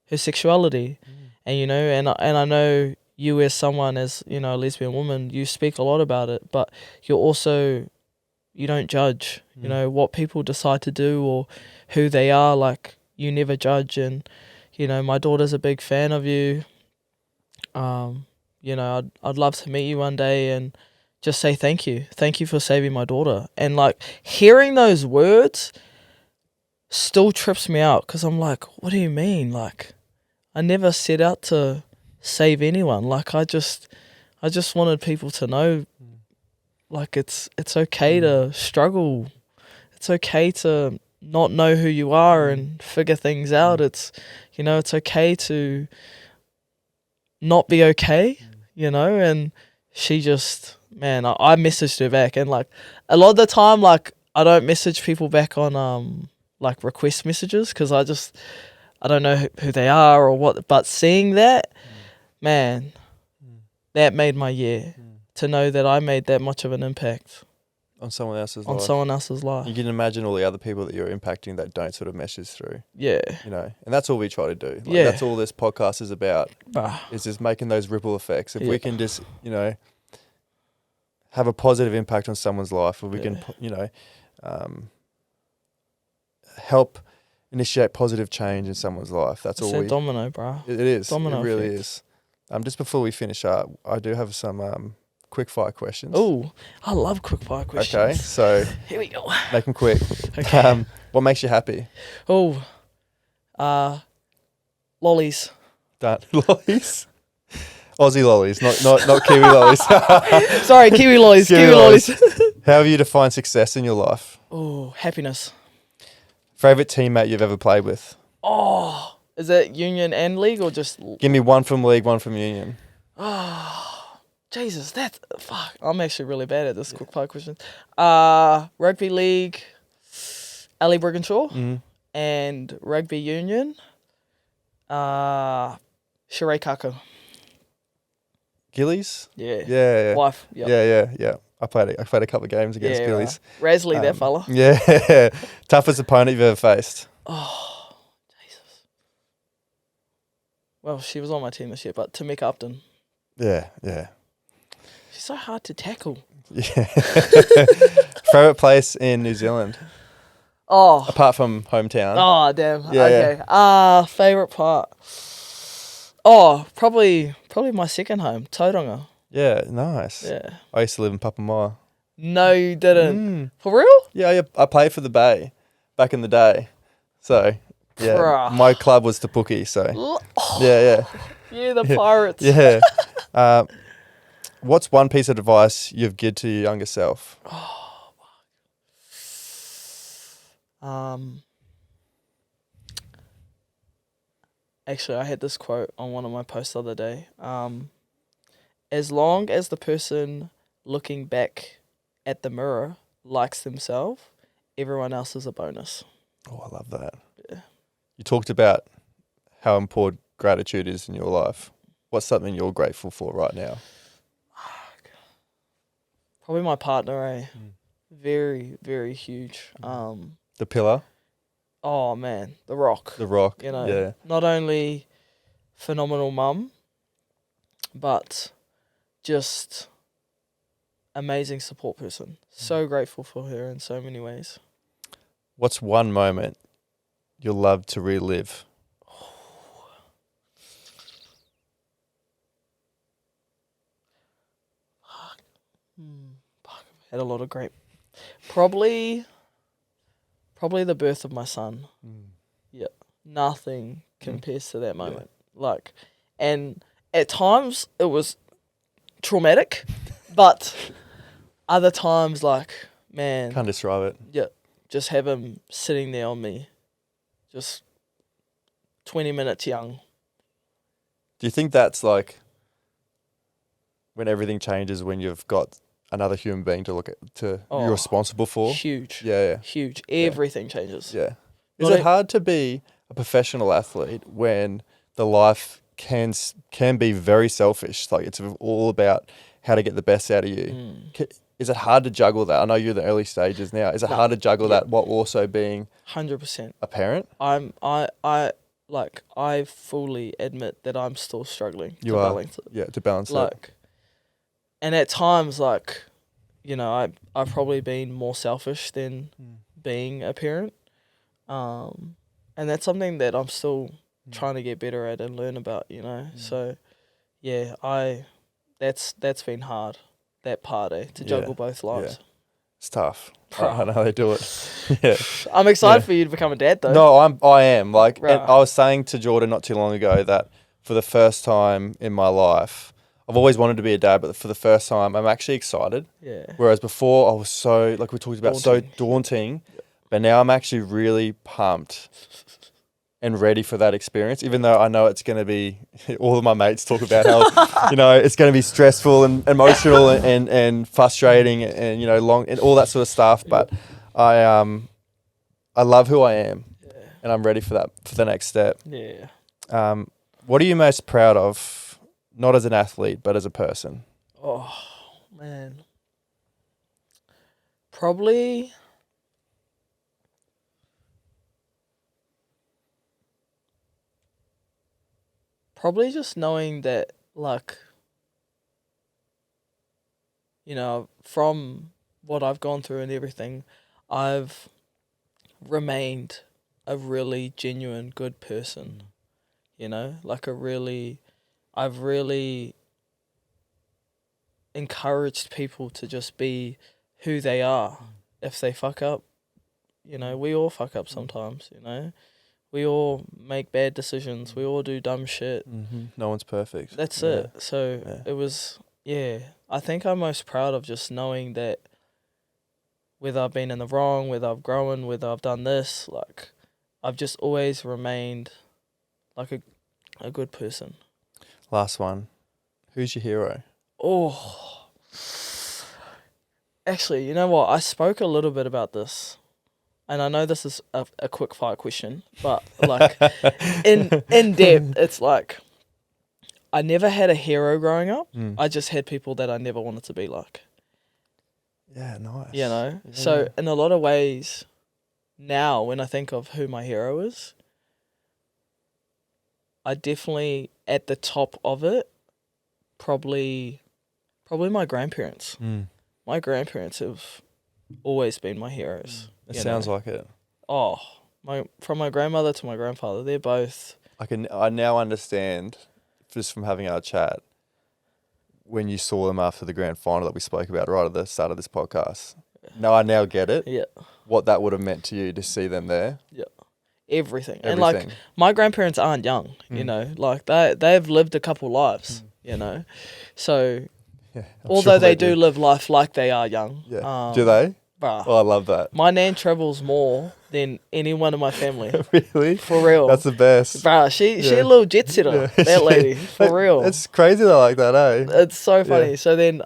her sexuality. And, you know, and I know you as someone, as, you know, a lesbian woman, you speak a lot about it, but you're also, you don't judge, you know, what people decide to do or who they are. Like, you never judge. And, you know, my daughter's a big fan of you. You know, I'd love to meet you one day and just say thank you. Thank you for saving my daughter. And, like, hearing those words still trips me out, because I'm like, what do you mean? Like, I never set out to save anyone. Like, I just wanted people to know, like, it's okay to struggle. It's okay to not know who you are and figure things out. It's, you know, it's okay to not be okay, you know. And she just, man, I messaged her back, and, like, a lot of the time, like, I don't message people back on like, request messages, because I don't know who they are or what, but seeing that, man, that made my year, to know that I made that much of an impact on someone else's life. You can imagine all the other people that you're impacting that don't sort of message through. Yeah. You know, and that's all we try to do. Like, that's all this podcast is about, is just making those ripple effects. If we can just, you know, have a positive impact on someone's life, or we can, you know, help initiate positive change in someone's life. That's all. It's a domino, bro. It is. Domino it really effect. is. Just before we finish up, I do have some quick fire questions. Oh, I love quick fire questions. Okay, so here we go. Make them quick. Okay. What makes you happy? Oh, Lollies. Lollies? Aussie lollies, not Kiwi lollies. Sorry, Kiwi lollies. Kiwi lollies. How have you defined success in your life? Oh, happiness. Favourite teammate you've ever played with? Oh, is it union and league or just? Give me one from league, one from union. Oh, Jesus, that's fuck. I'm actually really bad at this quick fire questions. Rugby league, Ali Brigginshaw, and rugby union, Sheree Kako. Gillies? Yeah. Yeah. Wife. Yep. Yeah. I played a couple of games against Gillies. Right. Rasley, that fella. Yeah. Toughest opponent you've ever faced? Oh, Jesus. Well, she was on my team this year, but Tamika Upton. Yeah. She's so hard to tackle. Yeah. Favourite place in New Zealand? Oh. Apart from hometown. Oh, damn. Yeah, okay. Favourite part? Oh, probably my second home, Tauranga. Yeah, nice. Yeah. I used to live in Papamoa. No, you didn't. For real? Yeah, I played for the Bay back in the day. So, yeah, Bruh. my club was Te Puke, so. Yeah. Yeah, the Pirates. Yeah. What's one piece of advice you've given to your younger self? Actually, I had this quote on one of my posts the other day. As long as the person looking back at the mirror likes themselves, everyone else is a bonus. Oh, I love that. Yeah. You talked about how important gratitude is in your life. What's something you're grateful for right now? Probably my partner, eh? Very, very huge. The pillar? Oh, man, the rock. The rock, You know, yeah. not only phenomenal mum, but just amazing support person. So grateful for her in so many ways. What's one moment you'll love to relive? Had a lot of great. Probably the birth of my son. Yeah, nothing compares to that moment. Like, and at times it was traumatic, but other times, like, man, Can't describe it. yeah, just have him sitting there on me, just 20 minutes young. Do you think that's like when everything changes, when you've got another human being to look at, you're responsible for? Huge. Yeah. Huge. Everything changes. Yeah. Is it hard to be a professional athlete when the life can be very selfish? Like, it's all about how to get the best out of you. Is it hard to juggle that? I know you're in the early stages now. Is it hard to juggle that while also being 100%. a parent? I fully admit that I'm still struggling You to are. balance it. Yeah, to balance it. Like, and at times, like, you know, I've probably been more selfish than being a parent. And that's something that I'm still trying to get better at and learn about, you know. So, yeah, that's been hard, that part, to juggle both lives. Yeah. It's tough. I know they do it. Yeah. I'm excited for you to become a dad, though. No, I am. Like, Right. and I was saying to Jordan not too long ago that for the first time in my life, I've always wanted to be a dad, but for the first time, I'm actually excited. Yeah. Whereas before, I was so, like we talked about, so daunting. But now I'm actually really pumped and ready for that experience, even though I know it's going to be, all of my mates talk about how, you know, it's going to be stressful and emotional and frustrating and, you know, long and all that sort of stuff. But I love who I am and I'm ready for that, for the next step. Yeah. What are you most proud of, not as an athlete, but as a person? Oh, man. Probably just knowing that, like, you know, from what I've gone through and everything, I've remained a really genuine good person, you know, like I've really encouraged people to just be who they are. If they fuck up, you know, we all fuck up sometimes, you know, We all make bad decisions. We all do dumb shit. No one's perfect. That's Yeah. it. So Yeah. it was, I think I'm most proud of just knowing that whether I've been in the wrong, whether I've grown, whether I've done this, like, I've just always remained like a good person. Last one. Who's your hero? Oh, actually, you know what? I spoke a little bit about this, and I know this is a quick fire question, but like in depth, it's like I never had a hero growing up. I just had people that I never wanted to be like. Yeah, nice. You know? Yeah. So in a lot of ways, now when I think of who my hero is, I definitely at the top of it, probably my grandparents. My grandparents have always been my heroes. It sounds like it. Oh, from my grandmother to my grandfather, they're both. I now understand, just from having our chat, when you saw them after the grand final that we spoke about right at the start of this podcast. No, I now get it. Yeah. What that would have meant to you to see them there. Yeah. Everything. And like my grandparents aren't young, you know, like they've lived a couple lives, you know. So although they do live life like they are young. Yeah. Do they? Bruh, Oh, I love that. my nan travels more than anyone in my family. Really? For real. That's the best. Bruh, she a little jet setter, that lady. For real. It's crazy though, like that, eh? It's so funny. So then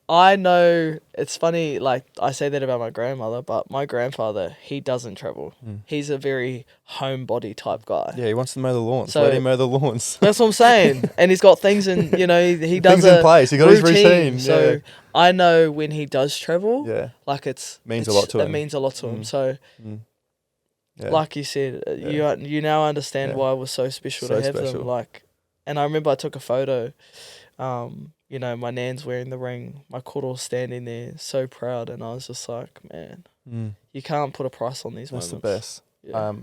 I know it's funny, like I say that about my grandmother, but my grandfather, he doesn't travel. He's a very homebody type guy. Yeah, he wants to mow the lawns. So- Let him mow the lawns. That's what I'm saying. And he's got things in, you know, he does Things in place. He got his routine. So Yeah. I know when he does travel, Yeah. like Means a lot to him. It means a lot to him. So Yeah. like you said, you now understand why it was so special So to have special. them. Like, and I remember I took a photo. You know, my nan's wearing the ring, my koro's standing there, so proud, and I was just like, man, you can't put a price on these That's moments. the best. Yeah.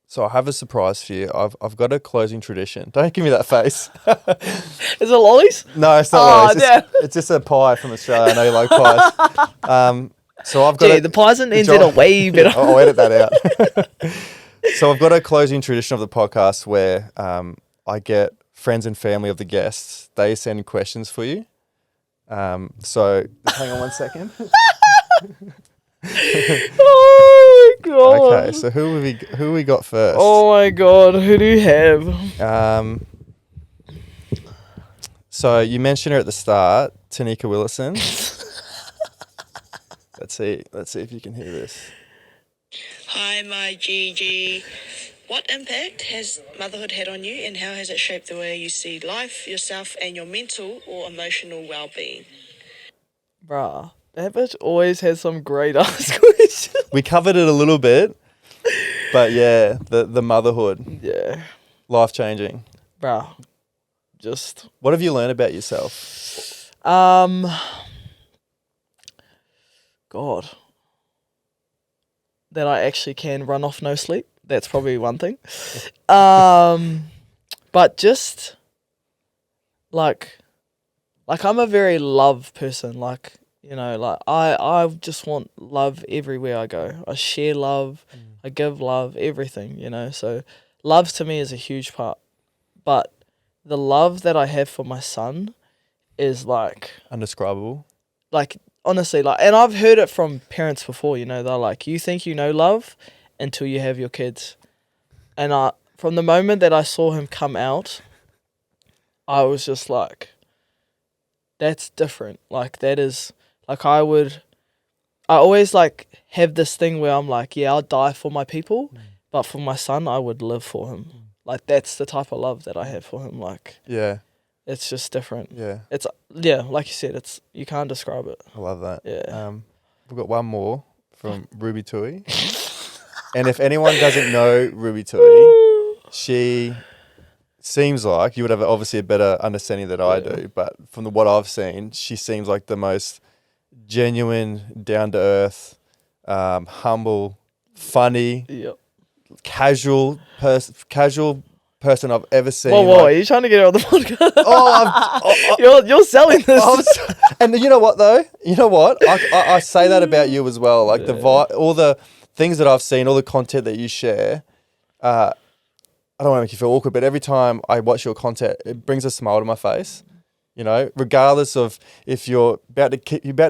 So I have a surprise for you. I've got a closing tradition. Don't give me that face. Is it lollies? No, it's not. Oh, Lollies. damn. It's just a pie from Australia. I know you like pies. So I've got Gee, the pies in NZ are way better. I'll edit that out. So I've got a closing tradition of the podcast where I get friends and family of the guests. They send questions for you. So hang on one second. Oh my god. Okay, so who we got first? Oh my god, who do you have? So you mentioned her at the start, Tanika Willison. Let's see if you can hear this. Hi, my GG. What impact has motherhood had on you, and how has it shaped the way you see life, yourself, and your mental or emotional well-being? Bruh, that bitch always has some great ass questions. We covered it a little bit, but yeah, the motherhood, Yeah. life changing. Bruh. Just What have you learned about yourself? God. That I actually can run off no sleep. That's probably one thing. But just like I'm a very love person. Like, you know, like I just want love everywhere I go. I share love. I give love, everything, you know. So love to me is a huge part. But the love that I have for my son is like Undescribable. honestly, like, and I've heard it from parents before, you know, they're like, you think you know love until you have your kids. And from the moment that I saw him come out, I was just like, that's different. Like, that is, like, I always, like, have this thing where I'm like, yeah, I'll die for my people, but for my son, I would live for him. Like, that's the type of love that I have for him. Like, Yeah, it's just different. yeah. It's, yeah, like you said, you can't describe it. I love that. Yeah. We've got one more from Ruby Tui. And if anyone doesn't know Ruby Tui, she seems like, you would have obviously a better understanding than I do, but from what I've seen, she seems like the most genuine, down-to-earth, humble, funny, Yep. casual person I've ever seen. Whoa, are you trying to get her on the podcast? Oh, You're selling this. and you know what though? You know what? I say that about you as well. Like all the things that I've seen, all the content that you share, I don't want to make you feel awkward, but every time I watch your content, it brings a smile to my face. You know, regardless of if you're about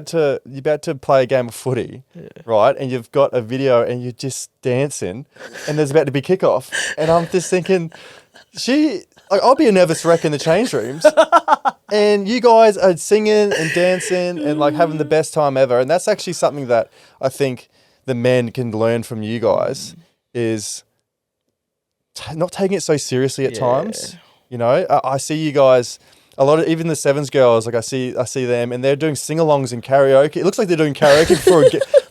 to play a game of footy, right? And you've got a video and you're just dancing, and there's about to be kickoff, and I'm just thinking, I'll be a nervous wreck in the change rooms, and you guys are singing and dancing and like having the best time ever. And that's actually something that I think the men can learn from you guys is not taking it so seriously at times. You know, I see you guys. A lot of even the sevens girls, like I see them, and they're doing sing-alongs and karaoke. It looks like they're doing karaoke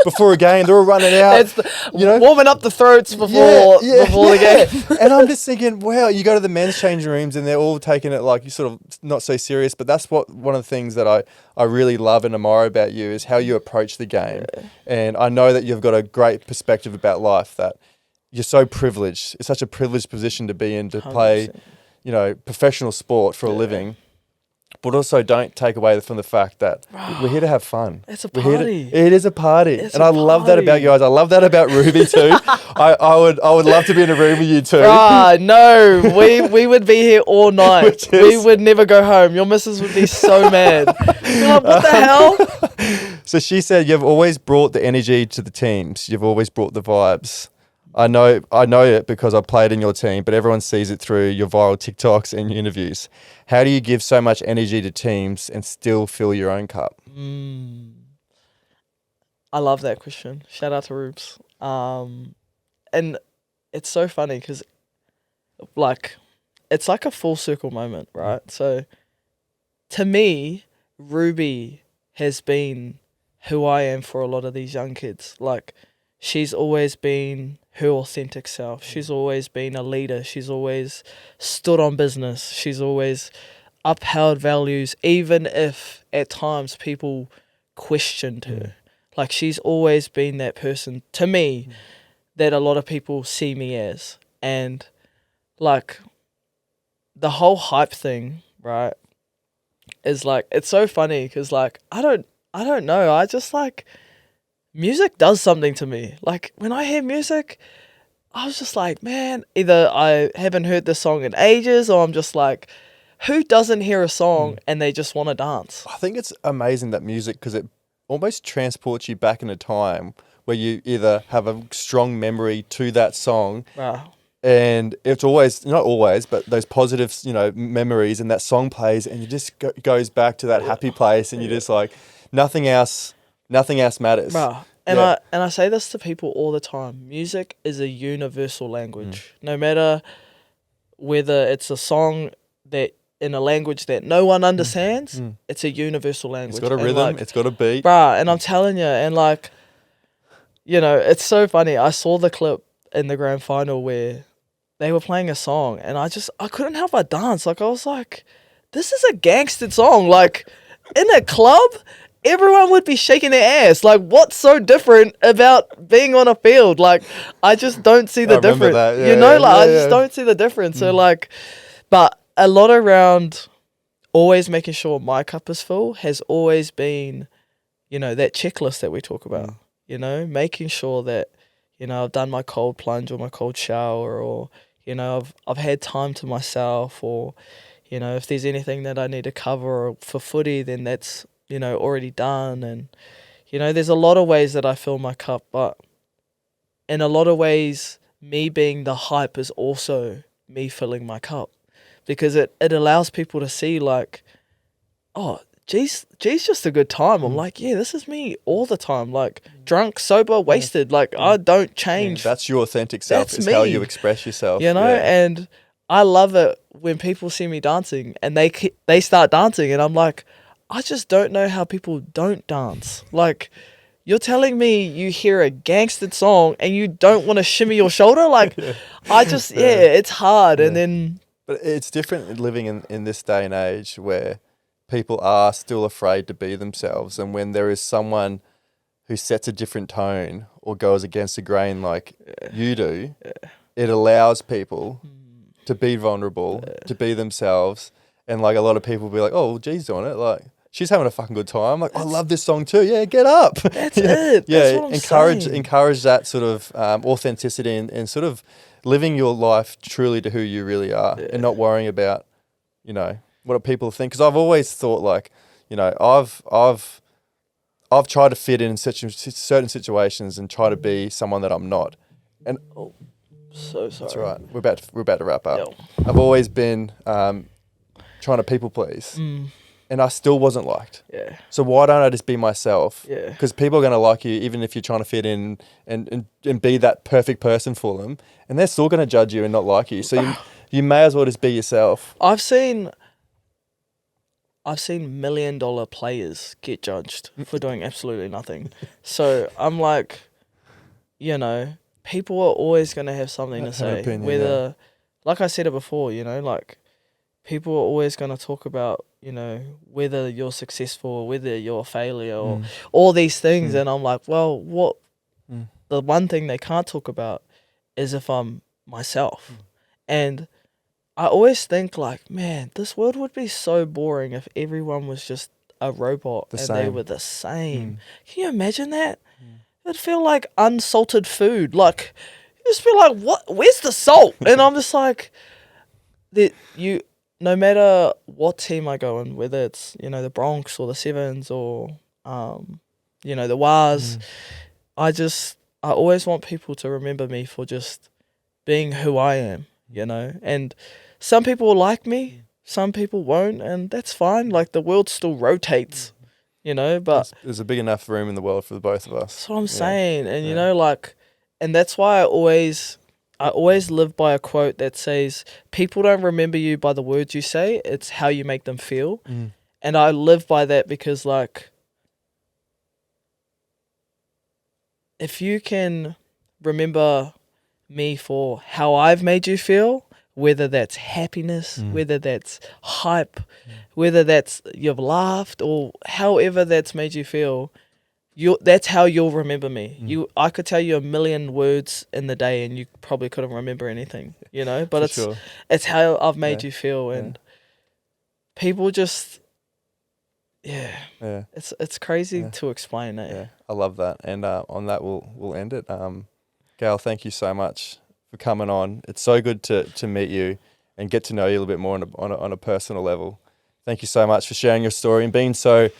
before a game. They're all running out, warming up the throats before the game. And I'm just thinking, wow, you go to the men's changing rooms and they're all taking it like you sort of not so serious. But that's one of the things that I really love and admire about you is how you approach the game. And I know that you've got a great perspective about life. That you're so privileged. It's such a privileged position to be in to 100%. Play, professional sport for a living. But also don't take away from the fact that we're here to have fun. It's a party. It is a party. And I love that about you guys. I love that about Ruby too. I would love to be in a room with you too. No. We would be here all night. We would never go home. Your missus would be so mad. You're like, what the hell? So she said you've always brought the energy to the teams. You've always brought the vibes. I know it because I played in your team, but everyone sees it through your viral TikToks and interviews. How do you give so much energy to teams and still fill your own cup? I love that question. Shout out to Rubes. And it's so funny because, like, it's like a full circle moment, right? So, to me, Ruby has been who I am for a lot of these young kids. Like, she's always been her authentic self. She's always been a leader. She's always stood on business. She's always upheld values, even if at times people questioned her. Like, she's always been that person to me that a lot of people see me as. And like the whole hype thing, right, is like, it's so funny because like I don't know. I just like, music does something to me. Like, when I hear music, I was just like, man, either I haven't heard this song in ages, or I'm just like, who doesn't hear a song and they just want to dance? I think it's amazing, that music, because it almost transports you back in a time where you either have a strong memory to that song, and it's always, not always, but those positive, memories, and that song plays and you just goes back to that happy place, and you're just like, nothing else matters. And I say this to people all the time. Music is a universal language. No matter whether it's a song that in a language that no one understands, it's a universal language. It's got a rhythm, it's got a beat. And I'm telling you, and like, it's so funny. I saw the clip in the grand final where they were playing a song, and I couldn't help but dance. Like, I was like, this is a gangster song. Like, in a club, everyone would be shaking their ass. Like, what's so different about being on a field? Like, I just don't see the difference. I just don't see the difference. So like, but a lot around always making sure my cup is full has always been, that checklist that we talk about, making sure that, I've done my cold plunge or my cold shower, or, I've had time to myself, or, if there's anything that I need to cover for footy, then that's, already done. And, there's a lot of ways that I fill my cup, but in a lot of ways, me being the hype is also me filling my cup, because it allows people to see like, oh, G's just a good time. I'm like, yeah, this is me all the time. Like, drunk, sober, wasted. Like, I don't change. That's your authentic self. That's is me. How you express yourself. And I love it when people see me dancing and they start dancing, and I'm like, I just don't know how people don't dance. Like, you're telling me you hear a gangster song and you don't want to shimmy your shoulder? Like, I just, it's hard. And then... But it's different living in this day and age where people are still afraid to be themselves. And when there is someone who sets a different tone or goes against the grain like you do, it allows people to be vulnerable, to be themselves. And like, a lot of people will be like, oh, well, G's doing it. Like, she's having a fucking good time. I'm like, I love this song too. Yeah, get up. That's it. That's what I'm saying. Encourage that sort of authenticity and sort of living your life truly to who you really are, and not worrying about, you know, what people think. Because I've always thought, like, you know, I've tried to fit in certain situations and try to be someone that I'm not. And so sorry. that's right. We're about to wrap up. Yo. I've always been trying to people please, and I still wasn't liked. Yeah. So why don't I just be myself? Yeah. Because people are going to like you even if you're trying to fit in and be that perfect person for them, and they're still going to judge you and not like you. So you may as well just be yourself. I've seen $1 million players get judged for doing absolutely nothing. So I'm like, you know, people are always going to have something to say. Opinion, whether, like I said it before, you know, like people are always going to talk about, you know, whether you're successful or whether you're a failure or all these things. And I'm like, well, the one thing they can't talk about is if I'm myself. And I always think, like, man, this world would be so boring if everyone was just a robot they were the same. Can you imagine that? It'd feel like unsalted food. Like, you just be like, what? Where's the salt? And I'm just like, no matter what team I go in, whether it's, you know, the Bronx or the Sevens or, you know, the Wars, I always want people to remember me for just being who I am, you know. And some people will like me, some people won't, and that's fine. Like, the world still rotates, you know, but There's a big enough room in the world for the both of us. that's what I'm saying. And, you know, like, and that's why I always live by a quote that says, people don't remember you by the words you say, it's how you make them feel. And I live by that because, like, if you can remember me for how I've made you feel, whether that's happiness, whether that's hype, whether that's you've laughed or however that's made you feel, that's how you'll remember me. I could tell you 1 million words in the day and you probably couldn't remember anything, you know, but it's how I've made you feel. And people just, it's crazy to explain it. Yeah, I love that. And on that, we'll end it. Gayle, thank you so much for coming on. It's so good to meet you and get to know you a little bit more on a personal level. Thank you so much for sharing your story and being so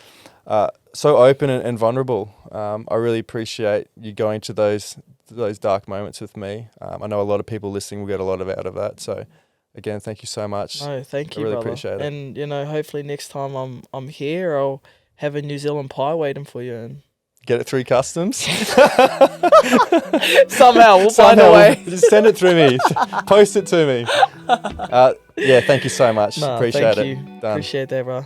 open and vulnerable. I really appreciate you going to those dark moments with me. I know a lot of people listening will get a lot out of that. So again, thank you so much. No, thank you, I really brother. appreciate it. And, you know, hopefully next time I'm here, I'll have a New Zealand pie waiting for you. And get it through customs. Somehow we'll find a way. Just send it through me. Post it to me. Thank you so much. Appreciate it. Thank you. Done. Appreciate that, bro.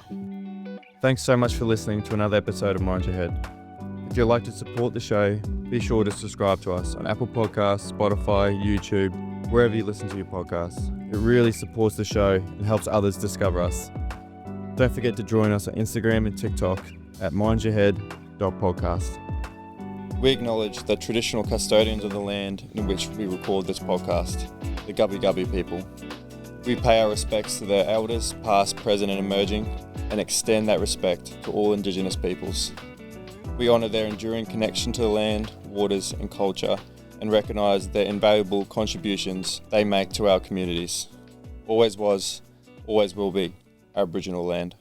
Thanks so much for listening to another episode of Mind Your Head. If you'd like to support the show, be sure to subscribe to us on Apple Podcasts, Spotify, YouTube, wherever you listen to your podcasts. It really supports the show and helps others discover us. Don't forget to join us on Instagram and TikTok at mindyourhead.podcast. We acknowledge the traditional custodians of the land in which we record this podcast, the Gubbi Gubbi people. We pay our respects to their elders, past, present and emerging, and extend that respect to all Indigenous peoples. We honour their enduring connection to the land, waters and culture, and recognise their invaluable contributions they make to our communities. Always was, always will be Aboriginal land.